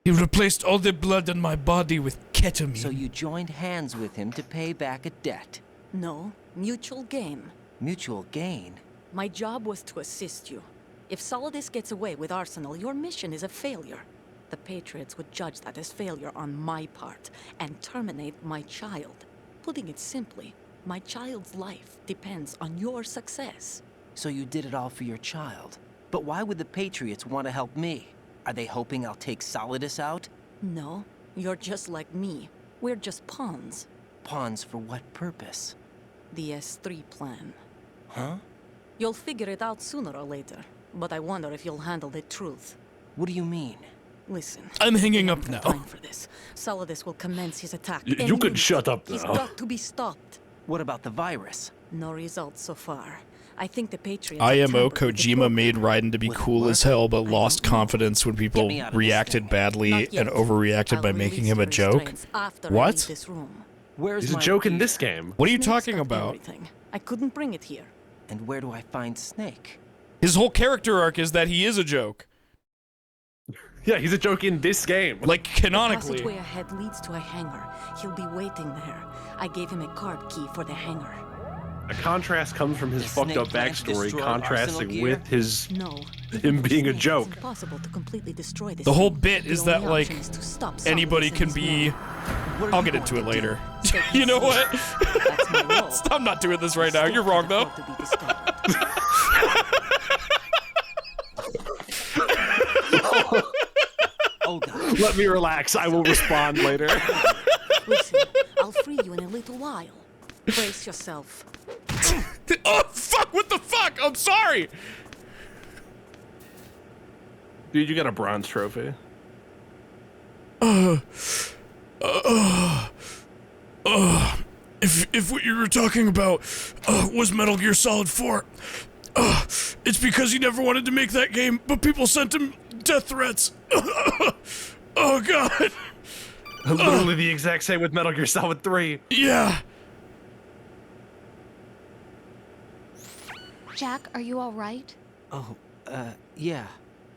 He replaced all the blood in my body with ketamine. So you joined hands with him to pay back a debt. No, mutual gain. Mutual gain? My job was to assist you. If Solidus gets away with Arsenal, your mission is a failure. The Patriots would judge that as failure on my part and terminate my child. Putting it simply, my child's life depends on your success. So you did it all for your child. But why would the Patriots want to help me? Are they hoping I'll take Solidus out? No, you're just like me. We're just pawns. Pawns for what purpose? The S3 plan. Huh? You'll figure it out sooner or later, but I wonder if you'll handle the truth. What do you mean? Listen. I'm hanging up now. Time for this. Solidus will commence his attack. You can shut up now. He's got to be stopped. What about the virus? No results so far. I think the Patriots. IMO Kojima made Raiden to be cool as hell, but lost confidence when people reacted badly and overreacted by making him a joke. What? He's a joke in this game. What are you talking about? I couldn't bring it here. And where do I find Snake? His whole character arc is that he is a joke. Yeah, he's a joke in this game. Like, canonically. The passageway ahead leads to a hangar. He'll be waiting there. I gave him a card key for the hangar. A contrast comes from his fucked up backstory, contrasting with his him being a joke. It's impossible to completely destroy this The whole thing. bit is The that, only like, option is to stop anybody Solidus can and his be... men. I'll get into it later. You know what? I'm not doing this right now. You're wrong, though. Oh, God. Let me relax. I will respond later. Listen, I'll free you in a little while. Brace yourself. Oh, fuck! What the fuck? I'm sorry! Dude, you got a bronze trophy. If what you were talking about was Metal Gear Solid 4, it's because he never wanted to make that game, but people sent him death threats. Oh, God. Literally the exact same with Metal Gear Solid 3. Yeah. Jack, are you all right? Oh, yeah.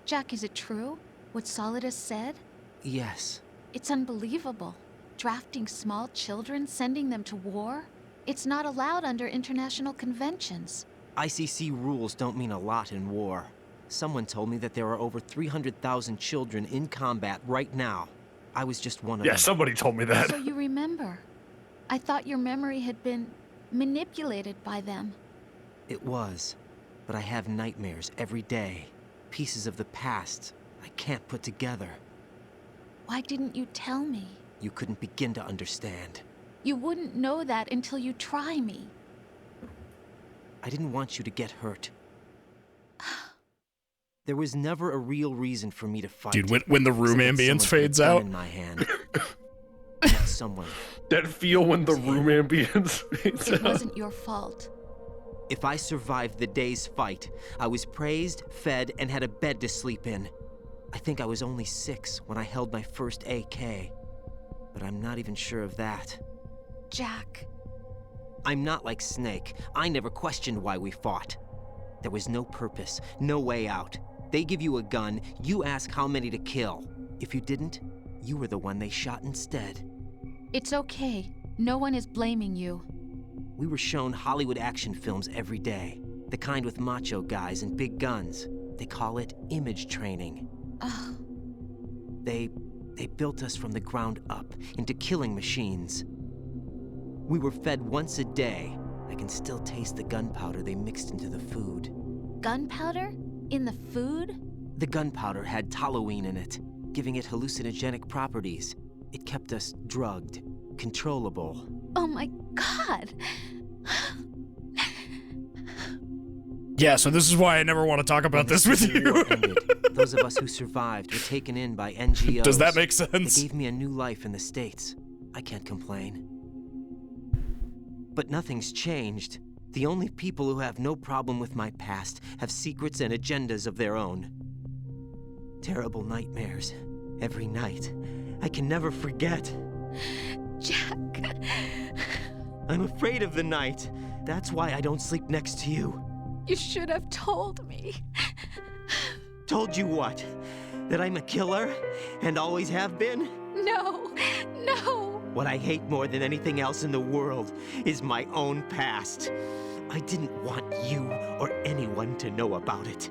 Jack, is it true? What Solidus said? Yes. It's unbelievable. Drafting small children, sending them to war? It's not allowed under international conventions. ICC rules don't mean a lot in war. Someone told me that there are over 300,000 children in combat right now. I was just one of them. Yeah, somebody told me that. So you remember. I thought your memory had been manipulated by them. It was, but I have nightmares every day. Pieces of the past I can't put together. Why didn't you tell me? You couldn't begin to understand. You wouldn't know that until you try me. I didn't want you to get hurt. There was never a real reason for me to fight. Dude, when the room ambience fades out. In my hand. Not someone. That feel when the room ambience fades out. It wasn't your fault. If I survived the day's fight, I was praised, fed, and had a bed to sleep in. I think I was only 6 when I held my first AK. But I'm not even sure of that. Jack. I'm not like Snake. I never questioned why we fought. There was no purpose, no way out. They give you a gun, you ask how many to kill. If you didn't, you were the one they shot instead. It's okay. No one is blaming you. We were shown Hollywood action films every day. The kind with macho guys and big guns. They call it image training. Ugh. They built us from the ground up into killing machines. We were fed once a day. I can still taste the gunpowder they mixed into the food. Gunpowder? In the food? The gunpowder had toluene in it. giving it hallucinogenic properties. It kept us drugged, controllable. Oh my god! Yeah, so this is why I never want to talk about this with you. War ended, those of us who survived were taken in by NGOs. Does that make sense? They gave me a new life in the States. I can't complain. But nothing's changed. The only people who have no problem with my past have secrets and agendas of their own. Terrible nightmares. Every night. I can never forget. Jack. I'm afraid of the night. That's why I don't sleep next to you. You should have told me. Told you what? That I'm a killer? And always have been? No, no. What I hate more than anything else in the world is my own past. I didn't want you or anyone to know about it.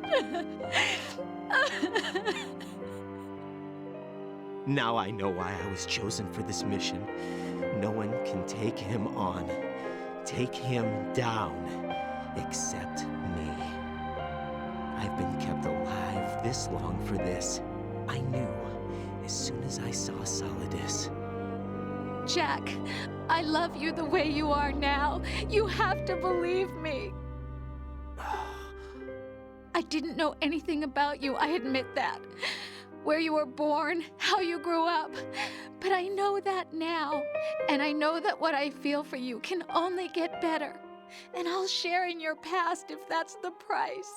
Now I know why I was chosen for this mission. No one can take him on, take him down, except me. I've been kept alive this long for this. I knew as soon as I saw Solidus. Jack, I love you the way you are now. You have to believe me. I didn't know anything about you, I admit that. Where you were born, how you grew up. But I know that now. And I know that what I feel for you can only get better. And I'll share in your past if that's the price.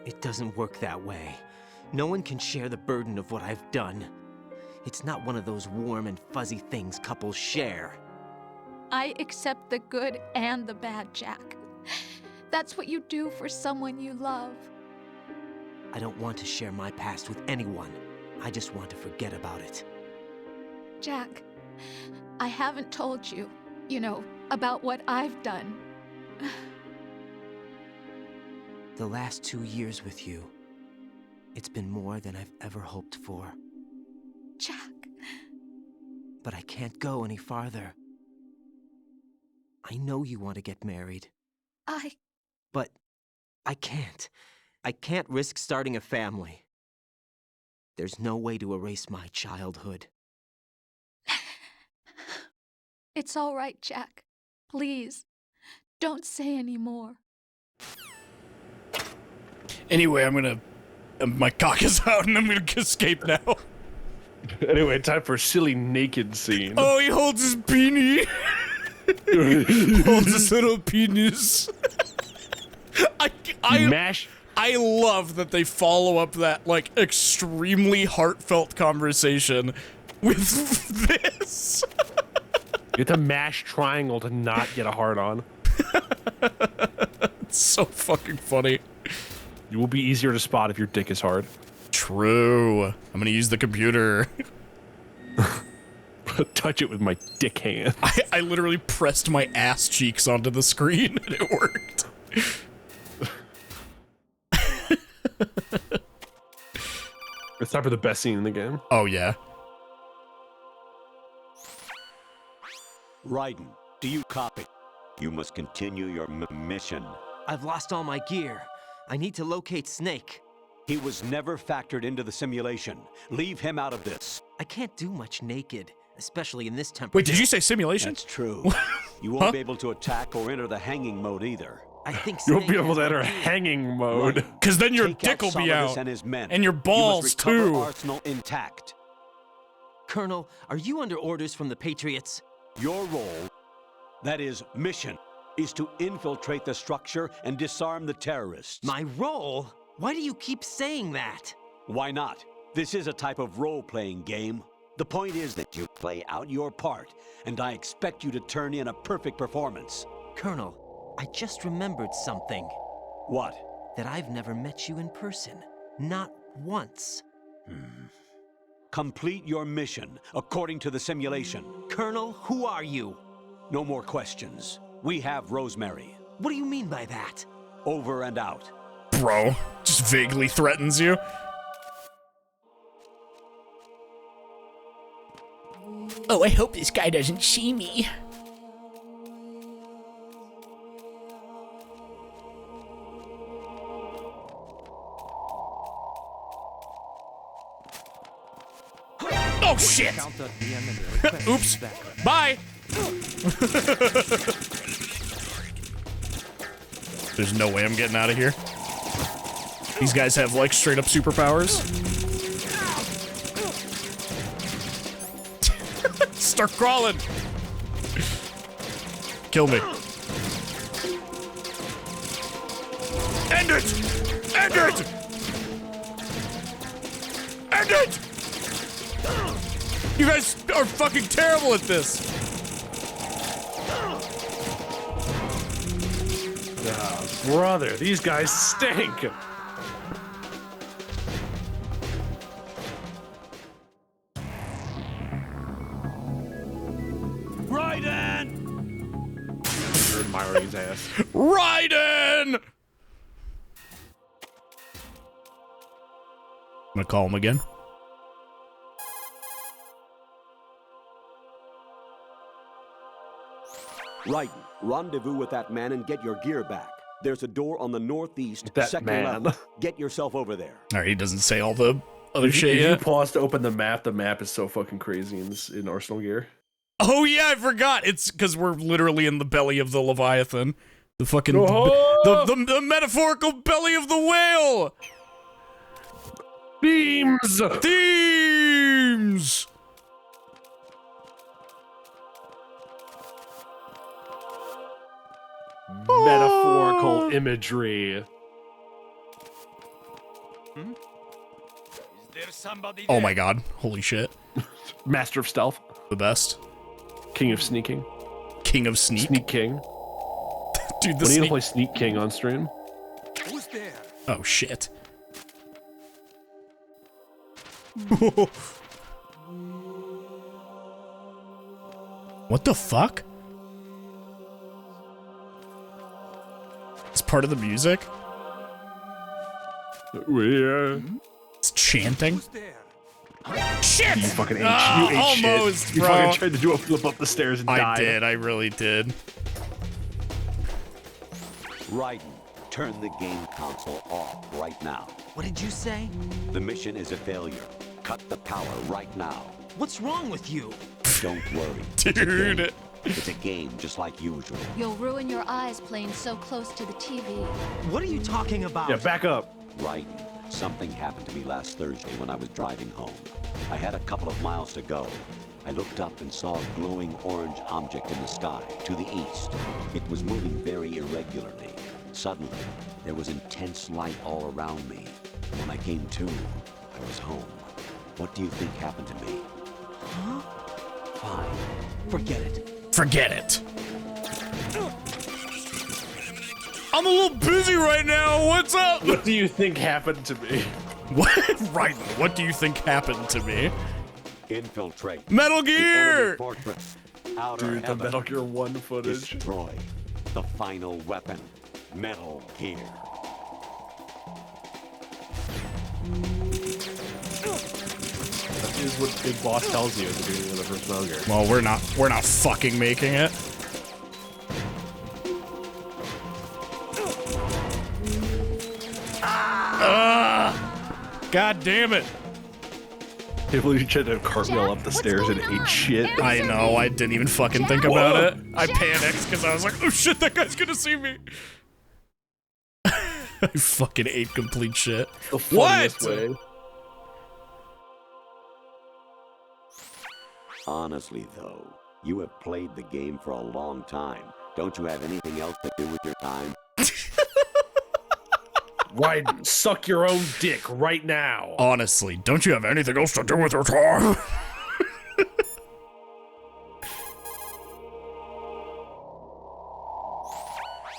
It doesn't work that way. No one can share the burden of what I've done. It's not one of those warm and fuzzy things couples share. I accept the good and the bad, Jack. That's what you do for someone you love. I don't want to share my past with anyone. I just want to forget about it. Jack, I haven't told you, about what I've done. The last 2 years with you, it's been more than I've ever hoped for. Jack. But I can't go any farther. I know you want to get married. But I can't. I can't risk starting a family. There's no way to erase my childhood. It's all right, Jack. Please, don't say any more. Anyway, my cock is out and I'm gonna escape now. Anyway, time for a silly naked scene. Oh, he holds his beanie. Holds his little penis. I love that they follow up that, extremely heartfelt conversation with this. You have to mash triangle to not get a hard on. It's so fucking funny. It will be easier to spot if your dick is hard. True. I'm gonna use the computer. Touch it with my dick hand. I literally pressed my ass cheeks onto the screen and it worked. It's time for the best scene in the game. Oh, yeah. Raiden, do you copy? You must continue your mission. I've lost all my gear. I need to locate Snake. He was never factored into the simulation. Leave him out of this. I can't do much naked, especially in this temperature. Wait, did you say simulation? That's true. You won't be able to attack or enter the hanging mode either. I think you won't be able to enter hanging mode. Because then your dick will be out. And his men. And your balls, you must recover too. Arsenal intact. Colonel, are you under orders from the Patriots? Your role, that is, mission, is to infiltrate the structure and disarm the terrorists. My role? Why do you keep saying that? Why not? This is a type of role-playing game. The point is that you play out your part, and I expect you to turn in a perfect performance. Colonel, I just remembered something. What? That I've never met you in person. Not once. Complete your mission, according to the simulation. Colonel, who are you? No more questions. We have Rosemary. What do you mean by that? Over and out. Bro, just vaguely threatens you. Oh, I hope this guy doesn't see me. Oh shit! Oops. Bye. There's no way I'm getting out of here. These guys have like straight up superpowers. Start crawling. Kill me. End it! End it! End it! You guys are fucking terrible at this. Oh, brother, these guys stink. You're admiring his ass. Raiden! I'm gonna call him again. Raiden, rendezvous with that man and get your gear back. There's a door on the northeast, That second man. level. Get yourself over there. Alright, he doesn't say all the other shit If you yet. pause to open the map is so fucking crazy in Arsenal gear. Oh yeah, I forgot. It's because we're literally in the belly of the Leviathan. The fucking the metaphorical belly of the whale. Themes. Themes. Metaphorical imagery. Oh my god. Holy shit. Master of stealth. The best. King of sneaking. King of sneak. Sneak king. Dude, the When are you sneak. gonna play Sneak King on stream? Who's there? Oh shit. What the fuck? It's part of the music? Yeah. It's chanting? Shit! You fucking ate, almost, shit. You bro. fucking tried to do a flip up the stairs and died. I did, I really did. Raiden, turn the game console off right now. What did you say? The mission is a failure. Cut the power right now. What's wrong with you? Don't worry. Dude. It's a game just like usual. You'll ruin your eyes playing so close to the TV. What are you talking about? Yeah, back up. Raiden, something happened to me last Thursday when I was driving home. I had a couple of miles to go. I looked up and saw a glowing orange object in the sky to the east. It was moving very irregularly. Suddenly, there was intense light all around me. When I came to, I was home. What do you think happened to me? Huh? Fine. Forget it. Forget it. I'm a little busy right now. What's up? What do you think happened to me? What? Raiden, what do you think happened to me? Infiltrate. Metal The Gear! enemy fortress. Outer Dude, the heaven. Metal Gear 1 footage. Destroy the final weapon. Metal Gear. That is what Big Boss tells you at the beginning of the first Metal Gear. Well, we're not fucking making it. God damn it. I can't believe you tried to cartwheel up the stairs and ate shit. I know, I didn't even fucking think about it. I panicked because I was like, oh shit, that guy's gonna see me. I fucking ate complete shit. The funniest way. Honestly, though, you have played the game for a long time. Don't you have anything else to do with your time? Raiden, suck your own dick right now. Honestly, don't you have anything else to do with your time?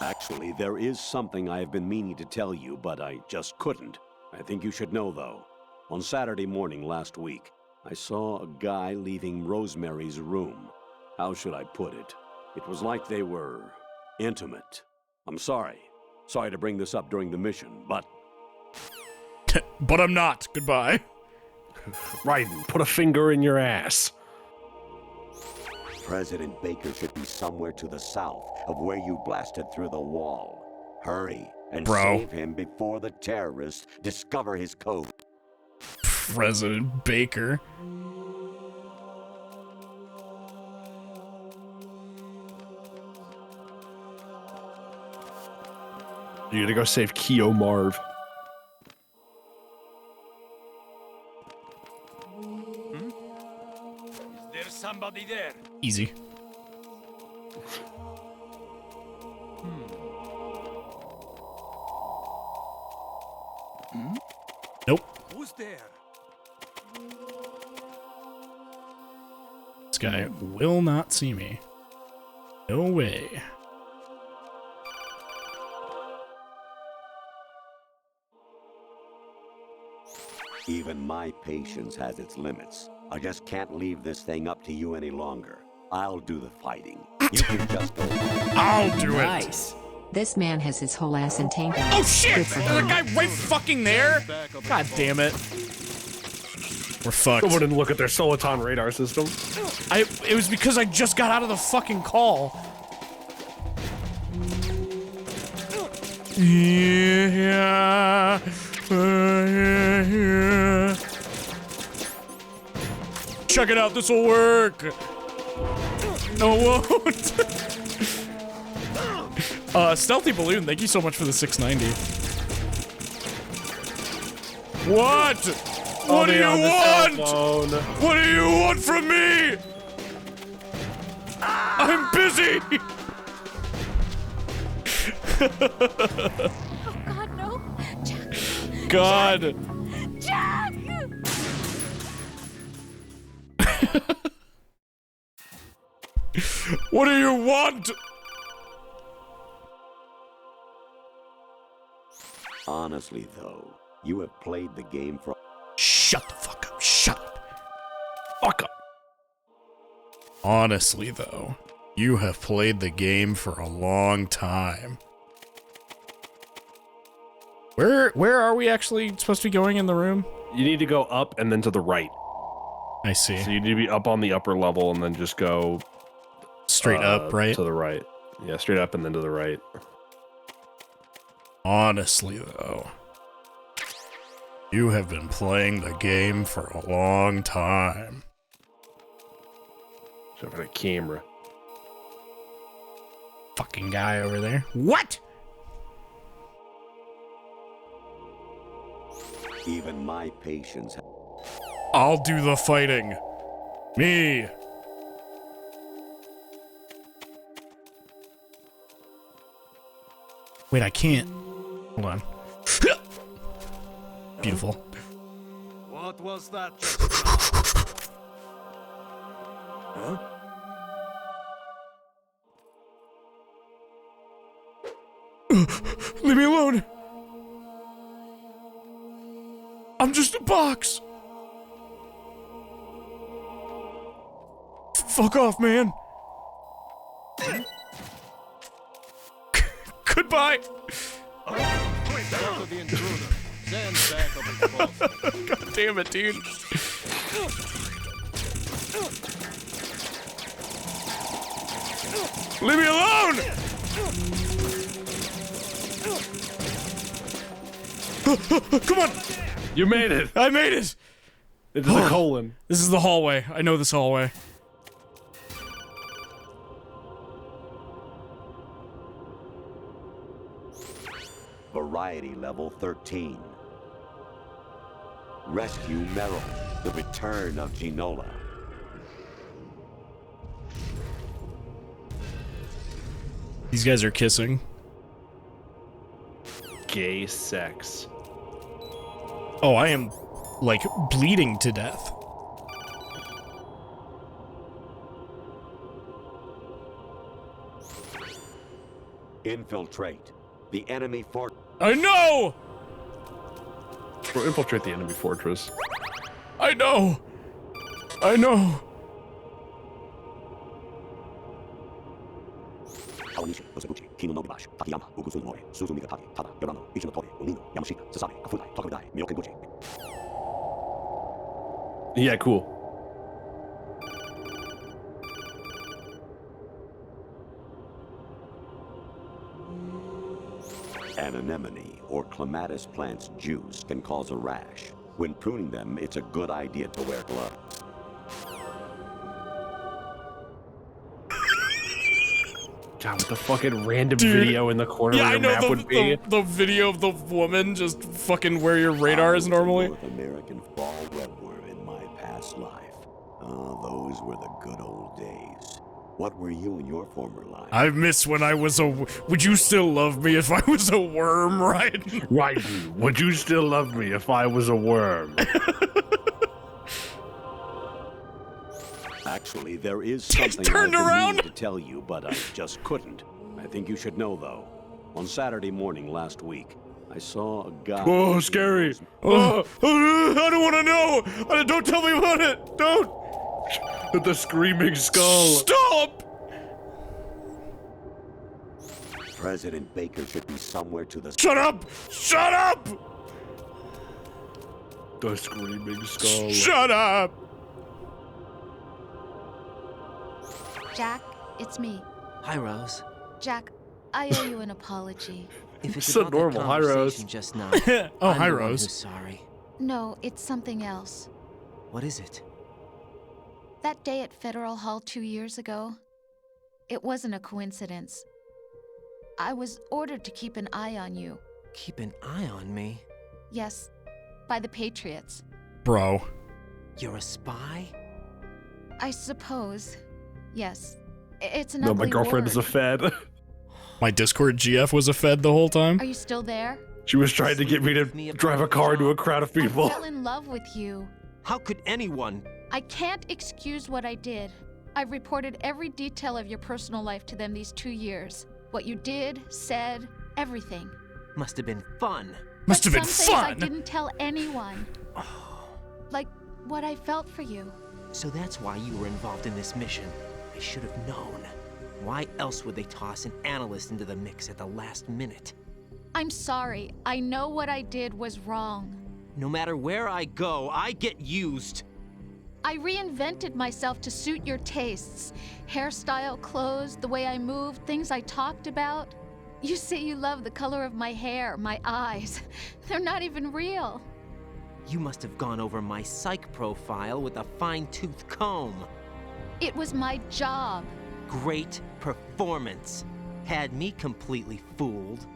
Actually, there is something I have been meaning to tell you, but I just couldn't. I think you should know, though. On Saturday morning last week, I saw a guy leaving Rosemary's room. How should I put it? It was like they were intimate. I'm sorry. Sorry to bring this up during the mission, but... But I'm not. Goodbye. Raiden, put a finger in your ass. President Baker should be somewhere to the south of where you blasted through the wall. Hurry and save him before the terrorists discover his code. President Baker. You gotta go save Keo Marv. Is there somebody there? Easy. Nope. Who's there? This guy will not see me. No way. Even my patience has its limits. I just can't leave this thing up to you any longer. I'll do the fighting. You can just go. I'll do Nice. This man has his whole ass entangled. Oh shit! Good for There's a him. guy right fucking there? God damn it. We're fucked. Someone didn't look at their Soliton radar system. It was because I just got out of the fucking call. Yeah. Check it out, this will work. No, it won't. Stealthy Balloon, thank you so much for the 690. What? What do you want? What do you want from me? I'm busy. Oh God, no! Jack! God. Jack! What do you want? Honestly, though, you have played the game for... Shut the fuck up. Shut up. Fuck up. Honestly, though, you have played the game for a long time. Where are we actually supposed to be going in the room? You need to go up and then to the right. I see. So you need to be up on the upper level and then just go... Straight up, right? To the right. Yeah, straight up and then to the right. Honestly, though, you have been playing the game for a long time. Show for the camera. Fucking guy over there. What? Even my patience... I'll do the fighting. Me. Wait, I can't. Hold on. Beautiful. What was that? Huh? Leave me alone. I'm just a box. Fuck off, man. Goodbye. God damn it, dude. Leave me alone. Come on. You made it. I made it. Into the colon. This is the hallway. I know this hallway. Variety level 13. Rescue Merrill. The return of Ginola. These guys are kissing. Gay sex. Oh, I am, like, bleeding to death. Infiltrate. The enemy fort. I know! We'll infiltrate the enemy fortress. I know! I know! Yeah, cool. An anemone or clematis plant's juice can cause a rash. When pruning them, it's a good idea to wear gloves. God, what the fucking random video in the corner where your map would be. The video of the woman just fucking where your radar is normally. North American fall webworm in my past life. Those were the good old days. What were you in your former life? I miss when I was a... Would you still love me if I was a worm, right? Raiden, would you still love me if I was a worm? Actually, there is something I've been meaning to tell you, but I just couldn't. I think you should know, though. On Saturday morning last week, I saw a guy... Whoa, scary! I don't want to know! Don't tell me about it! Don't! The screaming skull! Stop! President Baker should be somewhere to the... Shut up! Shut up! The screaming skull. Shut up! Jack, it's me. Hi, Rose. Jack, I owe you an apology. If it's So about normal. that Hi, Rose. conversation just now, Oh, I'm hi, the one Rose. who's sorry. No, it's something else. What is it? That day at Federal Hall 2 years ago, it wasn't a coincidence. I was ordered to keep an eye on you. Keep an eye on me? Yes, by the Patriots. Bro. You're a spy? I suppose. Yes. It's an No, ugly my girlfriend word. is a fed. My Discord GF was a fed the whole time? Are you still there? She was trying to get me to drive a car into a crowd of people. I fell in love with you. How could anyone? I can't excuse what I did. I've reported every detail of your personal life to them these 2 years. What you did, said, everything. Must have been fun. Must have been Some fun! things I didn't tell anyone. Like what I felt for you. So that's why you were involved in this mission. I should have known. Why else would they toss an analyst into the mix at the last minute? I'm sorry. I know what I did was wrong. No matter where I go, I get used. I reinvented myself to suit your tastes. Hairstyle, clothes, the way I moved, things I talked about. You say you love the color of my hair, my eyes. They're not even real. You must have gone over my psych profile with a fine-tooth comb. It was my job. Great performance. Had me completely fooled.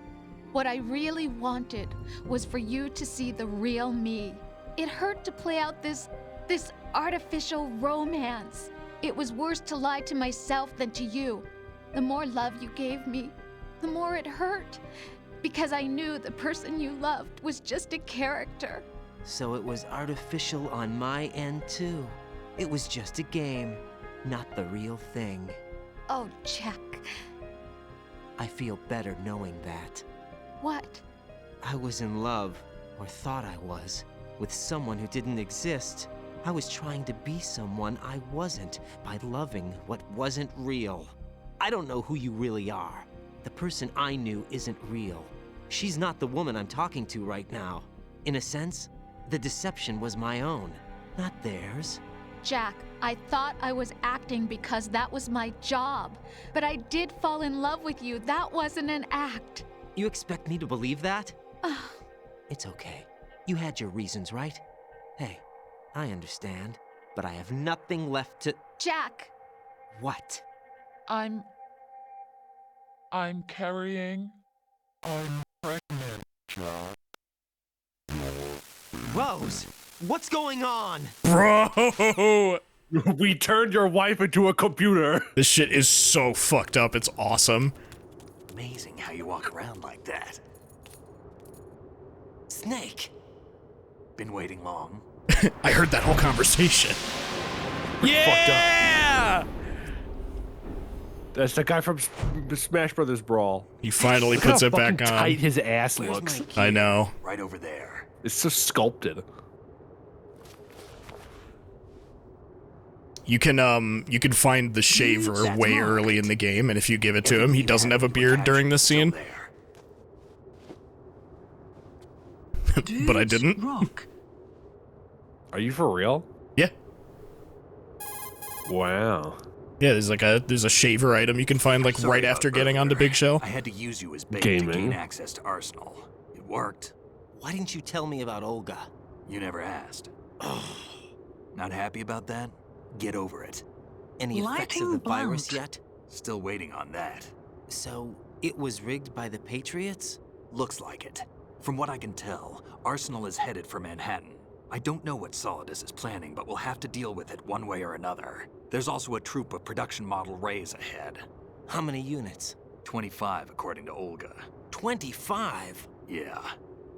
What I really wanted was for you to see the real me. It hurt to play out this artificial romance. It was worse to lie to myself than to you. The more love you gave me, the more it hurt. Because I knew the person you loved was just a character. So it was artificial on my end too. It was just a game, not the real thing. Oh, Jack. I feel better knowing that. What? I was in love, or thought I was, with someone who didn't exist. I was trying to be someone I wasn't by loving what wasn't real. I don't know who you really are. The person I knew isn't real. She's not the woman I'm talking to right now. In a sense, the deception was my own, not theirs. Jack, I thought I was acting because that was my job. But I did fall in love with you. That wasn't an act. You expect me to believe that? It's okay. You had your reasons, right? Hey, I understand, but I have nothing left to... Jack! What? I'm carrying... I'm pregnant, Jack. Rose! What's going on? Bro! We turned your wife into a computer. This shit is so fucked up, it's awesome. Amazing how you walk around like that. Snake! Been waiting long? I heard that whole conversation. Yeah! That's the guy from Smash Brothers Brawl. He finally Look puts how it back fucking on. tight his ass looks. I know. Right over there. It's so sculpted. You can find the shaver way early in the game, and if you give it to him, he doesn't have a beard during this scene. But I didn't. Are you for real? Yeah. Wow. Yeah, there's a shaver item you can find like right after getting onto Big Shell. I had to use you as bait to gain access to Arsenal. It worked. Why didn't you tell me about Olga? You never asked. Not happy about that? Get over it. Any effects of the virus yet? Still waiting on that. So, it was rigged by the Patriots? Looks like it. From what I can tell, Arsenal is headed for Manhattan. I don't know what Solidus is planning, but we'll have to deal with it one way or another. There's also a troop of production model Rays ahead. How many units? 25, according to Olga. 25? Yeah.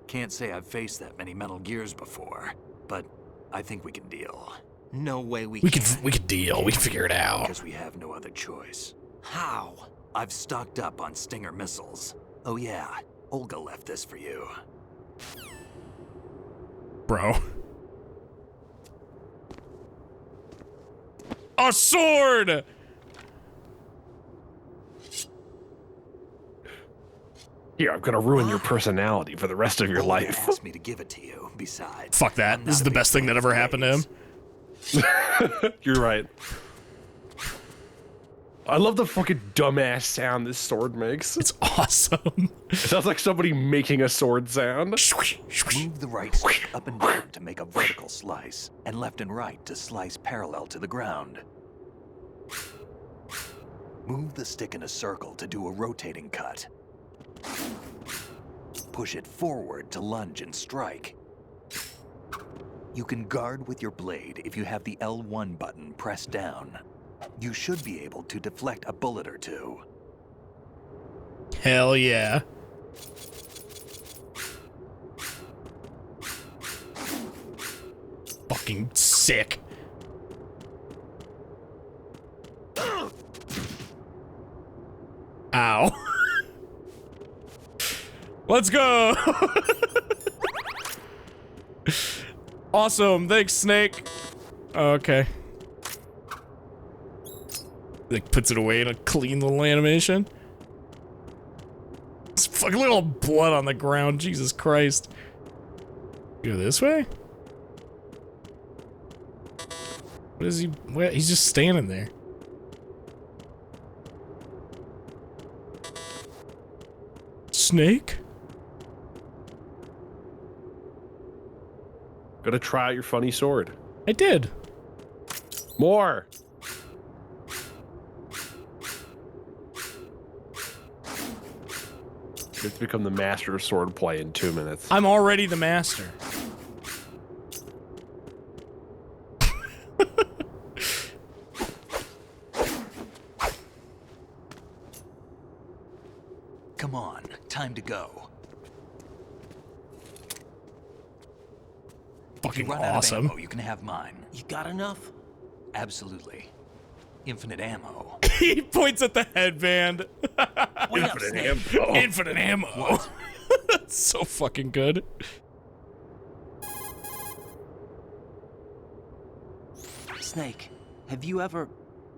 Can't say I've faced that many Metal Gears before, but I think we can deal. No way we can deal. We can figure it out. Because we have no other choice. How? I've stocked up on Stinger missiles. Oh yeah, Olga left this for you. Bro. A sword! Here, I'm gonna ruin your personality for the rest of your life. Asked me to give it to you. Besides, fuck that. This is the best thing that ever happened to him. You're right. I love the fucking dumbass sound this sword makes. It's awesome. It sounds like somebody making a sword sound. Move the right stick up and down to make a vertical slice, and left and right to slice parallel to the ground. Move the stick in a circle to do a rotating cut. Push it forward to lunge and strike. You can guard with your blade if you have the L1 button pressed down. You should be able to deflect a bullet or two. Hell yeah. Fucking sick. Ow. Let's go. Awesome. Thanks, Snake. Okay. Like, puts it away in a clean little animation. It's fucking little blood on the ground. Jesus Christ. Go this way? What is he? What? He's just standing there. Snake? Gotta try out your funny sword. I did. More. You have to become the master of swordplay in 2 minutes. I'm already the master. Come on, time to go. Fucking if you run awesome. Out of ammo, you can have mine. You got enough? Absolutely. Infinite ammo. He points at the headband. Infinite ammo. Infinite ammo. That's so fucking good. Snake, have you ever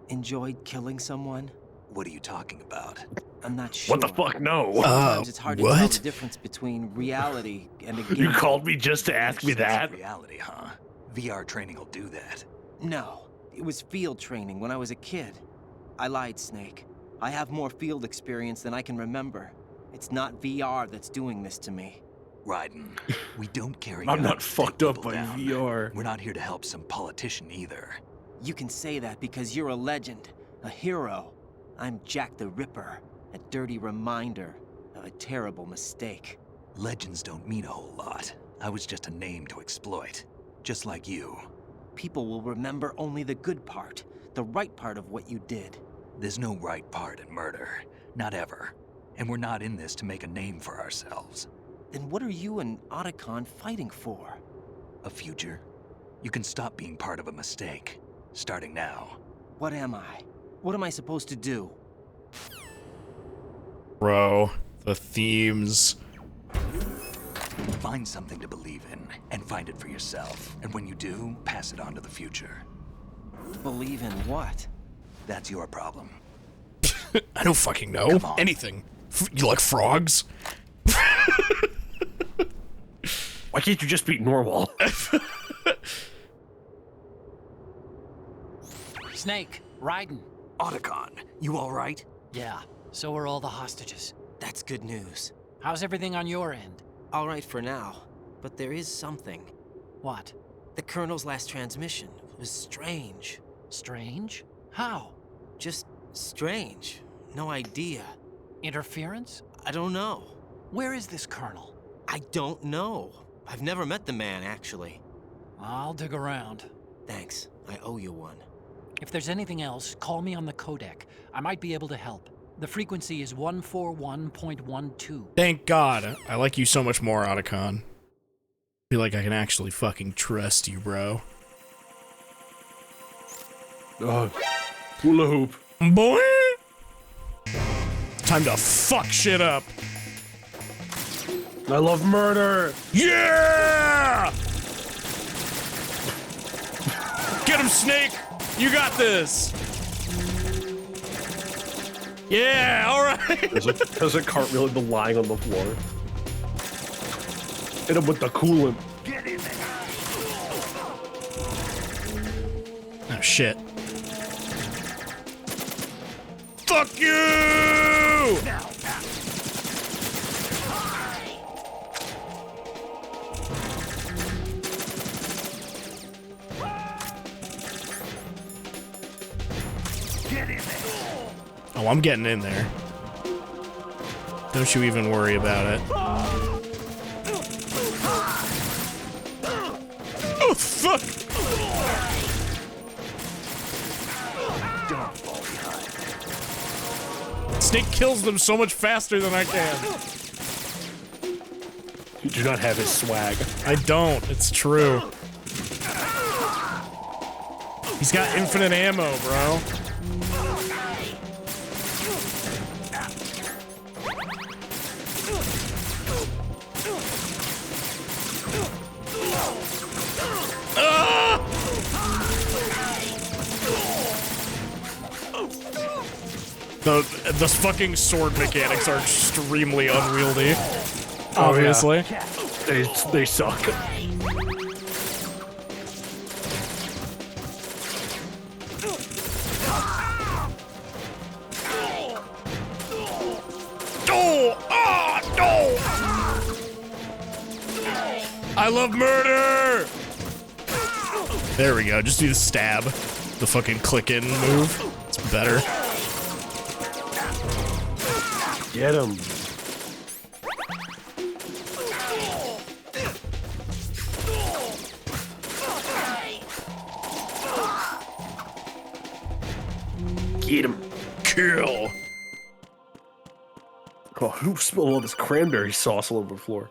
enjoyed killing someone? What are you talking about? I'm not sure. What the fuck? No. Sometimes it's hard to tell what? the difference between reality and a game. You called me just to ask me that? Reality, huh? VR training will do that. No, it was field training when I was a kid. I lied, Snake. I have more field experience than I can remember. It's not VR that's doing this to me. Raiden, we don't carry I'm guns not to take fucked up people by down. VR. We're not here to help some politician either. You can say that because you're a legend, a hero. I'm Jack the Ripper, a dirty reminder of a terrible mistake. Legends don't mean a whole lot. I was just a name to exploit, just like you. People will remember only the good part, the right part of what you did. There's no right part in murder, not ever. And we're not in this to make a name for ourselves. Then what are you and Otacon fighting for? A future. You can stop being part of a mistake, starting now. What am I? What am I supposed to do? Bro, the themes. Find something to believe in, and find it for yourself. And when you do, pass it on to the future. Believe in what? That's your problem. I don't fucking know. Anything. You like frogs? Why can't you just be normal? Snake, Raiden. Otacon, you all right? Yeah, so are all the hostages. That's good news. How's everything on your end? All right for now, but there is something. What? The Colonel's last transmission was strange. Strange? How? Just strange. No idea. Interference? I don't know. Where is this colonel? I don't know. I've never met the man, actually. I'll dig around. Thanks. I owe you one. If there's anything else, call me on the codec. I might be able to help. The frequency is 141.12. Thank God. I like you so much more, Otacon. Feel like I can actually fucking trust you, bro. Oh, hula hoop. Boy! Time to fuck shit up. I love murder. Yeah! Get him, Snake! You got this! Yeah, alright! There's a cartwheel been lying on the floor. Hit him with the coolant. Get in there. Oh, shit. Fuck you! Now. Get in there. Oh, I'm getting in there. Don't you even worry about it. Oh, fuck! Don't fall behind. Snake kills them so much faster than I can. You do not have his swag. I don't. It's true. He's got infinite ammo, bro. The fucking sword mechanics are extremely unwieldy. Obviously. Yeah. They suck. I love murder! There we go, just do the stab. The fucking click-in move. It's better. Get him. Get him. Kill. Oh, who spilled all this cranberry sauce all over the floor?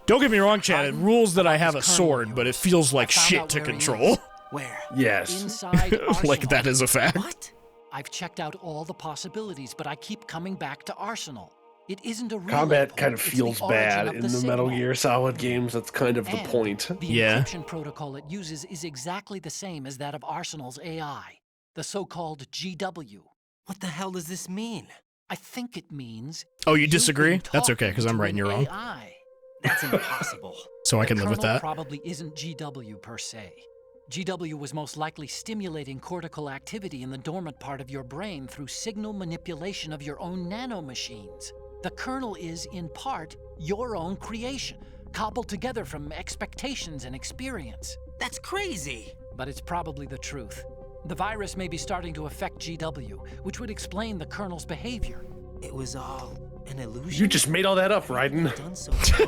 Don't get me wrong, Chad. It rules that I have a sword, but it feels like shit to control. Where? Yes. Inside Like that is a fact. What? I've checked out all the possibilities, but I keep coming back to Arsenal. It isn't a real Combat endpoint, kind of it's feels the origin bad of in the the Metal signal. Gear Solid games. That's kind of the And point. The Yeah. encryption protocol it uses is exactly the same as that of Arsenal's AI, the so-called GW. What the hell does this mean? I think it means... Oh, you you've disagree? been That's okay, talking because I'm to right and an you're wrong. AI. That's impossible. So I can live with Colonel that. probably isn't GW per se. GW was most likely stimulating cortical activity in the dormant part of your brain through signal manipulation of your own nanomachines. The kernel is, in part, your own creation, cobbled together from expectations and experience. That's crazy. But it's probably the truth. The virus may be starting to affect GW, which would explain the kernel's behavior. It was all an illusion. You just made all that up, Raiden. Done so far.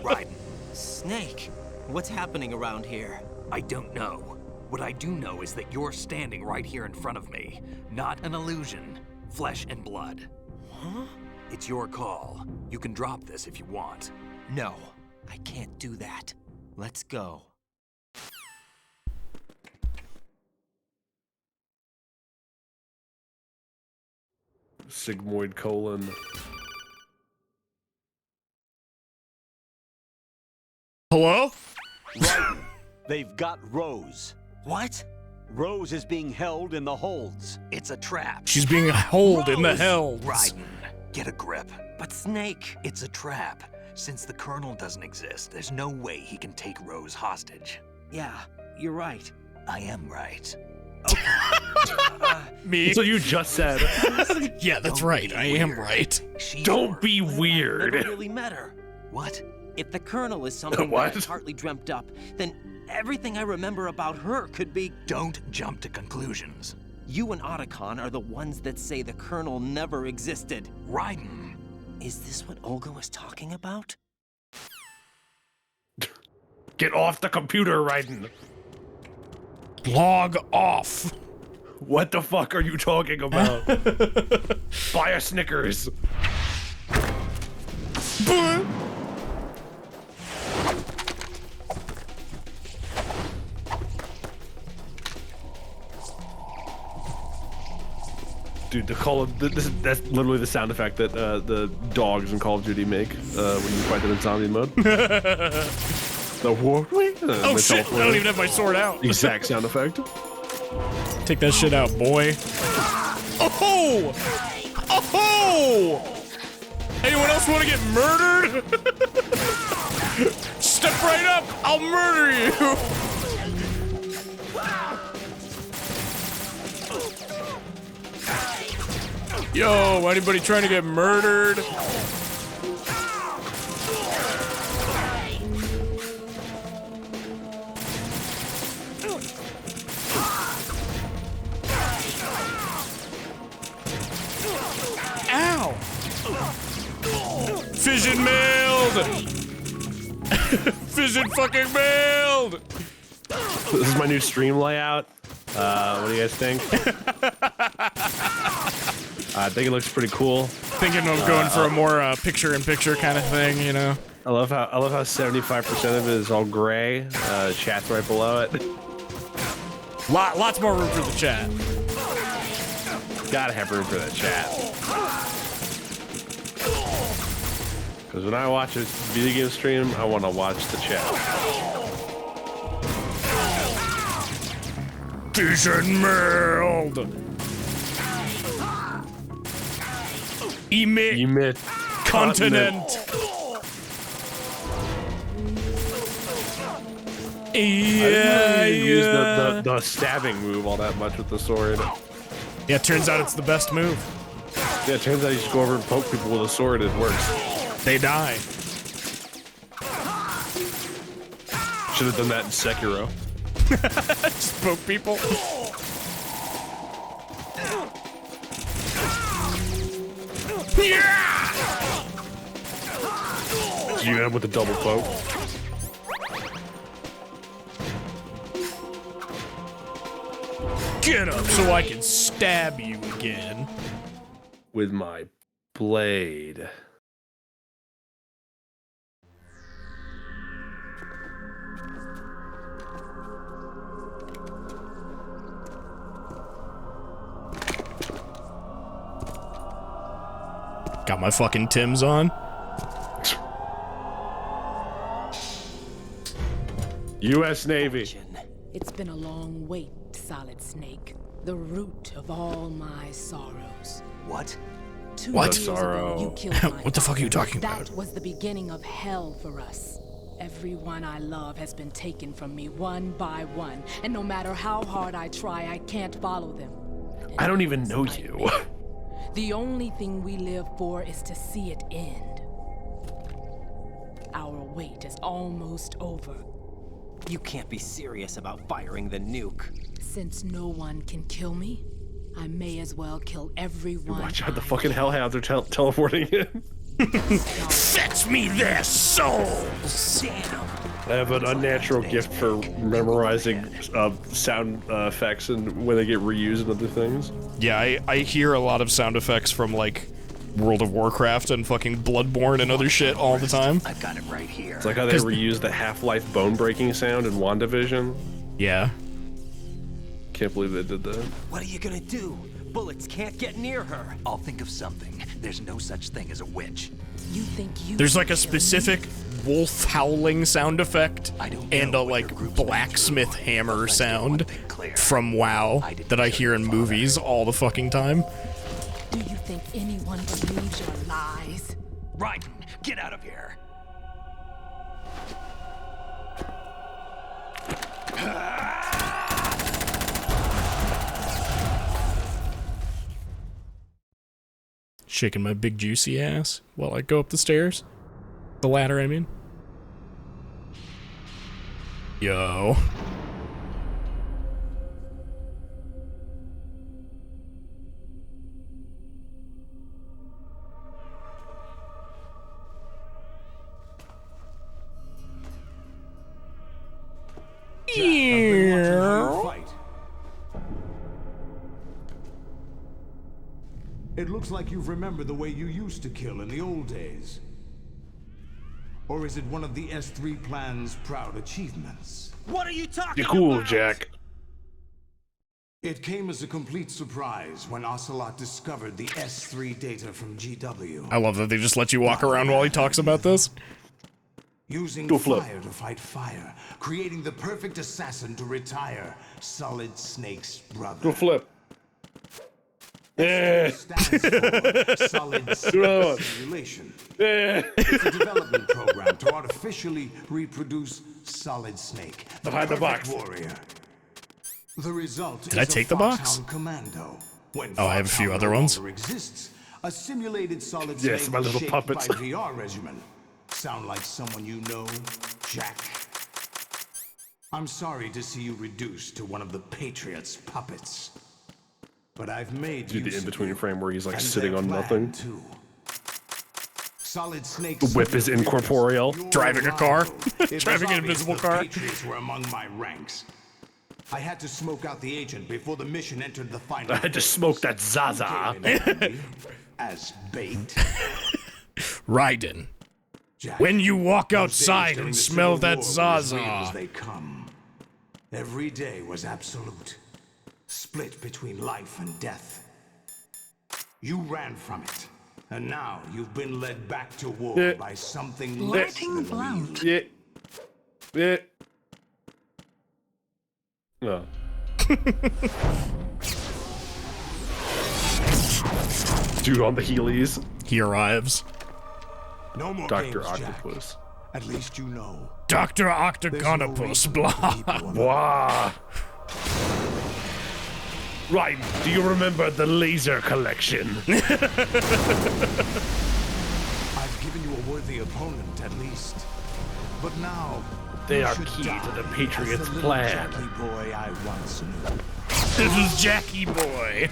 Raiden. Snake, what's happening around here? I don't know. What I do know is that you're standing right here in front of me. Not an illusion. Flesh and blood. Huh? It's your call. You can drop this if you want. No, I can't do that. Let's go. Sigmoid colon. Hello? Raiden, they've got Rose. What? Rose is being held in the holds. It's a trap. She's being held in the hells. Raiden, get a grip. But Snake... It's a trap. Since the Colonel doesn't exist, there's no way he can take Rose hostage. Yeah, you're right. I am right. Me? So you just said. Yeah, that's right. I am right. Don't be That weird. don't really matter. What? If the Colonel is something What? that I partly dreamt up, then everything I remember about her could be... Don't jump to conclusions. You and Otacon are the ones that say the Colonel never existed. Raiden! Is this what Olga was talking about? Get off the computer, Raiden. Log off. What the fuck are you talking about? Buy a Snickers. Dude, that's literally the sound effect that the dogs in Call of Duty make when you fight them in zombie mode. The war. Oh shit! I don't even have my sword out. Exact sound effect. Take that shit out, boy. Oh! Oh! Anyone else want to get murdered? Step right up! I'll murder you! Yo, anybody trying to get murdered? Ow! Fission mailed! Fission fucking mailed! This is my new stream layout. What do you guys think? I think it looks pretty cool. Thinking of going for a more picture-in-picture kind of thing, you know. I love how 75% of it is all gray. Chat's right below it. Lots more room for the chat. Gotta have room for the chat. Because when I watch a video game stream, I want to watch the chat. Fission mailed! Emit continent. Yeah, use the stabbing move all that much with the sword. Yeah, turns out it's the best move. Yeah, it turns out you just go over and poke people with a sword, it works. They die. Should have done that in Sekiro. Just poke people. Yeah! You hit him with the double poke. Get up so I can stab you again. With my blade. Got my fucking Timbs on. U.S. Navy. It's been a long wait, Solid Snake. The root of all my sorrows. What? What? Sorrow. You killed my What the fuck are you talking about? That was the beginning of hell for us. Everyone I love has been taken from me one by one, and no matter how hard I try, I can't follow them. I don't even know you. The only thing we live for is to see it end. Our wait is almost over. You can't be serious about firing the nuke. Since no one can kill me, I may as well kill everyone. Watch out, the fucking hellhounds are teleporting in. Fetch me their souls! Damn! I have an unnatural gift for memorizing sound effects and when they get reused and other things. Yeah, I hear a lot of sound effects from, like, World of Warcraft and fucking Bloodborne and other shit all the time. I've got it right here. It's like how they reused the Half-Life bone-breaking sound in WandaVision. Yeah. Can't believe they did that. What are you gonna do? Bullets can't get near her. I'll think of something. There's no such thing as a witch. You think you There's like a specific wolf howling sound effect and a like blacksmith hammer sound from WoW that I hear in movies all the fucking time. Do you think anyone believes your lies? Raiden, get out of here. Shaking my big juicy ass while I go up the stairs. The ladder, I mean. Yo. Fight. It looks like you've remembered the way you used to kill in the old days. Or is it one of the S3 plan's proud achievements? What are you talking You're cool, about? Jack. It came as a complete surprise when Ocelot discovered the S3 data from GW. I love that they just let you walk around while he talks about this. Using Go flip. fire to fight fire, creating the perfect assassin to retire Solid Snake's brother. Go flip. Yeah. Stands for Solid Snake Simulation. Yeah. It's a development program to artificially reproduce Solid Snake, the Behind the perfect box. warrior. The result Did is I take the box? Foxhound Commando. When Oh, I have a few Foxhound other no ones. longer exists, a simulated Solid Yes, Snake my little shaped puppets. by VR regimen. Sound like someone you know, Jack? I'm sorry to see you reduced to one of the Patriots' puppets. But I've made Do the use of in-between you, frame where he's like and sitting their on plan, nothing. too. Solid Snake The whip is incorporeal. Driving a car. It Driving was an invisible obvious the car. Patriots were among my ranks. I had to smoke out the agent before the mission entered the final. I had to smoke that Zaza. As bait. Raiden. Jack, When you walk those outside days during and the smell Civil that War were as real Zaza. as they come. Every day was absolute. Split between life and death. You ran from it. And now you've been led back to war by something less Lighting than blount. Yeah. Yeah. Oh. Dude on the Heelys. He arrives. No more Dr. games, Jack. Octopus. At least you know. Dr. Octagonopus, blah. Wow. Right, do you remember the laser collection? I've given you a worthy opponent, at least. But now, They you are should key die to the as Patriots' little plan. Jackie boy I once knew. This is Jackie Boy.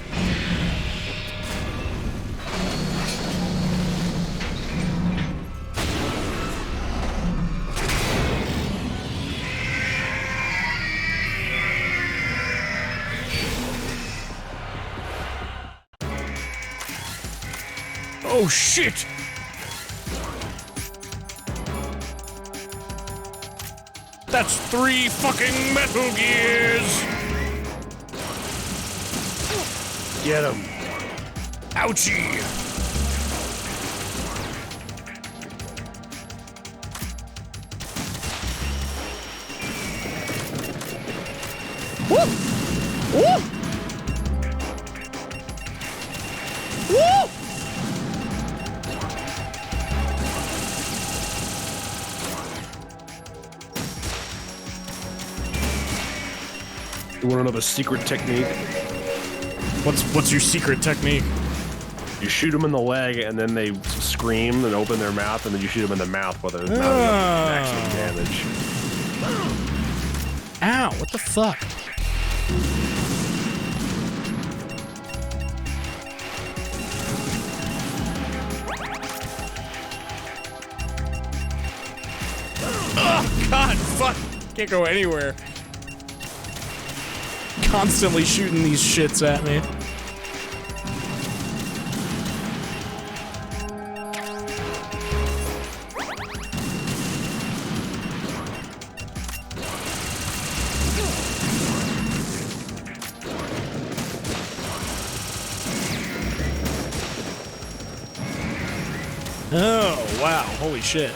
Oh shit! That's 3 fucking Metal Gears! Get him. Ouchie! Woo! Woo! Woo! You want another secret technique? What's your secret technique? You shoot them in the leg, and then they scream and open their mouth, and then you shoot them in the mouth while their mouth does maximum damage. Ow, what the fuck? Oh, God, fuck. Can't go anywhere. Constantly shooting these shits at me. Oh, wow. Holy shit.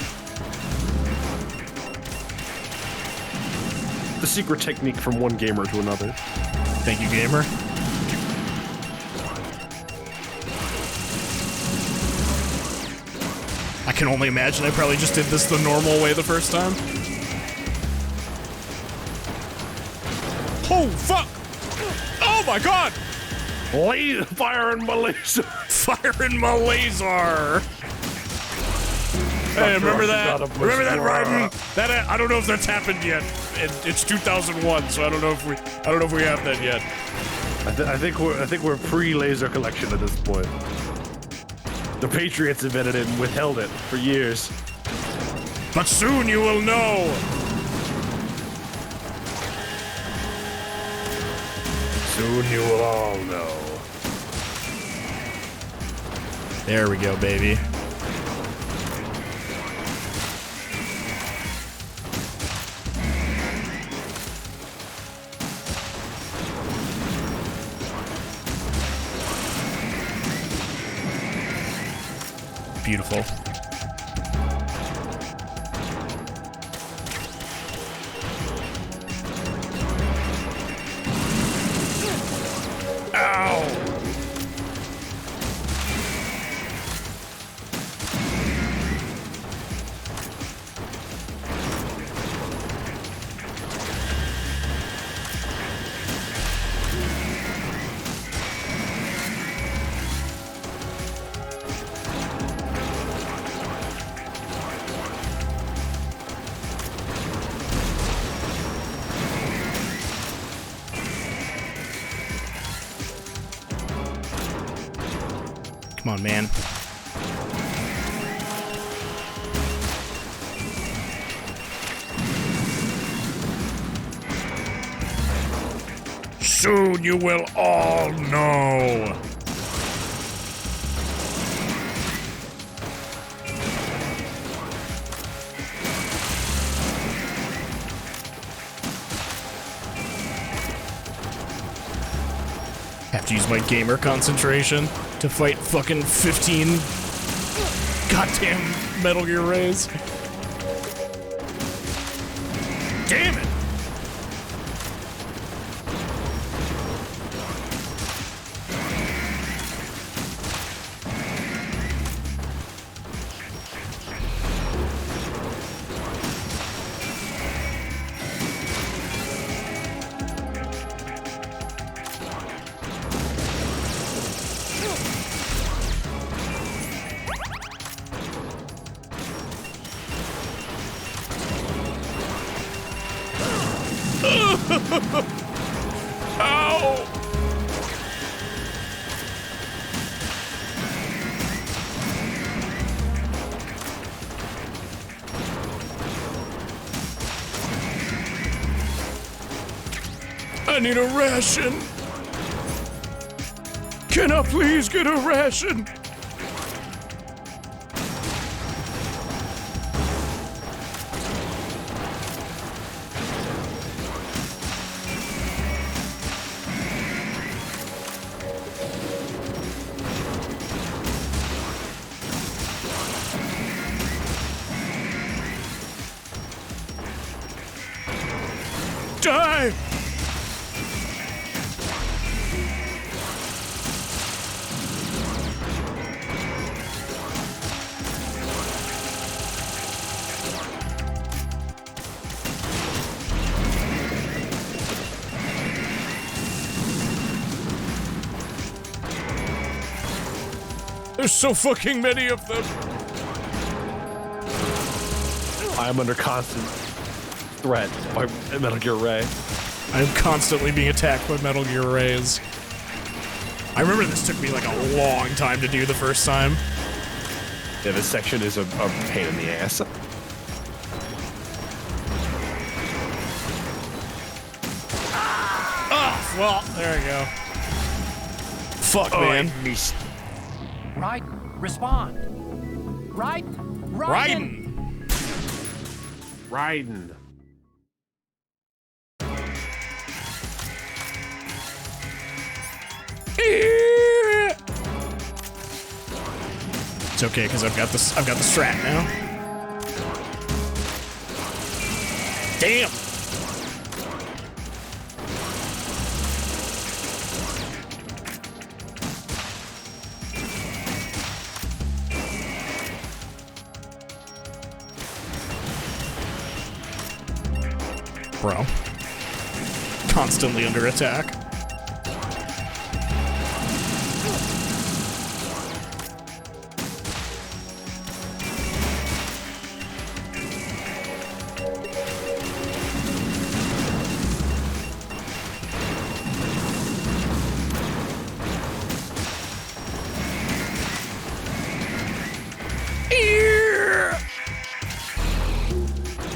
The secret technique from one gamer to another. Thank you, gamer. I can only imagine I probably just did this the normal way the first time. Oh, fuck! Oh my god! Firing my laser! Firing my laser! Hey, remember that? Remember that, Raiden? That I don't know if that's happened yet. It's 2001, so I don't know if we have that yet. I think we're pre-laser collection at this point. The Patriots invented it and withheld it for years. But soon you will know. Soon you will all know. There we go, baby. Beautiful. Ow! Come on, man. Soon you will all know. Have to use my gamer concentration to fight fucking 15 goddamn Metal Gear Rays. Damn it! Ow! I need a ration. Can I please get a ration? Die! There's so fucking many of them. I am under constant threat by Metal Gear Ray. I am constantly being attacked by Metal Gear Rays. I remember this took me like a long time to do the first time. Yeah, this section is a pain in the ass. Oh, well, there we go. Fuck, man. Right, respond. Right, Raiden. Raiden. It's okay because I've got the strat now. Damn. Bro. Constantly under attack.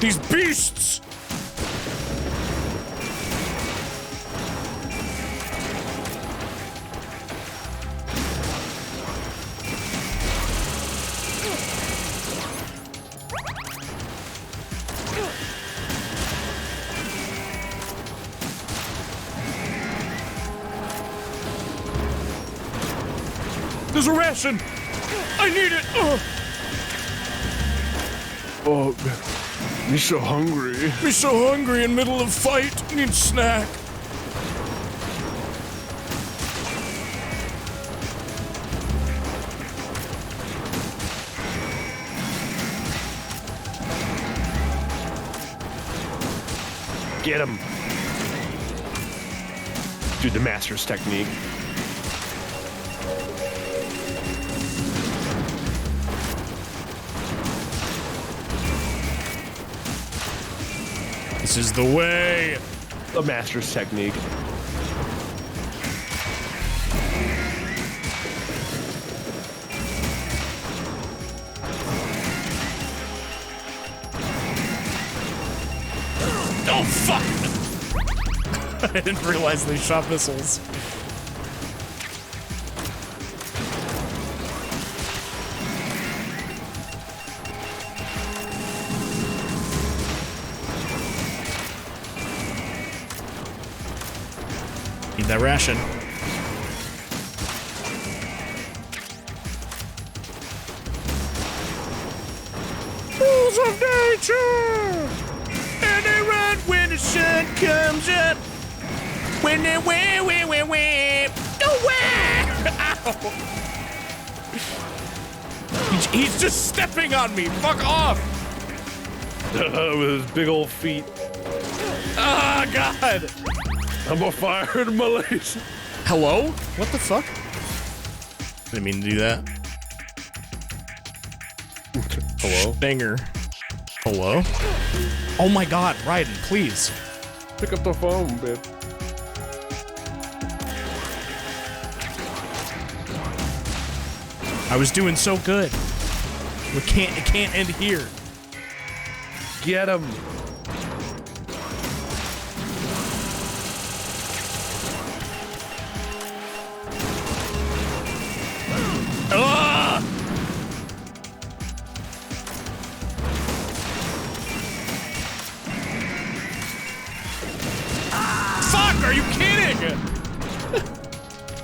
These beasts! There's a ration! I need it! Oh, me so hungry. Me so hungry in middle of fight. Need a snack. Get him. Dude, the master's technique. This is the way. The master's technique. Oh, fuck! I didn't realize they shot missiles. Need that ration. Rules of nature! And they run when the sun comes up. When they Ow! He's just stepping on me. Fuck off! With his big old feet. Ah, God! I'm on fire in my legs. Hello? What the fuck? Didn't mean to do that. Hello? Stinger. Hello? Oh my God, Raiden, please. Pick up the phone, babe. I was doing so good. It can't end here. Get him. Ah! Fuck, are you kidding?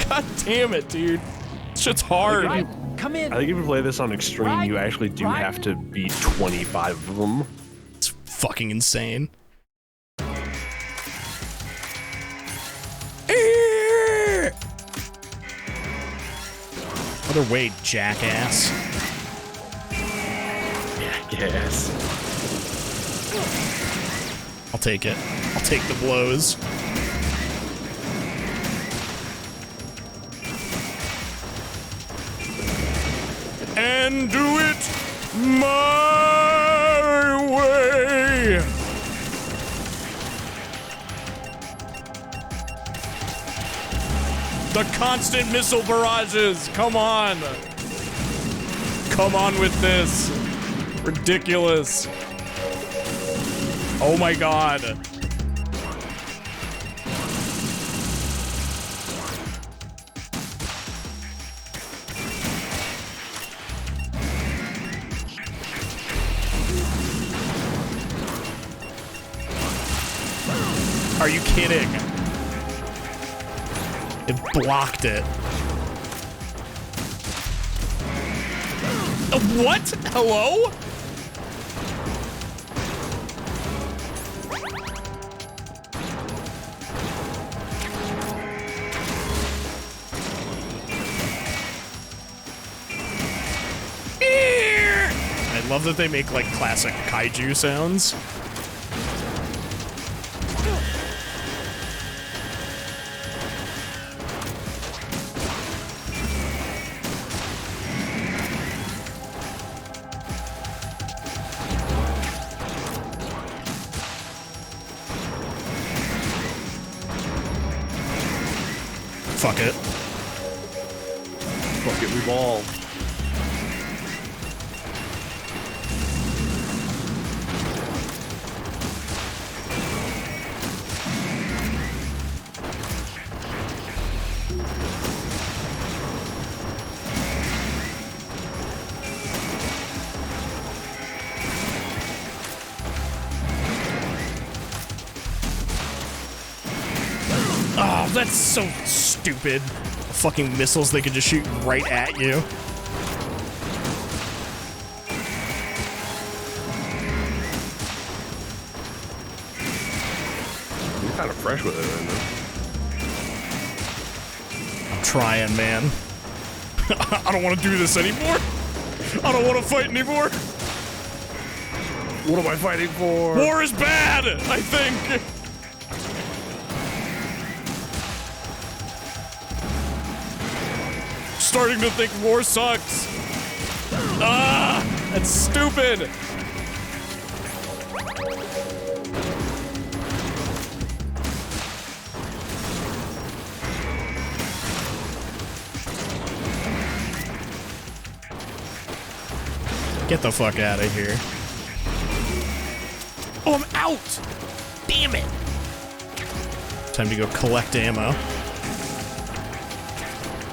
God damn it, dude. Shit's hard. Come in. I think if you play this on extreme, you actually do have to beat 25 of them. It's fucking insane. Other way, jackass. Yes. I'll take it. I'll take the blows. And do it my way. The constant missile barrages. Come on. Come on with this. Ridiculous. Oh my God. Are you kidding? It blocked it. What? Hello? I love that they make like classic kaiju sounds. Fuck it. Fuck it, we ball. Oh, Oh, that's so stupid. Fucking missiles they could just shoot right at you. You're kind of fresh with it right now. I'm trying, man. I don't want to do this anymore. I don't want to fight anymore. What am I fighting for? War is bad, I think. Starting to think war sucks. Ah, that's stupid. Get the fuck out of here. Oh, I'm out! Damn it! Time to go collect ammo.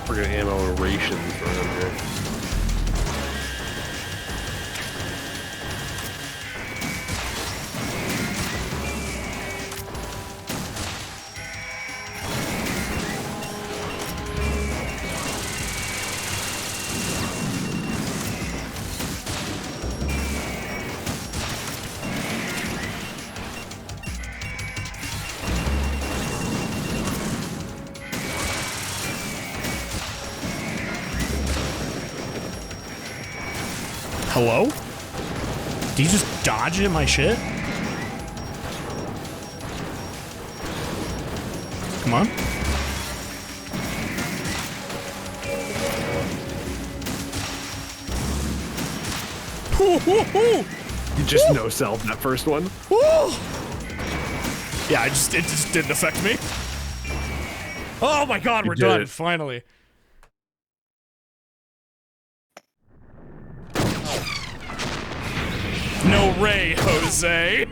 We're gonna ammo rations for him here. Hello? Did you just dodge at my shit? Come on. You just no-self that first one? Yeah, it just didn't affect me. Oh my god, we're done, finally. No Ray, Jose.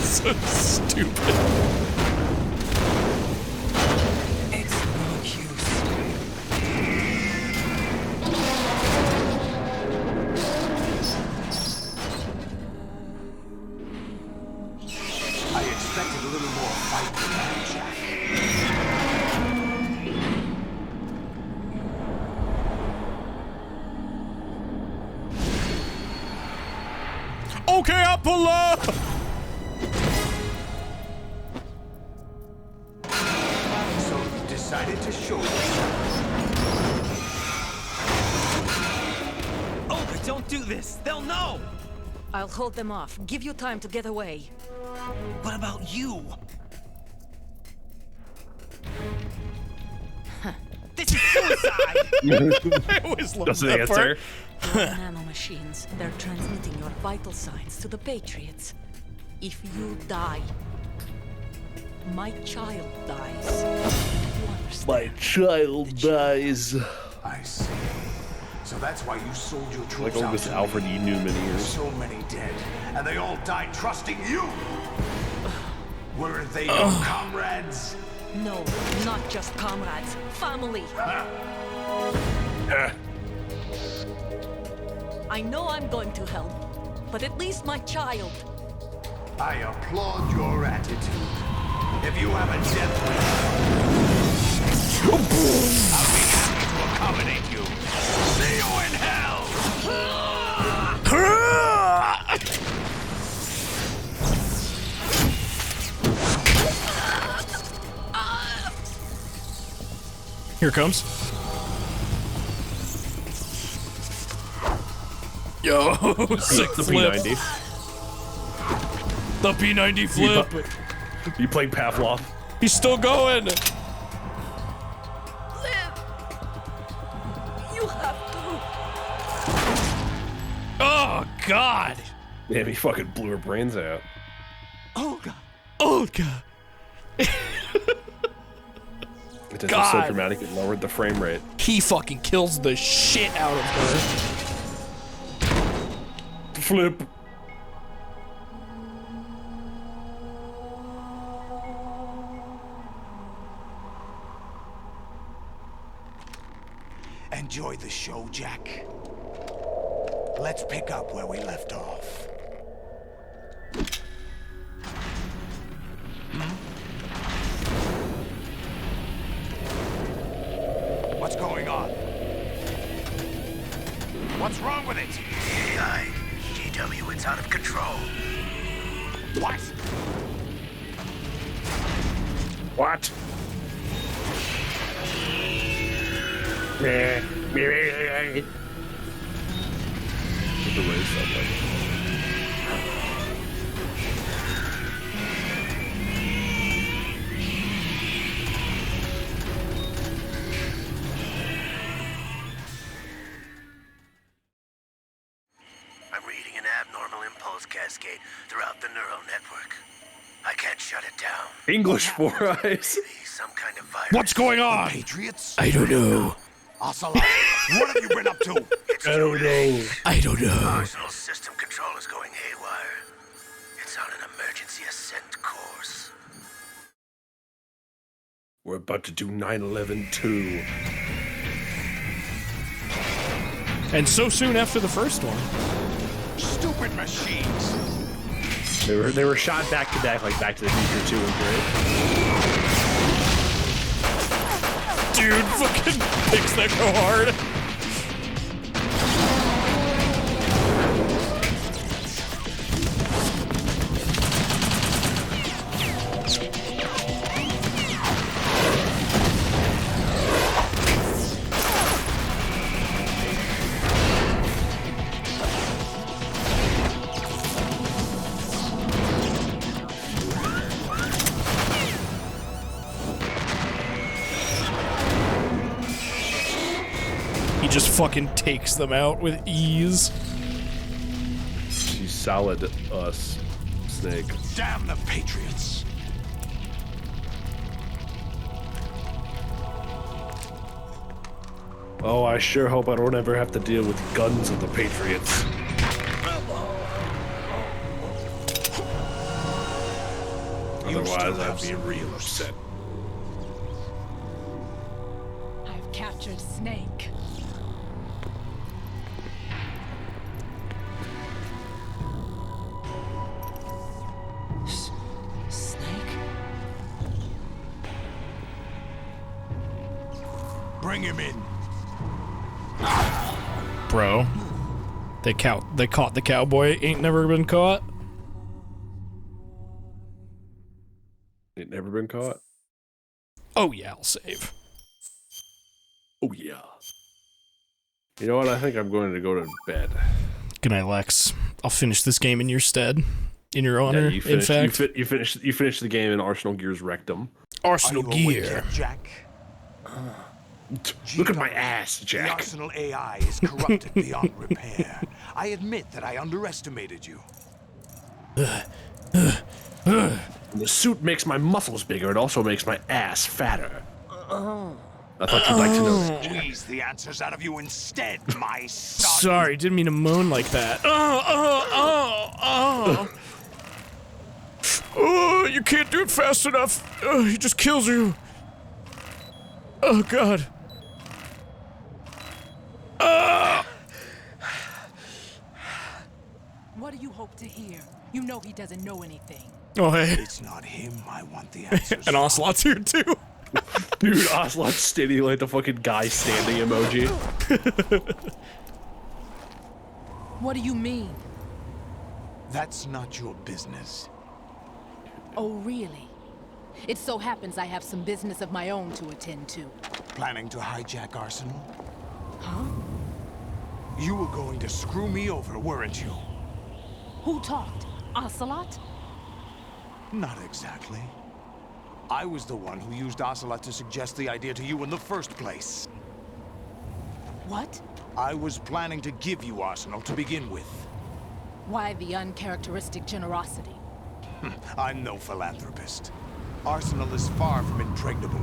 So stupid. It's no use. I expected a little more fight than that, Jack. Okay, I'll pull up. So you decided to show yourself. Oh, but don't do this. They'll know. I'll hold them off. Give you time to get away. What about you? This is suicide! I always love Doesn't that answer. part. Your nanomachines, they're transmitting your vital signs to the Patriots. If you die, my child dies. You understand? My child dies. I see. So that's why you sold your troops Like all out this to Alfred me. E. Newman here. So many dead, and they all died trusting you. Weren't they your comrades? No, not just comrades. Family. I know I'm going to hell, but at least my child. I applaud your attitude. If you have a death wish, I'll be happy to accommodate you. See you in hell! Here it comes. Yo, sick the flip. P90. The P90 flip. You played Pavlov. He's still going. Live. You have to. Oh God. Damn, he fucking blew her brains out. Olga. Olga. It just was so dramatic it lowered the frame rate. He fucking kills the shit out of her. Flip. Enjoy the show, Jack. Let's pick up where we left off. going on? What's wrong with it? AI. GW, it's out of control. What? What? I'm reading an abnormal impulse cascade throughout the neural network. I can't shut it down. English for eyes. Some kind of virus. What's going on? The Patriots? I don't know. Ocelot, what have you been up to? I don't know. I don't know. Arsenal system control is going haywire. It's on an emergency ascent course. We're about to do 9/11 2. And so soon after the first one. Stupid machines. They were shot back to back like Back to the Future 2 and 3. Dude, fucking picks that go hard. He just fucking takes them out with ease. She's solid, us, Snake. Damn the Patriots. Oh, I sure hope I don't ever have to deal with guns of the Patriots. Otherwise, I'd be real upset. I've captured Snake. Bring him in. Bro. They caught the cowboy. Ain't never been caught. Ain't never been caught? Oh yeah, I'll save. Oh yeah. You know what? I think I'm going to go to bed. Good night, Lex. I'll finish this game in your stead. In your honor, Yeah, in fact. you finished the game in Arsenal Gear's rectum. Arsenal Gear. Jack? Look at my ass, The Jack. Arsenal AI is corrupted beyond repair. I admit that I underestimated you. When the suit makes my muscles bigger, it also makes my ass fatter. I thought you'd like to know that, Jack. Squeeze the answers out of you instead, my son. Sorry, didn't mean to moan like that. Oh, you can't do it fast enough. Oh, he just kills you. Oh, God. What do you hope to hear? You know he doesn't know anything. Oh, hey. It's not him I want the answers. And Ocelot's here, too. Dude, Ocelot's standing like the fucking guy standing emoji. What do you mean? That's not your business. Oh, really? It so happens I have some business of my own to attend to. Planning to hijack Arsenal? Huh? You were going to screw me over, weren't you? Who talked? Ocelot? Not exactly. I was the one who used Ocelot to suggest the idea to you in the first place. What? I was planning to give you Arsenal to begin with. Why the uncharacteristic generosity? I'm no philanthropist. Arsenal is far from impregnable.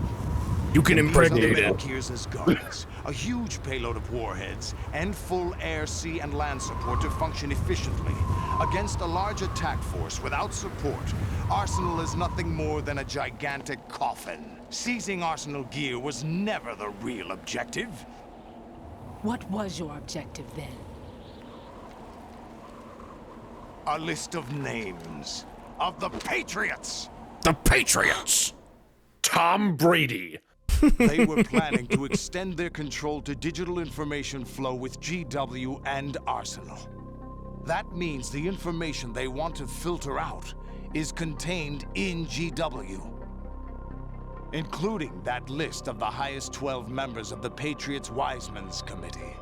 You can impregnate it. it. Gears as guards, a huge payload of warheads, and full air, sea, and land support to function efficiently. Against a large attack force without support, Arsenal is nothing more than a gigantic coffin. Seizing Arsenal gear was never the real objective. What was your objective then? A list of names of the Patriots. The Patriots! Tom Brady. They were planning to extend their control to digital information flow with GW and Arsenal. That means the information they want to filter out is contained in GW, including that list of the highest 12 members of the Patriots Wiseman's Committee.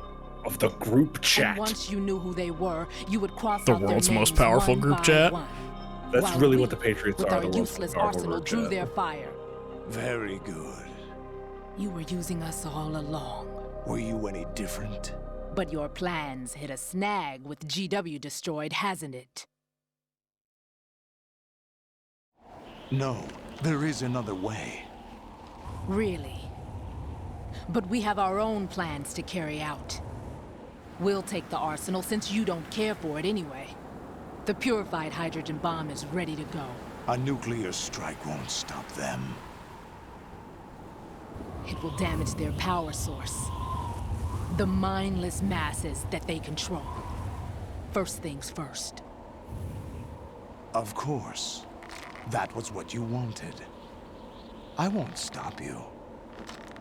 Of the group chat. And once you knew who they were, you would cross The out their world's most names powerful one group by chat? one, That's while really we, what the Patriots with are. our The world's useless most powerful arsenal group drew chat. their fire. Very good. You were using us all along. Were you any different? But your plans hit a snag with GW destroyed, hasn't it? No, there is another way. Really? But we have our own plans to carry out. We'll take the arsenal since you don't care for it anyway. The purified hydrogen bomb is ready to go. A nuclear strike won't stop them. It will damage their power source. The mindless masses that they control. First things first. Of course. That was what you wanted. I won't stop you.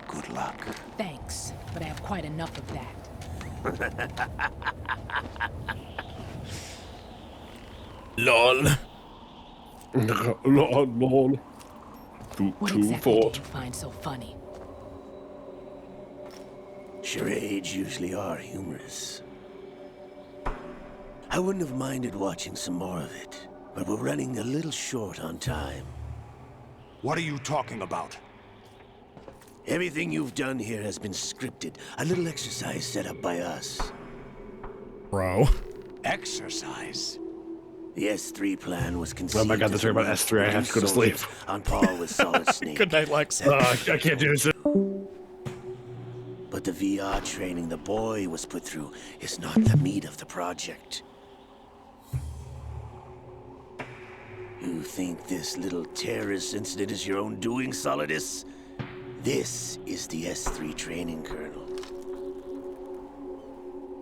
Good luck. Thanks, but I have quite enough of that. LOL. LOL. What Too exactly thought. do you find so funny? Charades usually are humorous. I wouldn't have minded watching some more of it, but we're running a little short on time. What are you talking about? Everything you've done here has been scripted. A little exercise set up by us. Bro. Exercise? The S3 plan was conceived. Oh my god, that's right about S3. I have to go to sleep. On par with Solid Snake. Good night, Lex. I can't do this. But the VR training the boy was put through is not the meat of the project. You think this little terrorist incident is your own doing, Solidus? This is the S3 training kernel.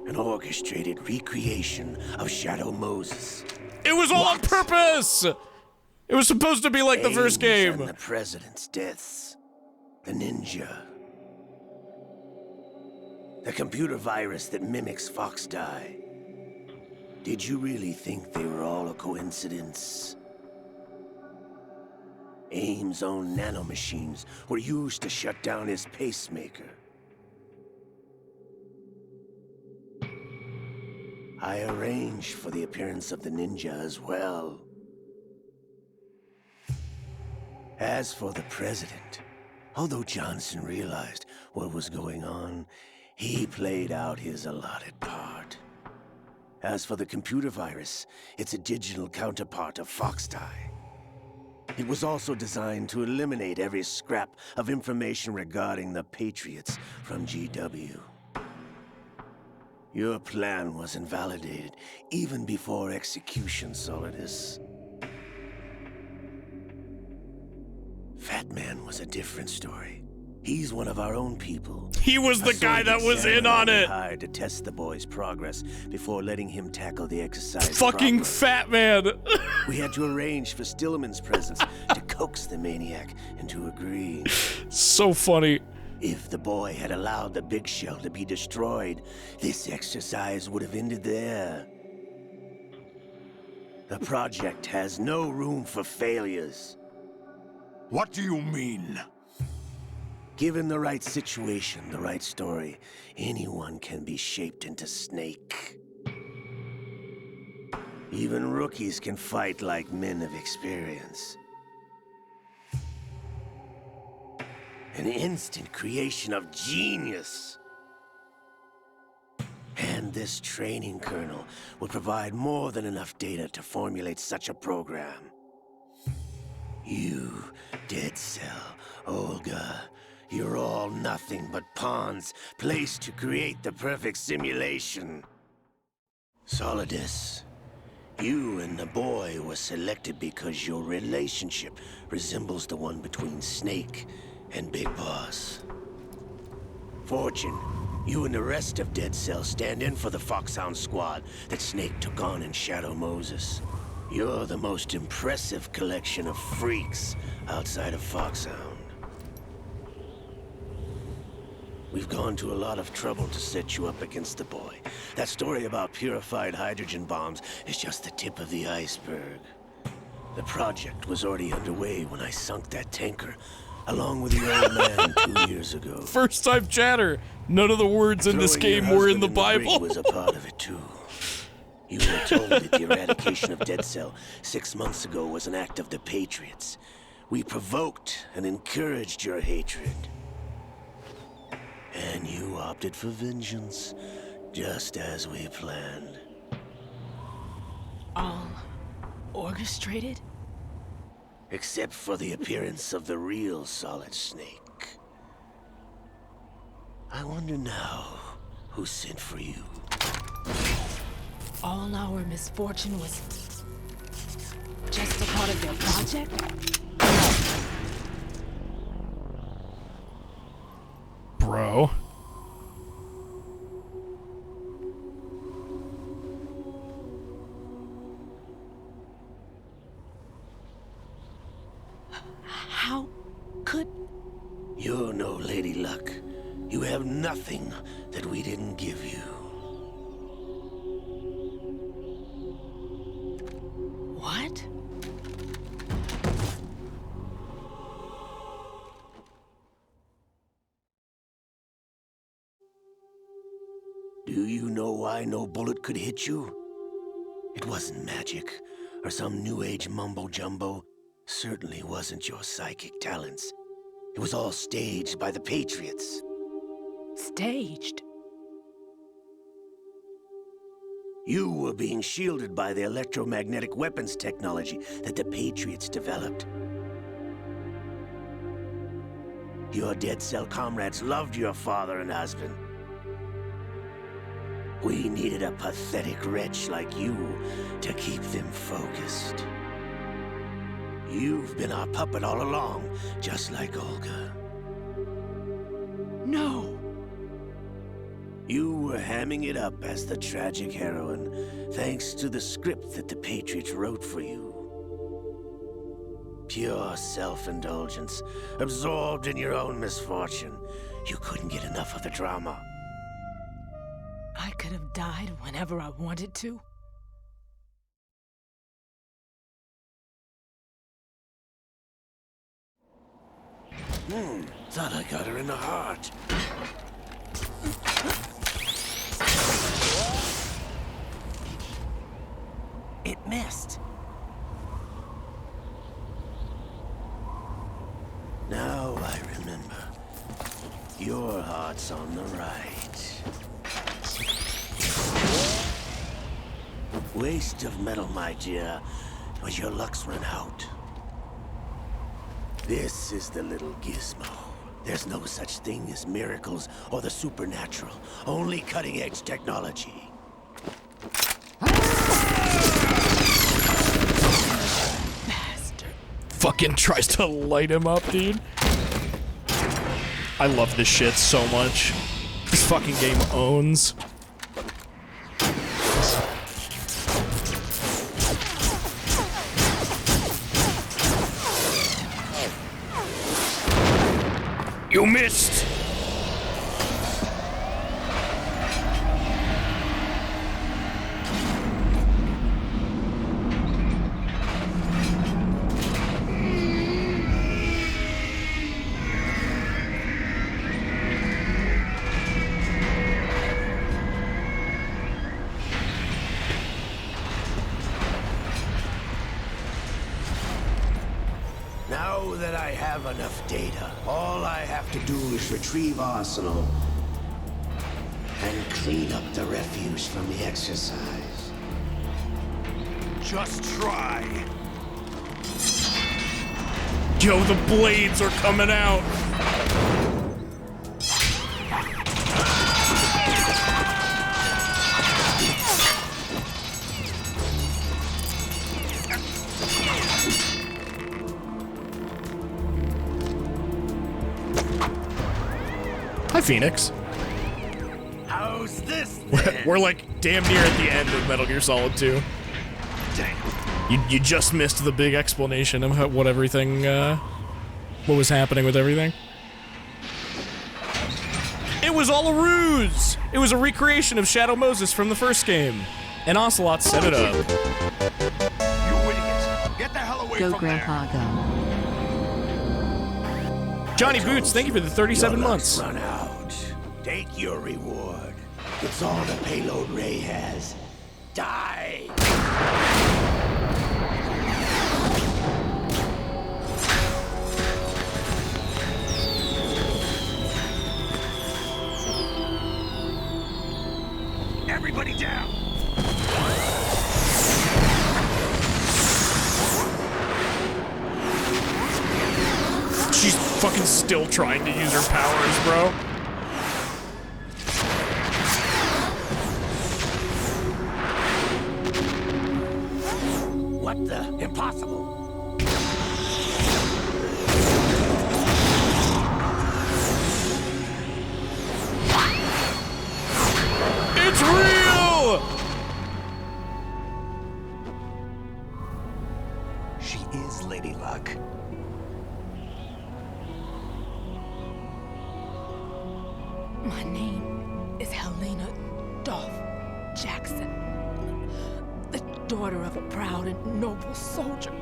An orchestrated recreation of Shadow Moses. It was all on purpose! It was supposed to be like the first Aims game. on the president's deaths. The ninja. The computer virus that mimics Foxdie. Did you really think they were all a coincidence? AIM's own nanomachines were used to shut down his pacemaker. I arranged for the appearance of the ninja as well. As for the president, although Johnson realized what was going on, he played out his allotted part. As for the computer virus, it's a digital counterpart of Foxdie. It was also designed to eliminate every scrap of information regarding the Patriots from GW. Your plan was invalidated even before execution, Solidus. Fat Man was a different story. He's one of our own people. He was the guy that was in on it. Hired to test the boy's progress before letting him tackle the exercise. Fucking proper. Fat Man. We had to arrange for Stillman's presence to coax the maniac into agreeing. So funny. If the boy had allowed the big shell to be destroyed, this exercise would have ended there. The project has no room for failures. What do you mean? Given the right situation, the right story, anyone can be shaped into Snake. Even rookies can fight like men of experience. An instant creation of genius. And this training kernel will provide more than enough data to formulate such a program. You, Dead Cell, Olga, you're all nothing but pawns placed to create the perfect simulation. Solidus, you and the boy were selected because your relationship resembles the one between Snake and Big Boss. Fortune, you and the rest of Dead Cell stand in for the Foxhound squad that Snake took on in Shadow Moses. You're the most impressive collection of freaks outside of Foxhound. We've gone to a lot of trouble to set you up against the boy. That story about purified hydrogen bombs is just the tip of the iceberg. The project was already underway when I sunk that tanker, along with your old man 2 years ago. First time chatter. None of the words in this game were in the Bible. Was a part of it too. You were told that the eradication of Dead Cell 6 months ago was an act of the Patriots. We provoked and encouraged your hatred. And you opted for vengeance, just as we planned. All orchestrated? Except for the appearance of the real Solid Snake. I wonder now who sent for you. All our misfortune was just a part of their project? Bro. How could... You're no Lady Luck. You have nothing that we didn't give you. What? Do you know why no bullet could hit you? It wasn't magic, or some new age mumbo-jumbo. Certainly wasn't your psychic talents. It was all staged by the Patriots. Staged? You were being shielded by the electromagnetic weapons technology that the Patriots developed. Your Dead Cell comrades loved your father and husband. We needed a pathetic wretch like you to keep them focused. You've been our puppet all along, just like Olga. No! You were hamming it up as the tragic heroine, thanks to the script that the Patriots wrote for you. Pure self-indulgence, absorbed in your own misfortune. You couldn't get enough of the drama. I could have died whenever I wanted to. Thought I got her in the heart. It missed. Now I remember. Your heart's on the right. Waste of metal, my dear, but your luck's run out. This is the little gizmo. There's no such thing as miracles or the supernatural. Only cutting-edge technology. Bastard. Fucking tries to light him up, dude. I love this shit so much. This fucking game owns. You missed! Now that I have enough data, all I have to do is retrieve Arsenal and clean up the refuse from the exercise. Just try. Yo, the blades are coming out. Hi, Phoenix. How's this? We're like damn near at the end of Metal Gear Solid 2. You just missed the big explanation of what everything, what was happening with everything. It It was all a ruse! It was a recreation of Shadow Moses from the first game. And Ocelot set it up. You idiots! Get the hell away Go, from Grandpa, go. Johnny Boots, thank you for the 37 Your months. luck's run out. Take your reward. It's all the payload Ray has. Die! Everybody down! She's fucking still trying to use her powers, bro. What the? Impossible! It's real! She is Lady Luck. My name is Helena Dolph Jackson, the daughter of a proud and noble soldier.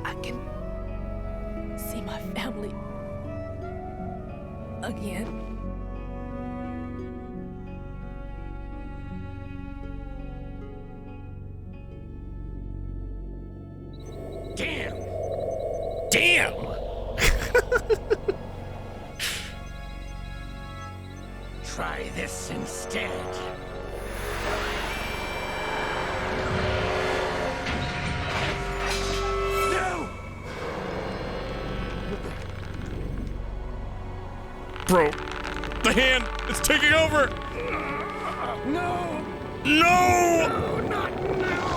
I can see my family again. Damn! Damn! Try this instead. No! Bro, the hand, it's taking over! No! No! No, not now!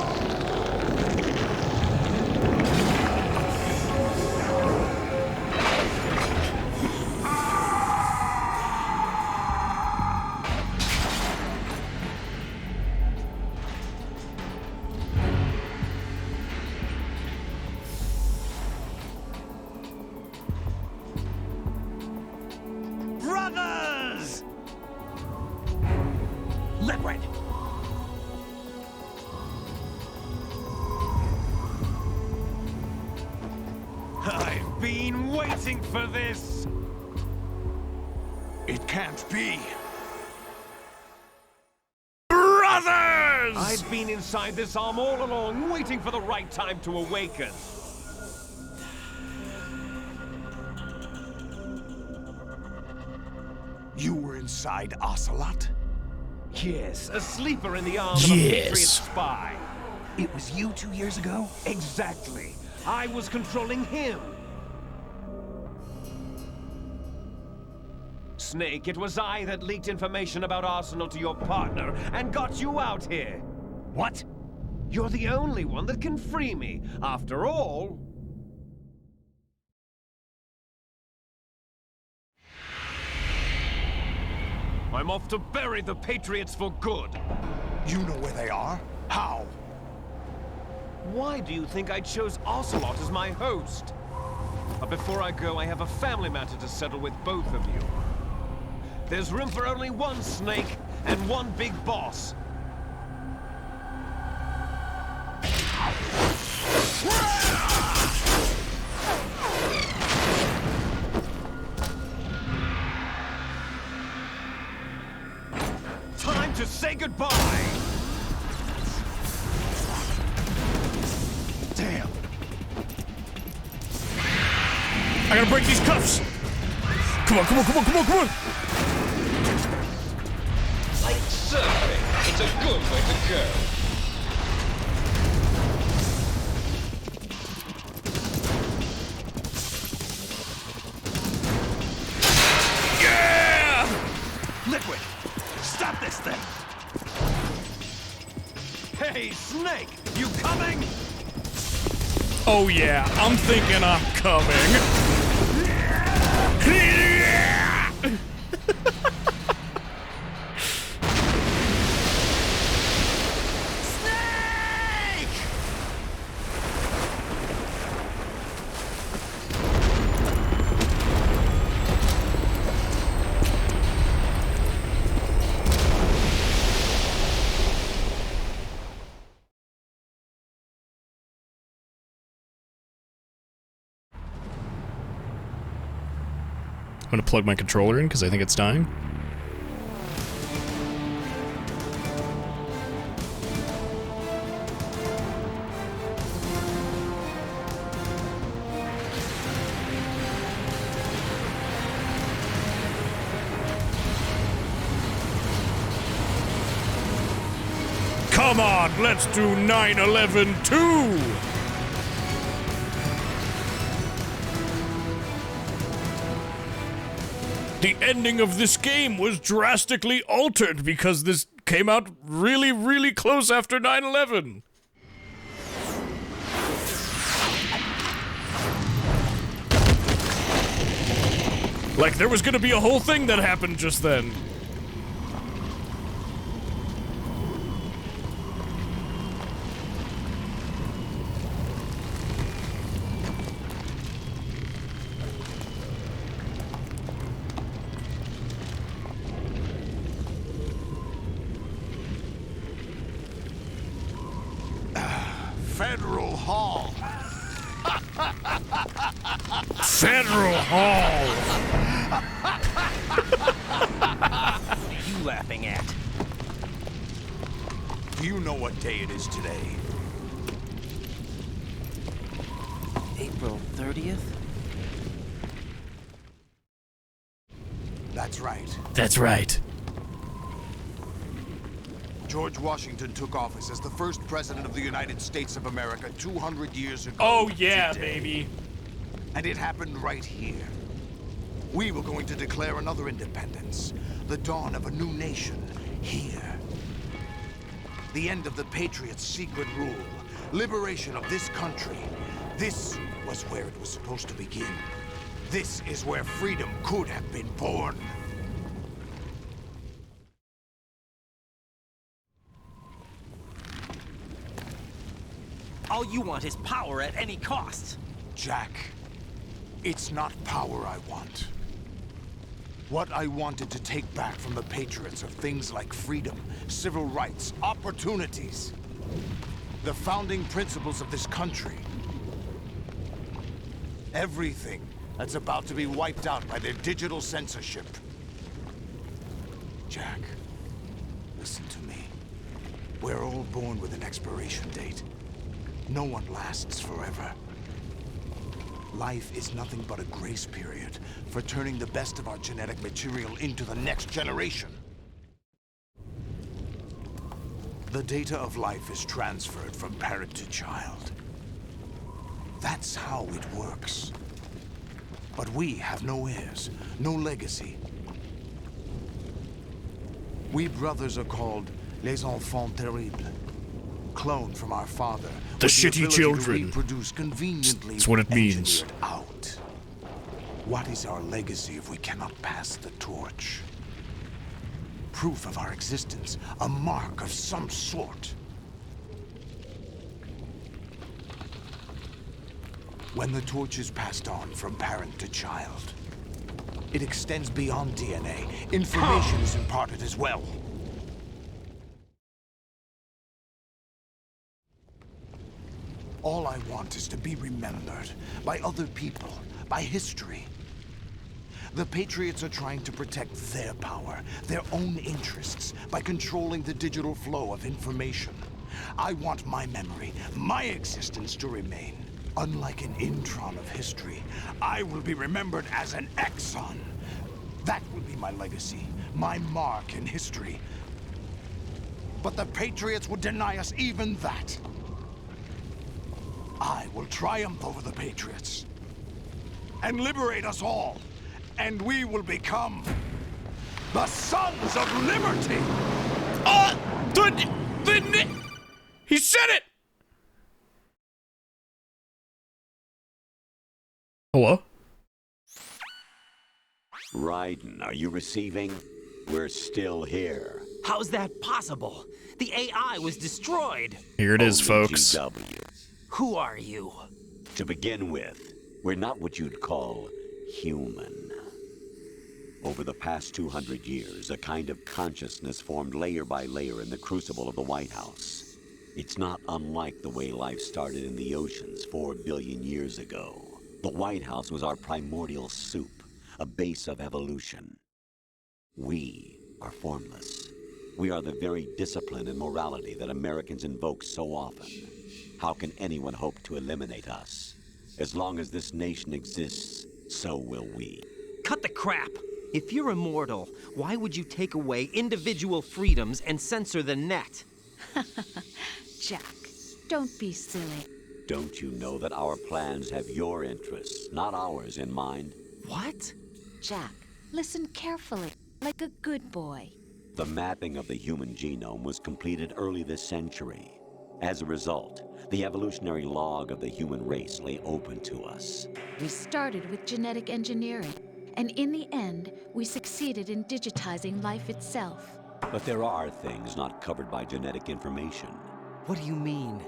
Brothers! Liquid! I've been waiting for this! It can't be. Brothers! I've been inside this arm all along, waiting for the right time to awaken. You were inside Ocelot? Yes, a sleeper in the arms of a Patriot spy. It was you 2 years ago? Exactly. I was controlling him. Snake, it was I that leaked information about Arsenal to your partner and got you out here. What? You're the only one that can free me. After all... I'm off to bury the Patriots for good. You know where they are? How? Why do you think I chose Ocelot as my host? But before I go, I have a family matter to settle with both of you. There's room for only one Snake and one big boss. Time to say goodbye! Damn. I gotta break these cuffs! Come on, come on, come on, come on, come on! Like surfing, it's a good way to go. Yeah! Liquid! Stop this thing! Hey, Snake! You coming? Oh yeah, I'm thinking I'm coming. gonna plug my controller in because I think it's dying. Come on, let's do 9/11 too! The ending of this game was drastically altered because this came out really, really close after 9/11. Like, there was gonna be a whole thing that happened just then. Federal Hall. Federal Hall. What are you laughing at? Do you know what day it is today? April 30th? That's right. That's right. George Washington took office as the first president of the United States of America 200 years ago. Oh yeah, today. baby. And it happened right here. We were going to declare another independence, the dawn of a new nation, here. The end of the Patriots' secret rule, liberation of this country. This was where it was supposed to begin. This is where freedom could have been born. All you want is power at any cost. Jack, it's not power I want. What I wanted to take back from the Patriots are things like freedom, civil rights, opportunities. The founding principles of this country. Everything that's about to be wiped out by their digital censorship. Jack, listen to me. We're all born with an expiration date. No one lasts forever. Life is nothing but a grace period for turning the best of our genetic material into the next generation. The data of life is transferred from parent to child. That's how it works. But we have no heirs, no legacy. We brothers are called les enfants terribles. Cloned from our father. The shitty children. To reproduce conveniently. That's what it means. Engineered out. What is our legacy if we cannot pass the torch? Proof of our existence, a mark of some sort. When the torch is passed on from parent to child, it extends beyond DNA. Information is imparted as well. All I want is to be remembered by other people, by history. The Patriots are trying to protect their power, their own interests, by controlling the digital flow of information. I want my memory, my existence to remain. Unlike an intron of history, I will be remembered as an exon. That will be my legacy, my mark in history. But the Patriots would deny us even that. I will triumph over the Patriots and liberate us all, and we will become the Sons of Liberty! He said it! Hello? Raiden, are you receiving? We're still here. How's that possible? The AI was destroyed. Here it is, folks. GW. Who are you? To begin with, we're not what you'd call human. Over the past 200 years, a kind of consciousness formed layer by layer in the crucible of the White House. It's not unlike the way life started in the oceans 4 billion years ago. The White House was our primordial soup, a base of evolution. We are formless. We are the very discipline and morality that Americans invoke so often. How can anyone hope to eliminate us? As long as this nation exists, so will we. Cut the crap! If you're immortal, why would you take away individual freedoms and censor the net? Jack, don't be silly. Don't you know that our plans have your interests, not ours, in mind? What? Jack, listen carefully, like a good boy. The mapping of the human genome was completed early this century. As a result, the evolutionary log of the human race lay open to us. We started with genetic engineering, and in the end, we succeeded in digitizing life itself. But there are things not covered by genetic information. What do you mean?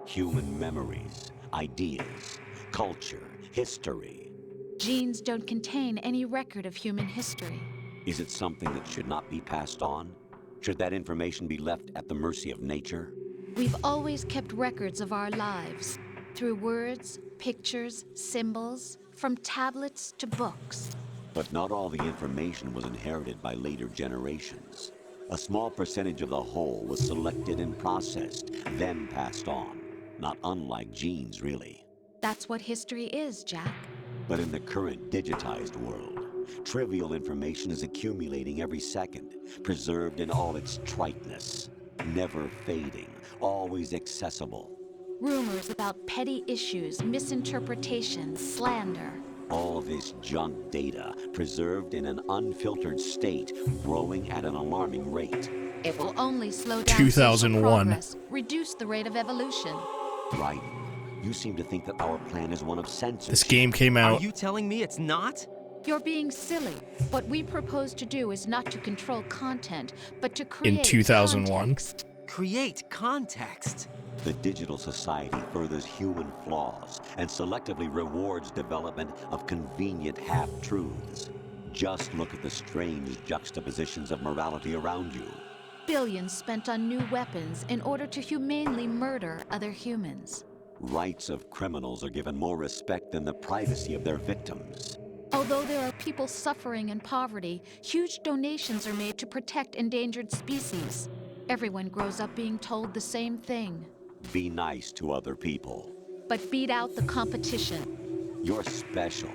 Human memories, ideas, culture, history. Genes don't contain any record of human history. Is it something that should not be passed on? Should that information be left at the mercy of nature? We've always kept records of our lives, through words, pictures, symbols, from tablets to books. But not all the information was inherited by later generations. A small percentage of the whole was selected and processed, then passed on. Not unlike genes, really. That's what history is, Jack. But in the current digitized world, trivial information is accumulating every second, preserved in all its triteness, never fading, always accessible. Rumors about petty issues, misinterpretations, slander. All this junk data, preserved in an unfiltered state, growing at an alarming rate. It will only slow down 2001. social progress, reduce the rate of evolution. Right. You seem to think that our plan is one of censorship. This game came out. Are you telling me it's not? You're being silly. What we propose to do is not to control content, but to create in 2001. context. Create context. The digital society furthers human flaws and selectively rewards development of convenient half-truths. Just look at the strange juxtapositions of morality around you. Billions spent on new weapons in order to humanely murder other humans. Rights of criminals are given more respect than the privacy of their victims. Although there are people suffering in poverty, huge donations are made to protect endangered species. Everyone grows up being told the same thing. Be nice to other people. But beat out the competition. You're special.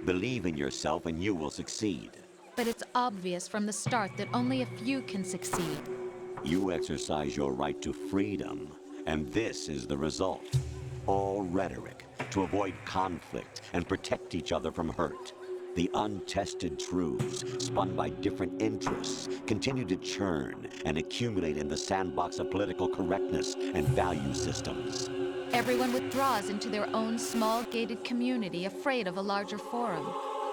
Believe in yourself and you will succeed. But it's obvious from the start that only a few can succeed. You exercise your right to freedom, and this is the result. All rhetoric to avoid conflict and protect each other from hurt. The untested truths, spun by different interests, continue to churn and accumulate in the sandbox of political correctness and value systems. Everyone withdraws into their own small gated community, afraid of a larger forum.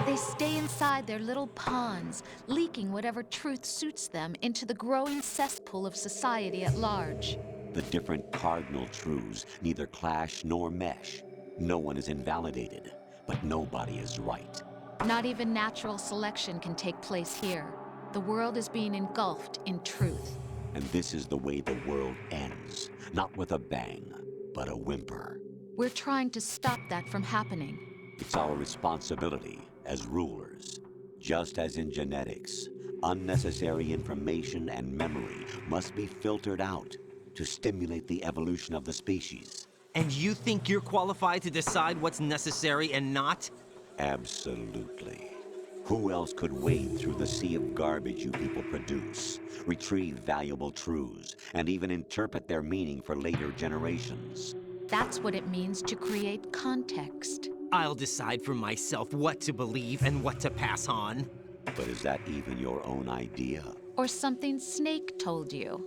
They stay inside their little ponds, leaking whatever truth suits them into the growing cesspool of society at large. The different cardinal truths neither clash nor mesh. No one is invalidated, but nobody is right. Not even natural selection can take place here. The world is being engulfed in truth. And this is the way the world ends. Not with a bang, but a whimper. We're trying to stop that from happening. It's our responsibility as rulers. Just as in genetics, unnecessary information and memory must be filtered out to stimulate the evolution of the species. And you think you're qualified to decide what's necessary and not? Absolutely. Who else could wade through the sea of garbage you people produce, retrieve valuable truths, and even interpret their meaning for later generations? That's what it means to create context. I'll decide for myself what to believe and what to pass on. But is that even your own idea? Or something Snake told you?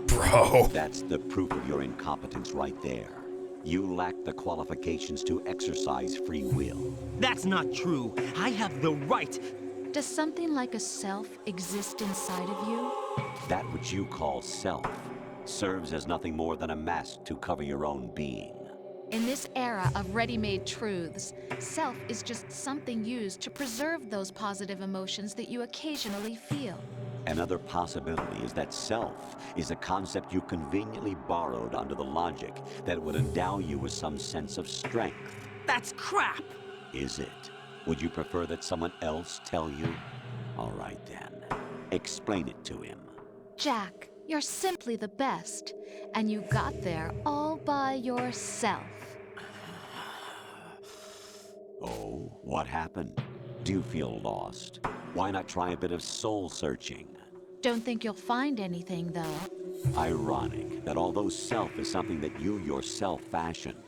Bro. That's the proof of your incompetence right there. You lack the qualifications to exercise free will. That's not true. I have the right. Does something like a self exist inside of you? That which you call self serves as nothing more than a mask to cover your own being. In this era of ready-made truths, self is just something used to preserve those positive emotions that you occasionally feel. Another possibility is that self is a concept you conveniently borrowed under the logic that it would endow you with some sense of strength. That's crap! Is it? Would you prefer that someone else tell you? All right then. Explain it to him. Jack, you're simply the best. And you got there all by yourself. Oh, what happened? Do you feel lost? Why not try a bit of soul searching? Don't think you'll find anything, though. Ironic that although self is something that you yourself fashioned,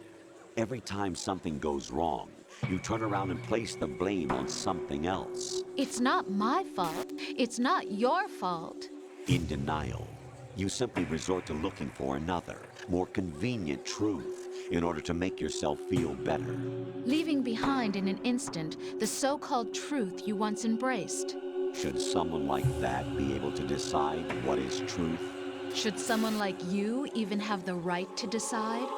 every time something goes wrong, you turn around and place the blame on something else. It's not my fault. It's not your fault. In denial, you simply resort to looking for another, more convenient truth in order to make yourself feel better. Leaving behind in an instant the so-called truth you once embraced. Should someone like that be able to decide what is truth? Should someone like you even have the right to decide?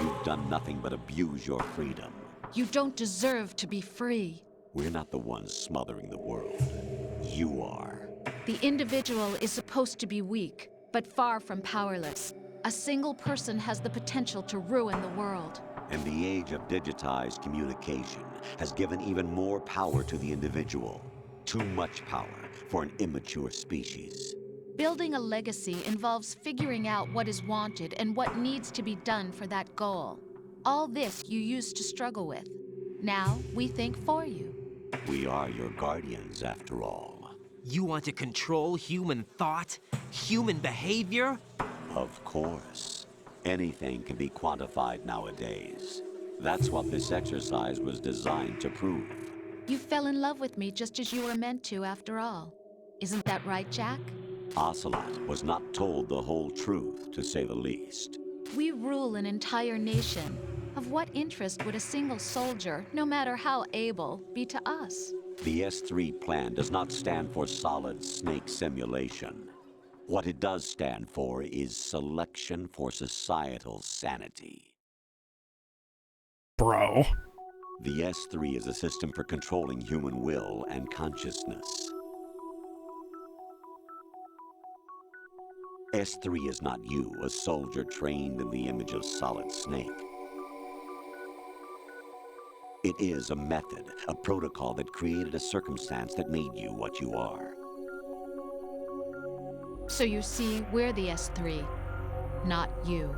You've done nothing but abuse your freedom. You don't deserve to be free. We're not the ones smothering the world. You are. The individual is supposed to be weak, but far from powerless. A single person has the potential to ruin the world. And the age of digitized communication has given even more power to the individual. Too much power for an immature species. Building a legacy involves figuring out what is wanted and what needs to be done for that goal. All this you used to struggle with. Now we think for you. We are your guardians, after all. You want to control human thought? Human behavior? Of course. Anything can be quantified nowadays. That's what this exercise was designed to prove. You fell in love with me just as you were meant to, after all. Isn't that right, Jack? Ocelot was not told the whole truth, to say the least. We rule an entire nation. Of what interest would a single soldier, no matter how able, be to us? The S3 plan does not stand for solid snake simulation. What it does stand for is selection for societal sanity. Bro. The S3 is a system for controlling human will and consciousness. S3 is not you, a soldier trained in the image of Solid Snake. It is a method, a protocol that created a circumstance that made you what you are. So you see, we're the S3, not you.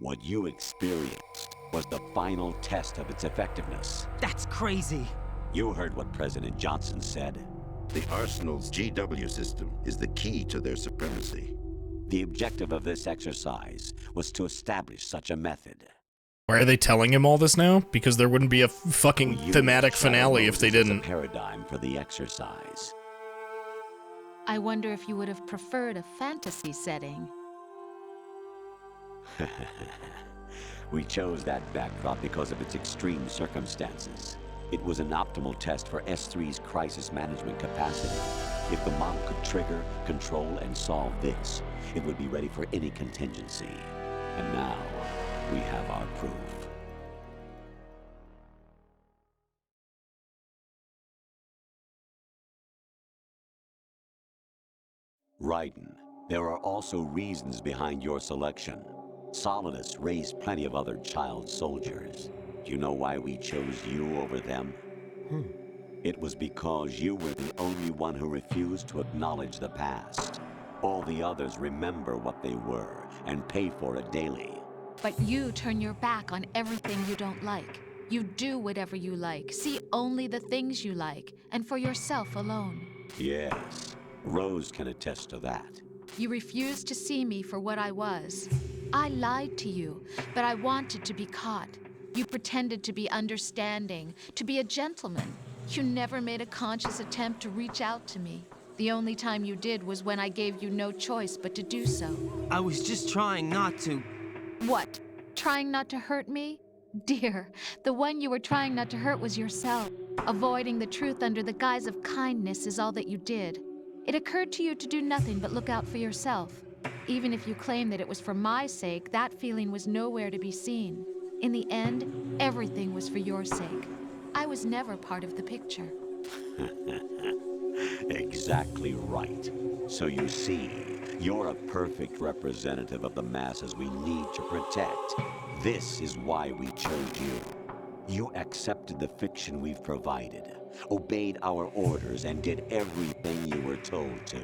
What you experienced was the final test of its effectiveness. That's crazy. You heard what President Johnson said. The Arsenal's GW system is the key to their supremacy. The objective of this exercise was to establish such a method. Why are they telling him all this now? Because there wouldn't be a fucking thematic finale if they didn't. A paradigm for the exercise. I wonder if you would have preferred a fantasy setting. We chose that backdrop because of its extreme circumstances. It was an optimal test for S3's crisis management capacity. If the model could trigger, control, and solve this, it would be ready for any contingency. And now, we have our proof. Raiden, there are also reasons behind your selection. Solidus raised plenty of other child soldiers. Do you know why we chose you over them? It was because you were the only one who refused to acknowledge the past. All the others remember what they were and pay for it daily. But you turn your back on everything you don't like. You do whatever you like, see only the things you like, and for yourself alone. Yes, Rose can attest to that. You refused to see me for what I was. I lied to you, but I wanted to be caught. You pretended to be understanding, to be a gentleman. You never made a conscious attempt to reach out to me. The only time you did was when I gave you no choice but to do so. I was just trying not to... What? Trying not to hurt me? Dear, the one you were trying not to hurt was yourself. Avoiding the truth under the guise of kindness is all that you did. It occurred to you to do nothing but look out for yourself. Even if you claim that it was for my sake, that feeling was nowhere to be seen. In the end, everything was for your sake. I was never part of the picture. Exactly right. So you see, you're a perfect representative of the masses we need to protect. This is why we chose you. You accepted the fiction we've provided, obeyed our orders, and did everything you were told to.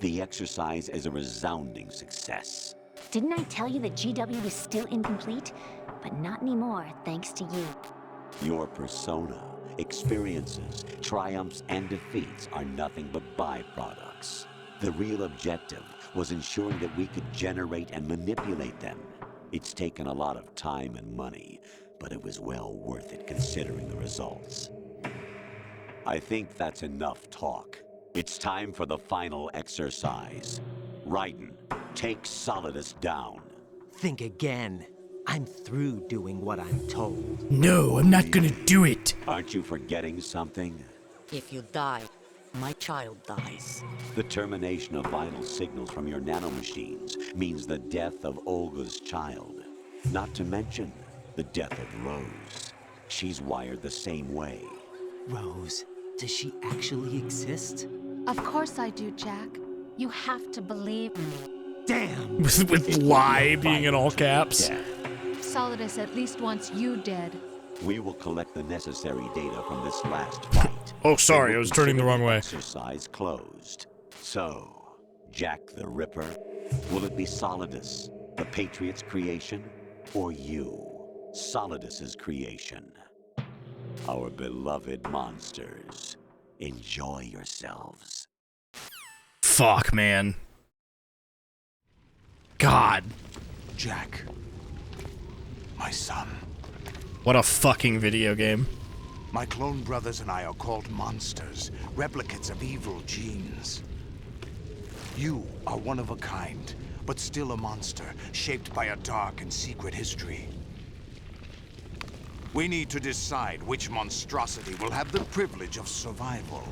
The exercise is a resounding success. Didn't I tell you that GW is still incomplete? But not anymore, thanks to you. Your persona, experiences, triumphs, and defeats are nothing but byproducts. The real objective was ensuring that we could generate and manipulate them. It's taken a lot of time and money, but it was well worth it considering the results. I think that's enough talk. It's time for the final exercise. Raiden, take Solidus down. Think again. I'm through doing what I'm told. No, I'm not gonna do it. Aren't you forgetting something? If you die, my child dies. The termination of vital signals from your nanomachines means the death of Olga's child. Not to mention the death of Rose. She's wired the same way. Rose, does she actually exist? Of course I do, Jack. You have to believe me. Damn! With lie being in all caps. Solidus at least wants you dead. We will collect the necessary data from this last fight. Oh, sorry, I was turning the wrong way. Exercise closed. So, Jack the Ripper, will it be Solidus, the Patriots' creation, or you, Solidus's creation? Our beloved monsters, enjoy yourselves. Fuck, man. God. Jack. My son. What a fucking video game. My clone brothers and I are called monsters, replicates of evil genes. You are one of a kind, but still a monster, shaped by a dark and secret history. We need to decide which monstrosity will have the privilege of survival.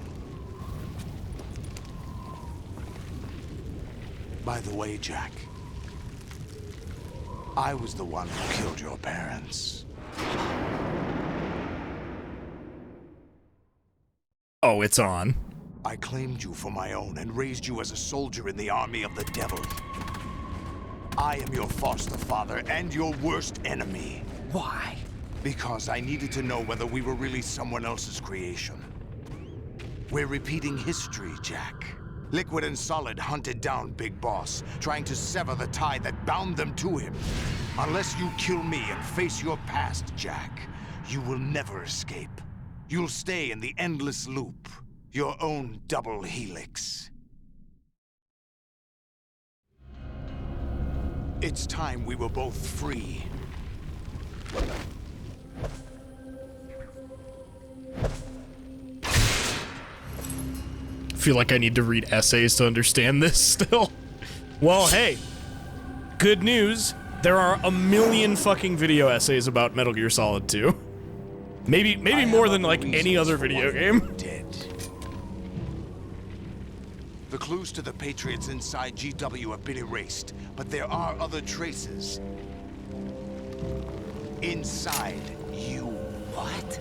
By the way, Jack, I was the one who killed your parents. Oh, it's on. I claimed you for my own and raised you as a soldier in the army of the devil. I am your foster father and your worst enemy. Why? Because I needed to know whether we were really someone else's creation. We're repeating history, Jack. Liquid and Solid hunted down Big Boss, trying to sever the tie that bound them to him. Unless you kill me and face your past, Jack, you will never escape. You'll stay in the endless loop, your own double helix. It's time we were both free. I feel like I need to read essays to understand this still. Well, hey, good news. There are a million fucking video essays about Metal Gear Solid 2. Maybe more than like any other video game. The clues to the Patriots inside GW have been erased, but there are other traces. Inside you. What?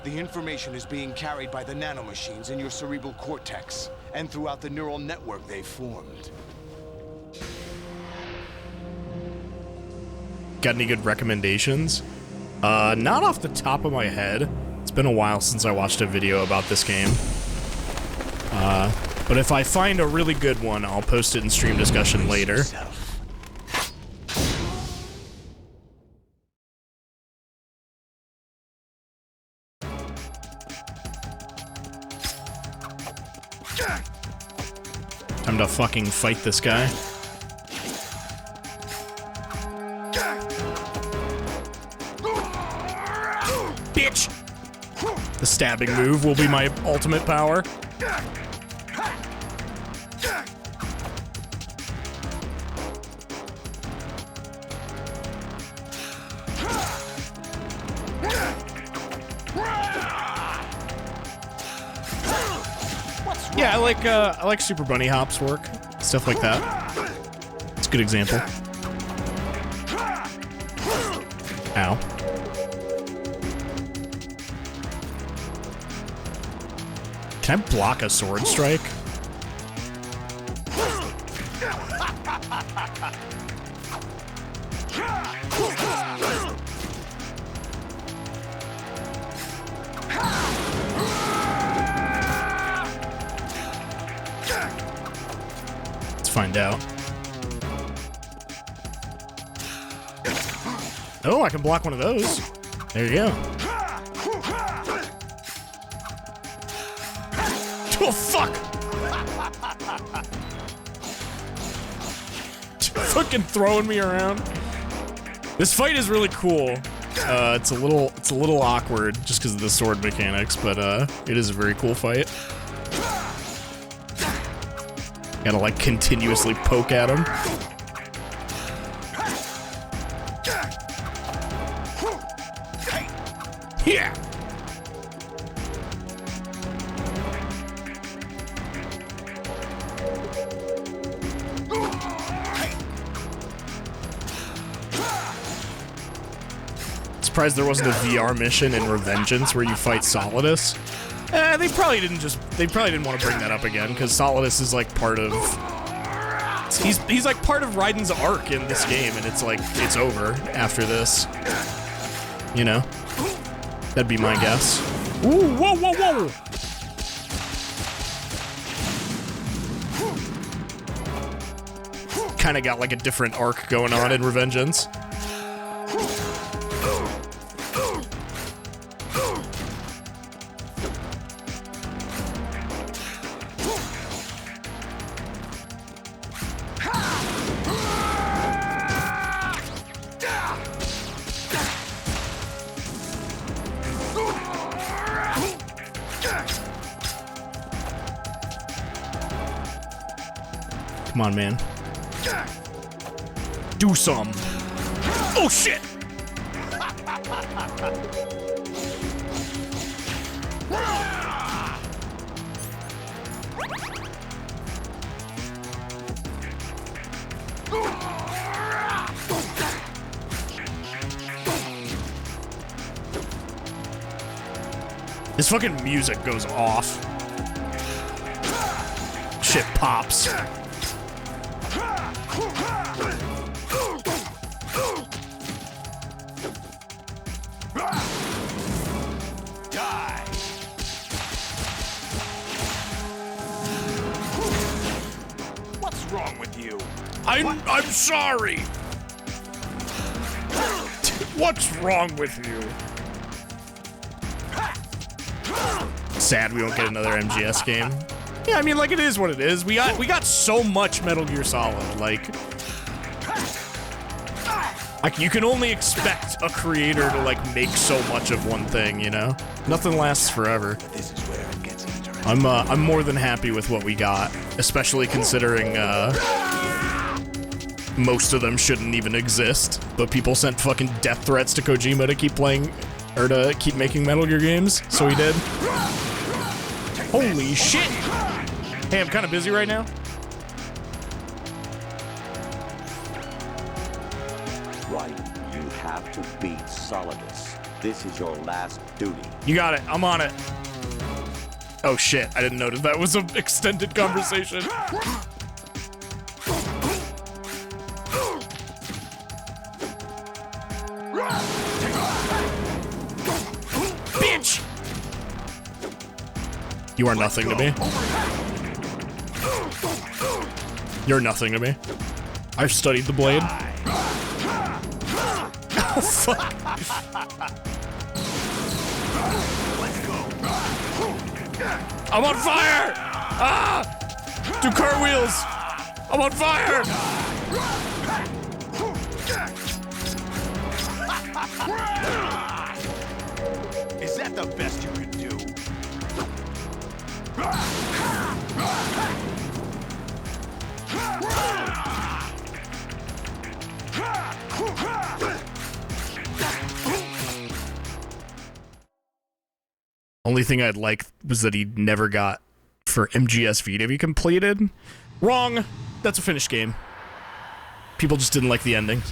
The information is being carried by the nanomachines in your cerebral cortex, and throughout the neural network they've formed. Got any good recommendations? Not off the top of my head. It's been a while since I watched a video about this game. But if I find a really good one, I'll post it in stream discussion later. Time to fucking fight this guy. Bitch! The stabbing move will be my ultimate power. Yeah, I like Super Bunny Hop's work, stuff like that. It's a good example. Ow. Can I block a sword strike? find out. Oh, I can block one of those. There you go. Oh, fuck! Fucking throwing me around. This fight is really cool. It's a little awkward just because of the sword mechanics, but it is a very cool fight. Gotta like continuously poke at him. Yeah. Surprised there wasn't a VR mission in Revengeance where you fight Solidus. They probably didn't want to bring that up again because Solidus is like part of. He's like part of Raiden's arc in this game, and it's like it's over after this. You know, that'd be my guess. Ooh, whoa, whoa, whoa! Kind of got like a different arc going on in Revengeance. Come on, man. Do some. Oh, shit! This fucking music goes off. Shit pops. What's wrong with you? I'm sorry. What's wrong with you? Sad we won't get another MGS game. Yeah, I mean, like, it is what it is. We got so much Metal Gear Solid. Like you can only expect a creator to like make so much of one thing, you know? Nothing lasts forever. This is where it gets interesting. I'm more than happy with what we got, especially considering most of them shouldn't even exist. But people sent fucking death threats to Kojima to keep playing or to keep making Metal Gear games, so he did. Holy shit! Hey, I'm kind of busy right now. Right, you have to beat Solidus. This is your last duty. You got it. I'm on it. Oh shit, I didn't notice that was an extended conversation. Bitch! You are nothing to me. You're nothing to me. I've studied the blade. Oh, fuck. I'm on fire! Ah! Do cartwheels! I'm on fire! Is that the best you can do? Only thing I'd like was that he never got for MGS V to be completed. Wrong. That's a finished game. People just didn't like the ending.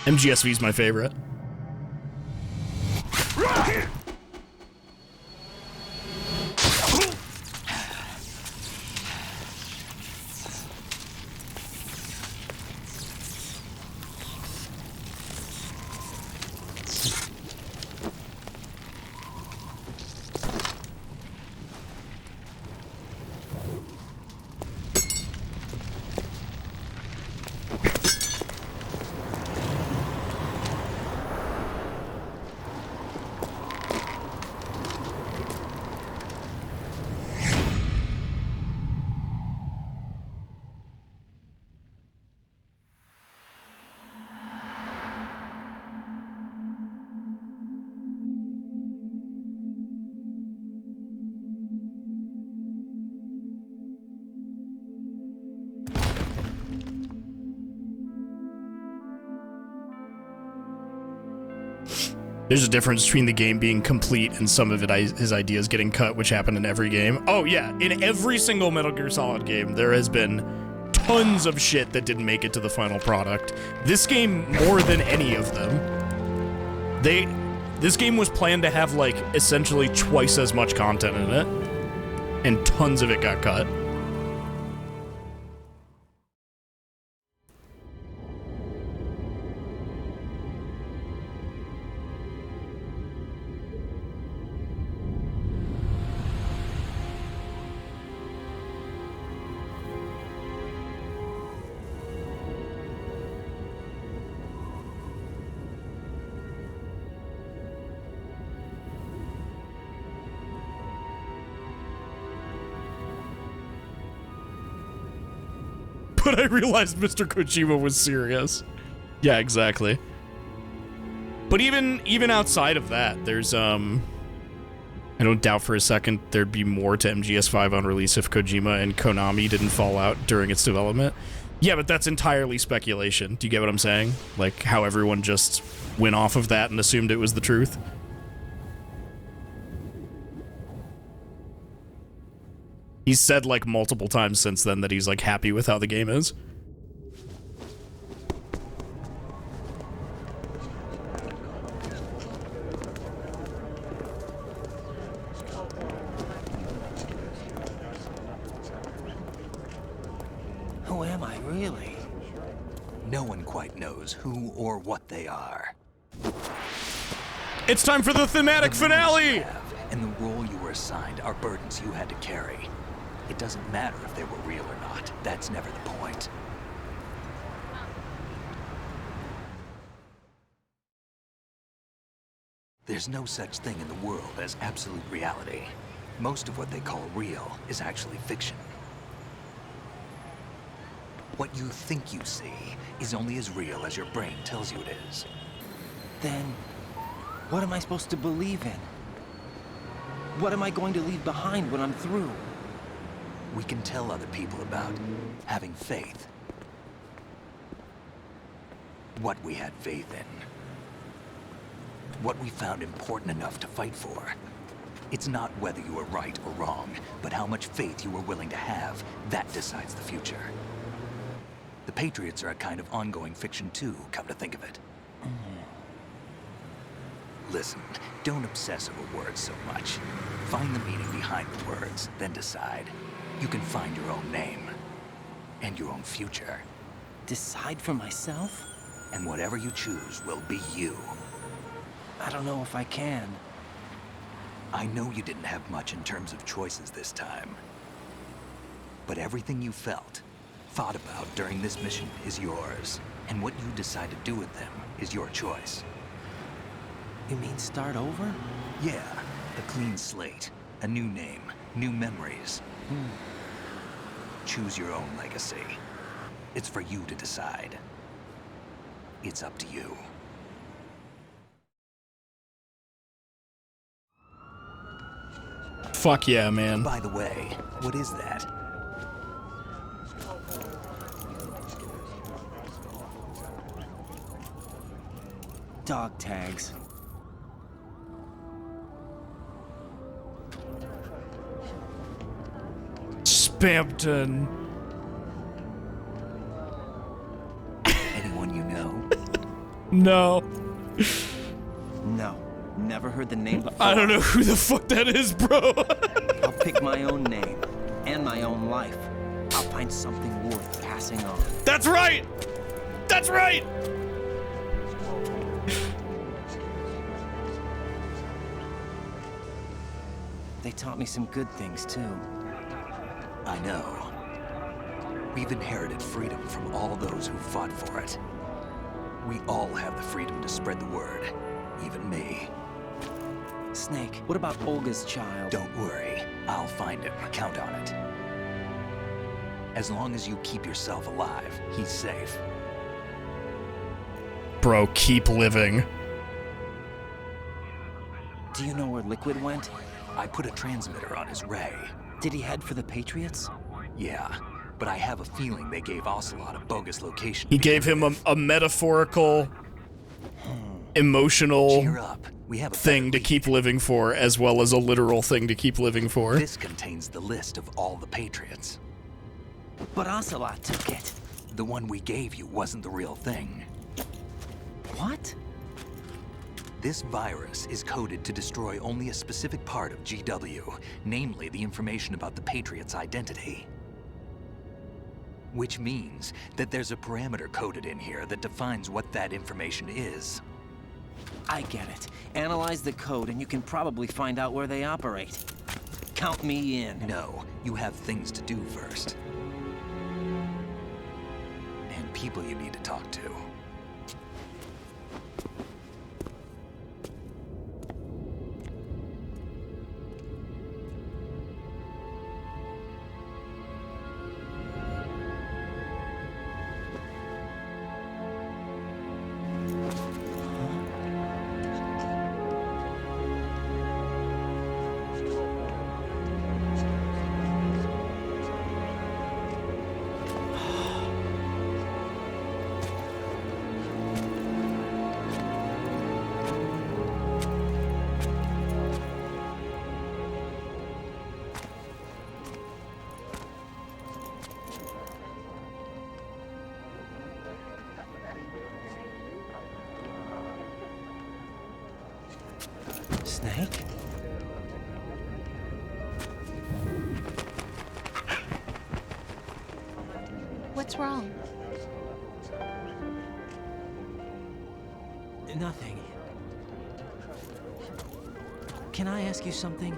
MGS V is my favorite. There's a difference between the game being complete and some of his ideas getting cut, which happened in every game. Oh yeah, in every single Metal Gear Solid game, there has been tons of shit that didn't make it to the final product. This game, more than any of them. This game was planned to have, like, essentially twice as much content in it, and tons of it got cut. But I realized Mr. Kojima was serious. Yeah, exactly. But even outside of that, there's I don't doubt for a second there'd be more to MGS5 on release if Kojima and Konami didn't fall out during its development. Yeah, but that's entirely speculation. Do you get what I'm saying? Like how everyone just went off of that and assumed it was the truth. He's said, like, multiple times since then that he's, like, happy with how the game is. Who am I, really? No one quite knows who or what they are. It's time for the thematic finale! And the role you were assigned are burdens you had to carry. It doesn't matter if they were real or not. That's never the point. There's no such thing in the world as absolute reality. Most of what they call real is actually fiction. What you think you see is only as real as your brain tells you it is. Then, what am I supposed to believe in? What am I going to leave behind when I'm through? We can tell other people about having faith. What we had faith in. What we found important enough to fight for. It's not whether you were right or wrong, but how much faith you were willing to have. That decides the future. The Patriots are a kind of ongoing fiction too, come to think of it. Listen, don't obsess over words so much. Find the meaning behind the words, then decide. You can find your own name. And your own future. Decide for myself? And whatever you choose will be you. I don't know if I can. I know you didn't have much in terms of choices this time. But everything you felt, thought about during this mission is yours. And what you decide to do with them is your choice. You mean start over? Yeah, a clean slate, a new name, new memories. Choose your own legacy. It's for you to decide. It's up to you. Fuck yeah, man. By the way, what is that? Dog tags. Spampton. Anyone you know? No. No. Never heard the name before. I don't know who the fuck that is, bro. I'll pick my own name and my own life. I'll find something worth passing on. That's right! That's right! They taught me some good things, too. I know. We've inherited freedom from all those who fought for it. We all have the freedom to spread the word. Even me. Snake, what about Olga's child? Don't worry. I'll find him. Count on it. As long as you keep yourself alive, he's safe. Bro, keep living. Do you know where Liquid went? I put a transmitter on his ray. Did he head for the Patriots? Yeah, but I have a feeling they gave Ocelot a bogus location. He gave him a metaphorical emotional Cheer up. We have a thing to keep living for, as well as a literal thing to keep living for. This contains the list of all the Patriots. But Ocelot took it. The one we gave you wasn't the real thing. What? This virus is coded to destroy only a specific part of GW, namely the information about the Patriots' identity. Which means that there's a parameter coded in here that defines what that information is. I get it. Analyze the code and you can probably find out where they operate. Count me in. No, you have things to do first. And people you need to talk to. Snake? What's wrong? Nothing. Can I ask you something?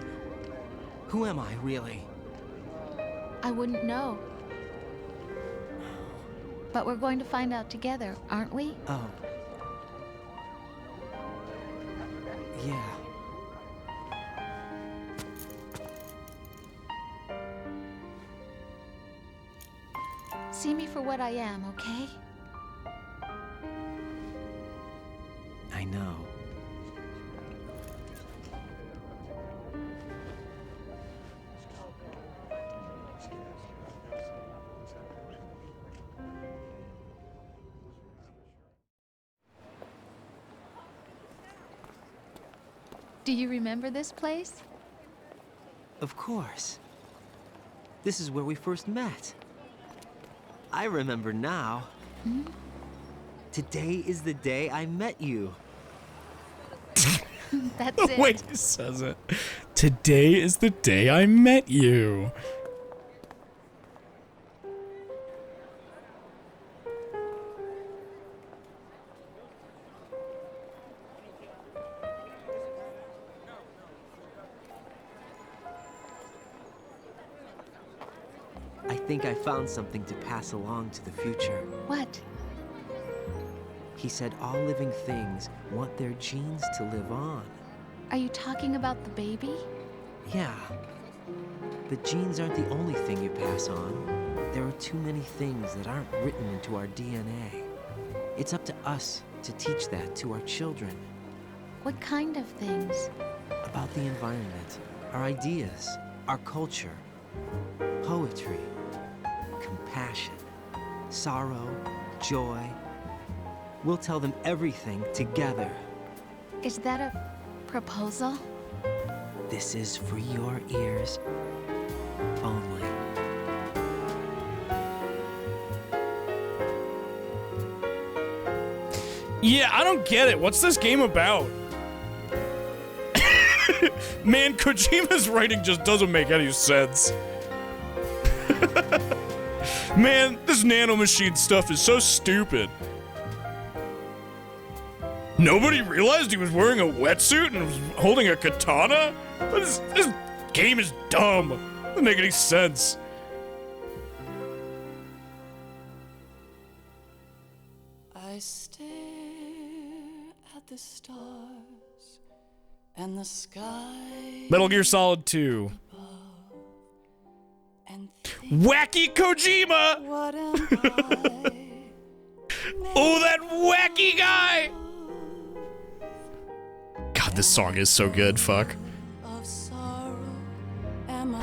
Who am I, really? I wouldn't know. But we're going to find out together, aren't we? Oh. Yeah. See me for what I am, okay? I know. Do you remember this place? Of course. This is where we first met. I remember now. Hmm? Today is the day I met you. That's The it. way he says it. Today is the day I met you. I think I found something to pass along to the future. What? He said all living things want their genes to live on. Are you talking about the baby? Yeah. The genes aren't the only thing you pass on. There are too many things that aren't written into our DNA. It's up to us to teach that to our children. What kind of things? About the environment, our ideas, our culture, poetry, compassion, sorrow, joy. We'll tell them everything together. Is that a proposal? This is for your ears only. Yeah, I don't get it. What's this game about? Man, Kojima's writing just doesn't make any sense. Man, this nanomachine stuff is so stupid. Nobody realized he was wearing a wetsuit and was holding a katana? This game is dumb. Doesn't make any sense. I stare at the stars and the sky. Metal Gear Solid 2. Wacky Kojima! What am Oh, that wacky guy! God, this song is so good, fuck. of sorrow am I?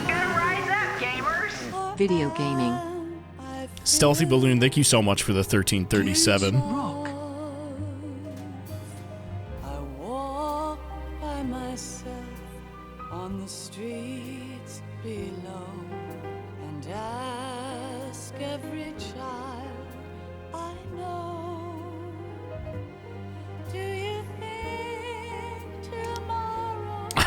Rise up, gamers! Video gaming. Stealthy Balloon, thank you so much for the 1337. Rock.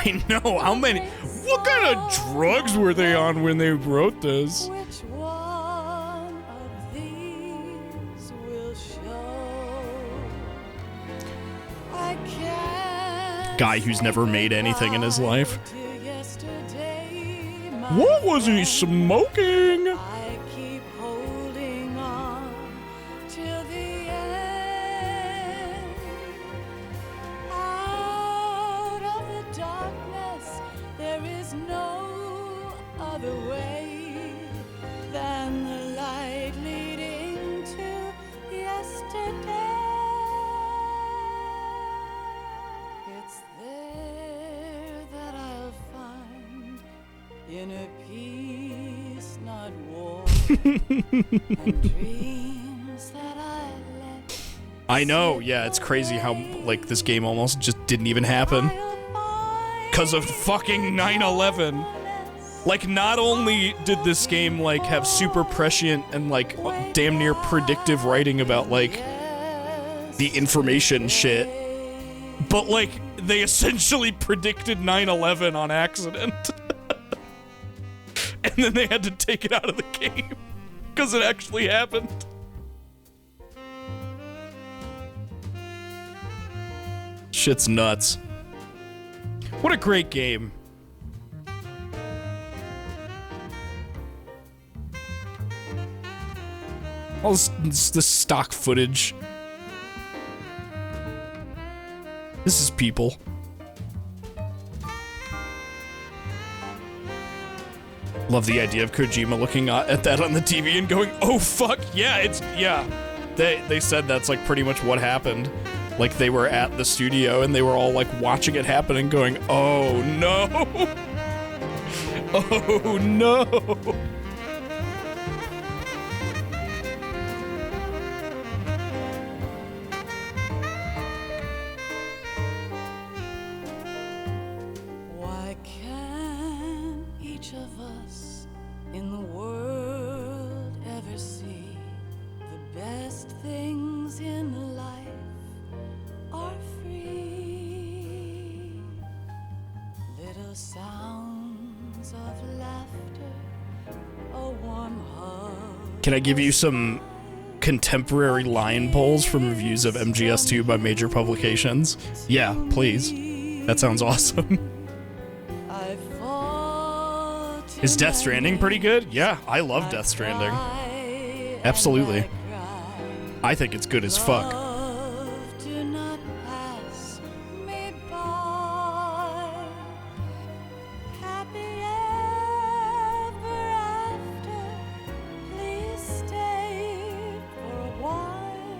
I know, how many? What kind of drugs were they on when they wrote this? Which one of these will show? I can't Guy who's never made anything in his life. till yesterday. What was he smoking? I keep holding on till the end. Out of the darkness, there is no other way than the light leading to yesterday. It's there that I'll find inner peace, not war, and dreams that I let. I know, yeah, it's crazy how, like, this game almost just didn't even happen. Because of fucking 9/11. Like, not only did this game, like, have super prescient and, like, damn near predictive writing about, like, the information shit, but, like, they essentially predicted 9/11 on accident. And then they had to take it out of the game. Because it actually happened. Shit's nuts. What a great game. All this stock footage. This is people. Love the idea of Kojima looking at that on the TV and going, "Oh fuck, yeah, yeah." They said that's like pretty much what happened. Like they were at the studio and they were all like watching it happen and going, "Oh no." Oh no. Why can't each of us in the world ever see the best things in life are free? Little sounds of laughter, a warm hug. Can I give you some contemporary line polls from reviews of MGS2 by major publications? Yeah, please. That sounds awesome. Is Death Stranding pretty good? Yeah, I love Death Stranding. Absolutely. I think it's good as fuck. Do not pass me by. Happy ever after. Please stay for a while.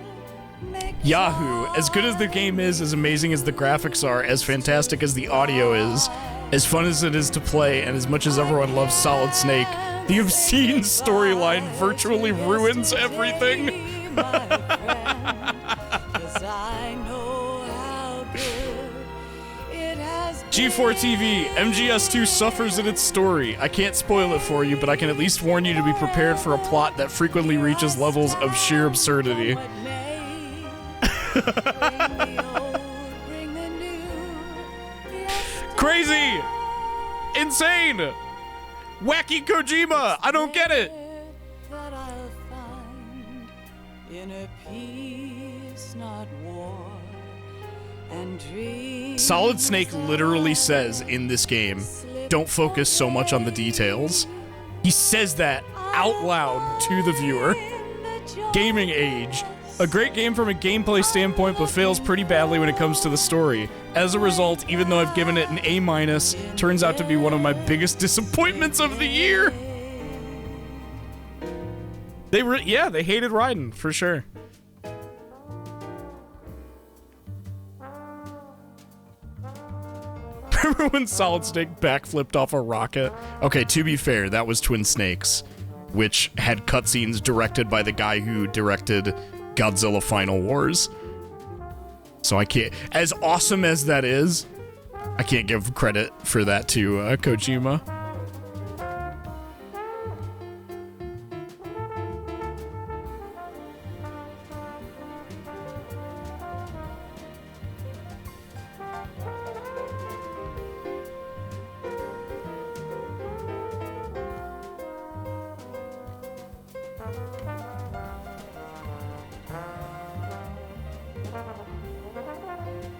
Yahoo! As good as the game is, as amazing as the graphics are, as fantastic as the audio is, as fun as it is to play, and as much as everyone loves Solid Snake, the obscene storyline virtually ruins everything. G4 TV, MGS2 suffers in its story. I can't spoil it for you, but I can at least warn you to be prepared for a plot that frequently reaches levels of sheer absurdity. Crazy! Insane! Wacky Kojima! I don't get it! That I'll find inner peace, not war, and dreams. Solid Snake literally says in this game, don't focus so much on the details. He says that out loud to the viewer. Gaming age. A great game from a gameplay standpoint, but fails pretty badly when it comes to the story. As a result, even though I've given it an A-, turns out to be one of my biggest disappointments of the year. They hated Raiden, for sure. Remember when Solid Snake backflipped off a rocket? Okay, to be fair, that was Twin Snakes, which had cutscenes directed by the guy who directed Godzilla Final Wars. So I can't, as awesome as that is, I can't give credit for that to Kojima.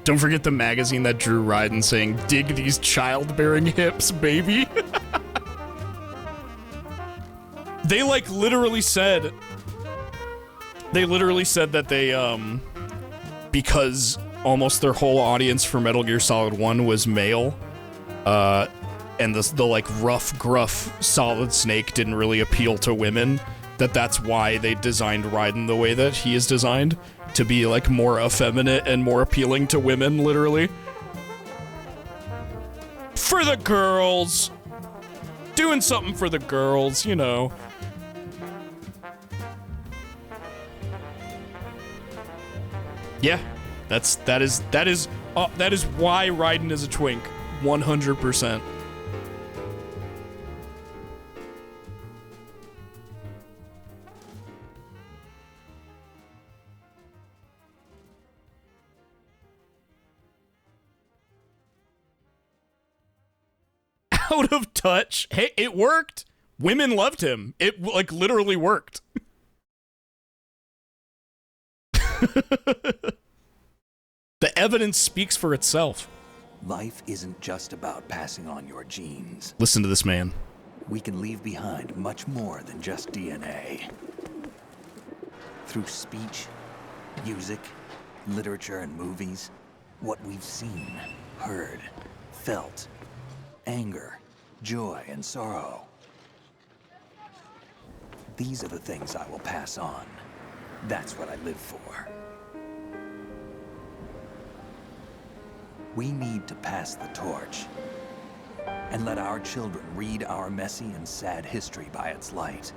Don't forget the magazine that drew Raiden saying, "Dig these childbearing hips, baby." They like literally said that they because almost their whole audience for Metal Gear Solid 1 was male, and the like rough, gruff Solid Snake didn't really appeal to women, that's why they designed Raiden the way that he is designed, to be like more effeminate and more appealing to women, literally. For the girls! Doing something for the girls, you know. Yeah, that is why Raiden is a twink, 100%. Out of touch. Hey, it worked. Women loved him. It like literally worked. The evidence speaks for itself. Life isn't just about passing on your genes. Listen to this man. We can leave behind much more than just DNA. Through speech, music, literature, and movies, what we've seen, heard, felt, anger, joy, and sorrow. These are the things I will pass on. That's what I live for. We need to pass the torch and let our children read our messy and sad history by its light.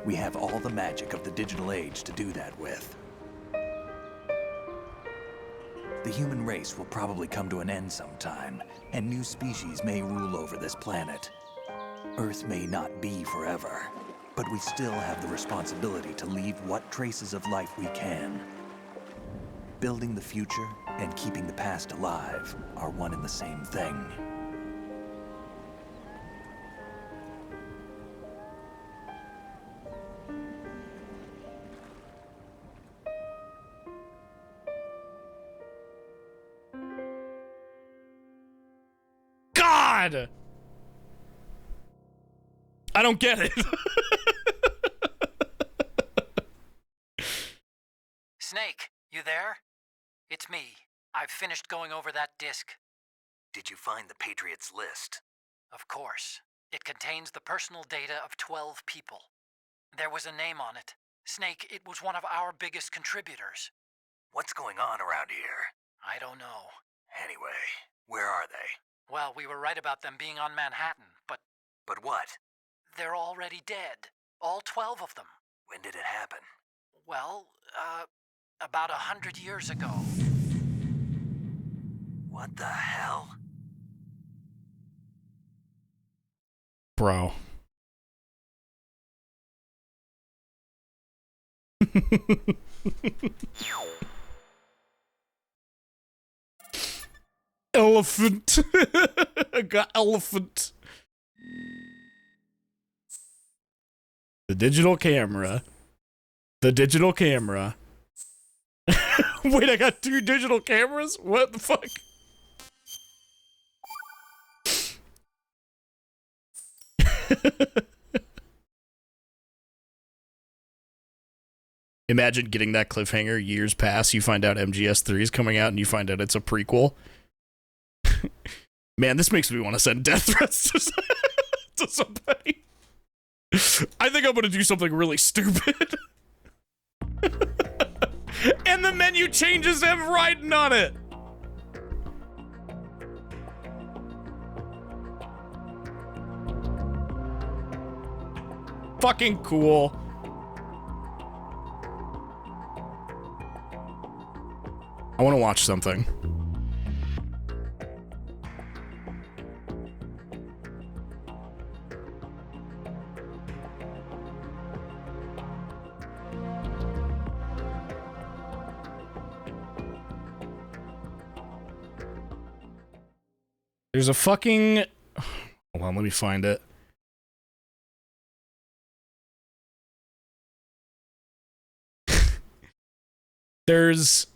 We have all the magic of the digital age to do that with. The human race will probably come to an end sometime, and new species may rule over this planet. Earth may not be forever, but we still have the responsibility to leave what traces of life we can. Building the future and keeping the past alive are one and the same thing. God! I don't get it. Snake, you there? It's me. I've finished going over that disc. Did you find the Patriots list? Of course. It contains the personal data of 12 people. There was a name on it. Snake, it was one of our biggest contributors. What's going on around here? I don't know. Anyway, where are they? Well, we were right about them being on Manhattan, but... But what? They're already dead. All 12 of them. When did it happen? Well, about 100 years ago. What the hell? Bro. Elephant. I got elephant. The digital camera. The digital camera. Wait, I got 2 digital cameras? What the fuck? Imagine getting that cliffhanger, years pass, you find out MGS3 is coming out and you find out it's a prequel. Man, this makes me want to send death threats to somebody. I think I'm gonna do something really stupid. And the menu changes to have Raiden on it. Fucking cool. I want to watch something. There's a fucking... Hold on, let me find it. There's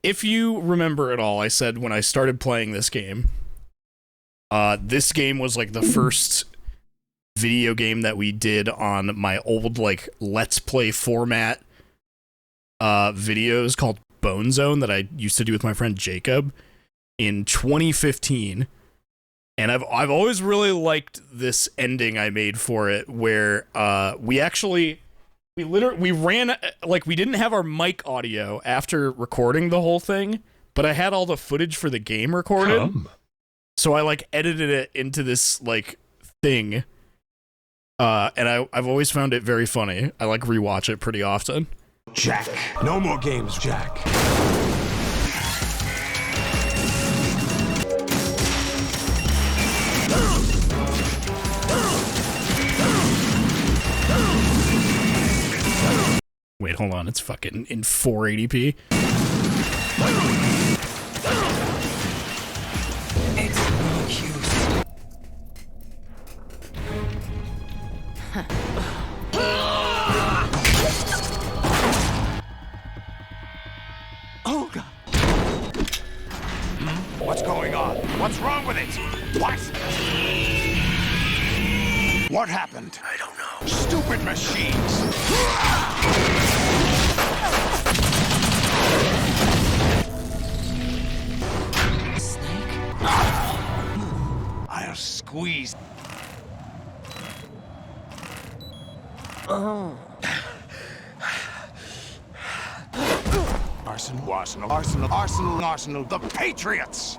If you remember at all, I said when I started playing this game was like the first video game that we did on my old like Let's Play format videos called Bone Zone that I used to do with my friend Jacob in 2015. And I've always really liked this ending I made for it where we ran, like, we didn't have our mic audio after recording the whole thing, but I had all the footage for the game recorded. So I, like, edited it into this, like, thing. And I've always found it very funny. I, like, rewatch it pretty often. Jack. No more games, Jack. Wait, hold on. It's fucking in 480p. It's no use. Oh, God. What's going on? What's wrong with it? What? What happened? I don't know. Stupid machines. I'll squeeze. Oh. Arsenal, the Patriots!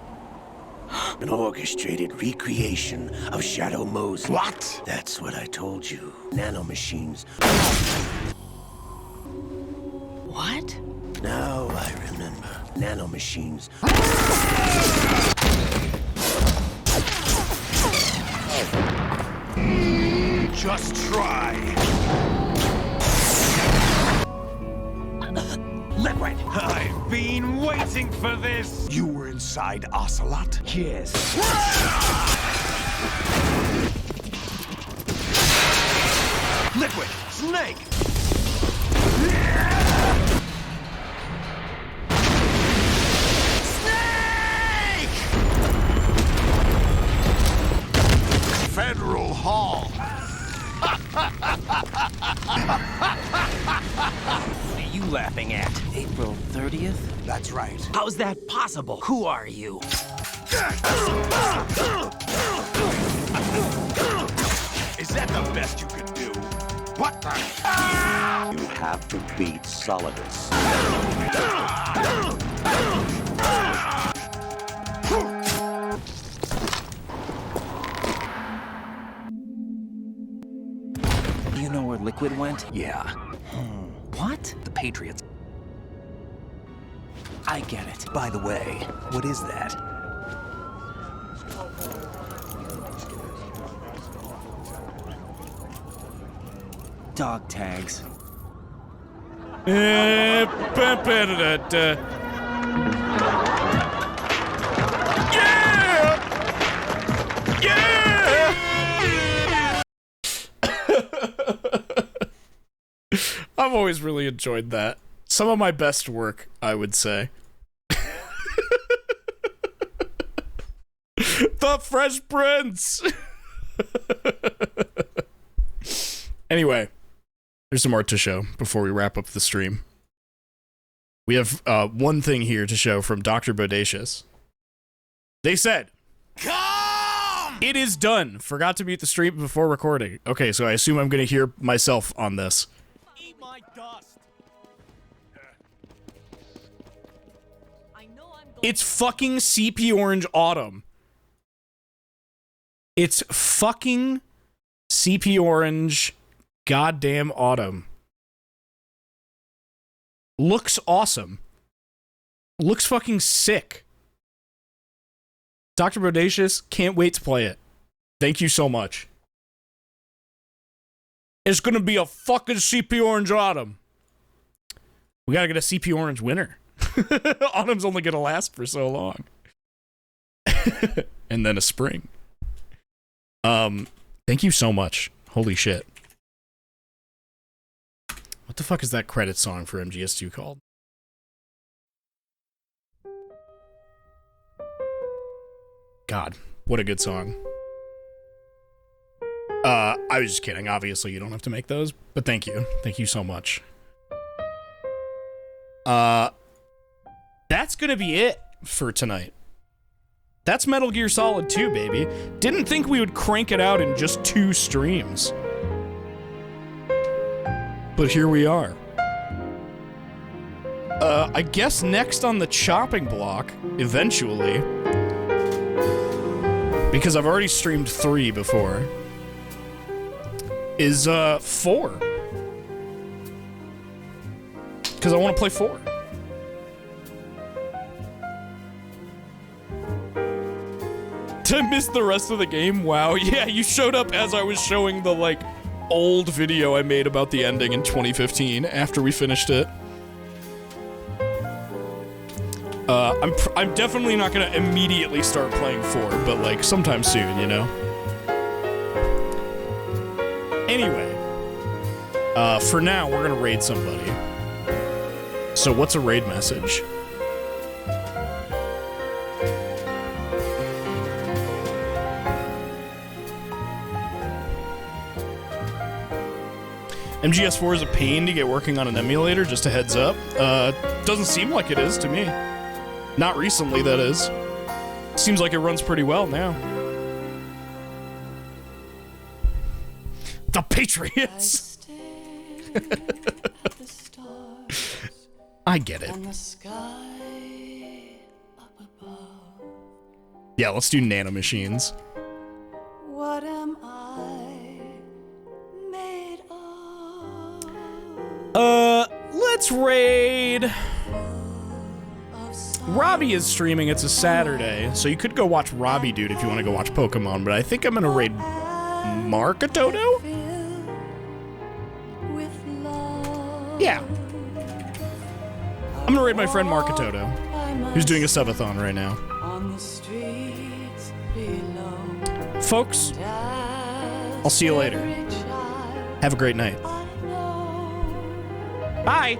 An orchestrated recreation of Shadow Moses. What? That's what I told you. Nanomachines. What? Now I remember. Nanomachines. Just try. Liquid! I've been waiting for this! You were inside Ocelot? Yes. Liquid! Snake! Snake! Federal Hall! What are you laughing at? April 30th? That's right. How's that possible? Who are you? Is that the best you could do? What the? You have to beat Solidus. Do you know where Liquid went? Yeah. What? The Patriots. I get it. By the way, what is that? Dog tags. I've always really enjoyed that. Some of my best work, I would say. The Fresh Prince! Anyway, there's some more to show before we wrap up the stream. We have one thing here to show from Dr. Bodacious. They said, "Come! It is done. Forgot to mute the stream before recording." Okay, so I assume I'm going to hear myself on this. Eat my dust. It's fucking CP Orange Autumn. It's fucking CP Orange goddamn Autumn. Looks awesome. Looks fucking sick. Dr. Bodacious, can't wait to play it. Thank you so much. It's gonna be a fucking CP Orange Autumn. We gotta get a CP Orange winner. Autumn's only gonna last for so long. And then a spring. Thank you so much. Holy shit. What the fuck is that credit song for MGS2 called? God, what a good song. I was just kidding. Obviously, you don't have to make those, but thank you. Thank you so much. That's gonna be it for tonight. That's Metal Gear Solid 2, baby. Didn't think we would crank it out in just 2 streams. But here we are. I guess next on the chopping block, eventually, because I've already streamed 3 before, is 4. Because I want to play 4. I missed the rest of the game? Wow. Yeah, you showed up as I was showing the, like, old video I made about the ending in 2015 after we finished it. I'm definitely not gonna immediately start playing 4, but, like, sometime soon, you know? Anyway. For now, we're gonna raid somebody. So what's a raid message? MGS4 is a pain to get working on an emulator, just a heads up. Doesn't seem like it is to me. Not recently, that is. Seems like it runs pretty well now. The Patriots! I get it. Yeah, let's do nanomachines. What am I made of? Let's raid. Robbie is streaming. It's a Saturday, so you could go watch Robbie, dude, if you want to go watch Pokemon, but I think I'm gonna raid Markatoto? Yeah. I'm gonna raid my friend Markatoto, who's doing a subathon right now. On the streets below. Folks, I'll see you later. Have a great night. Bye!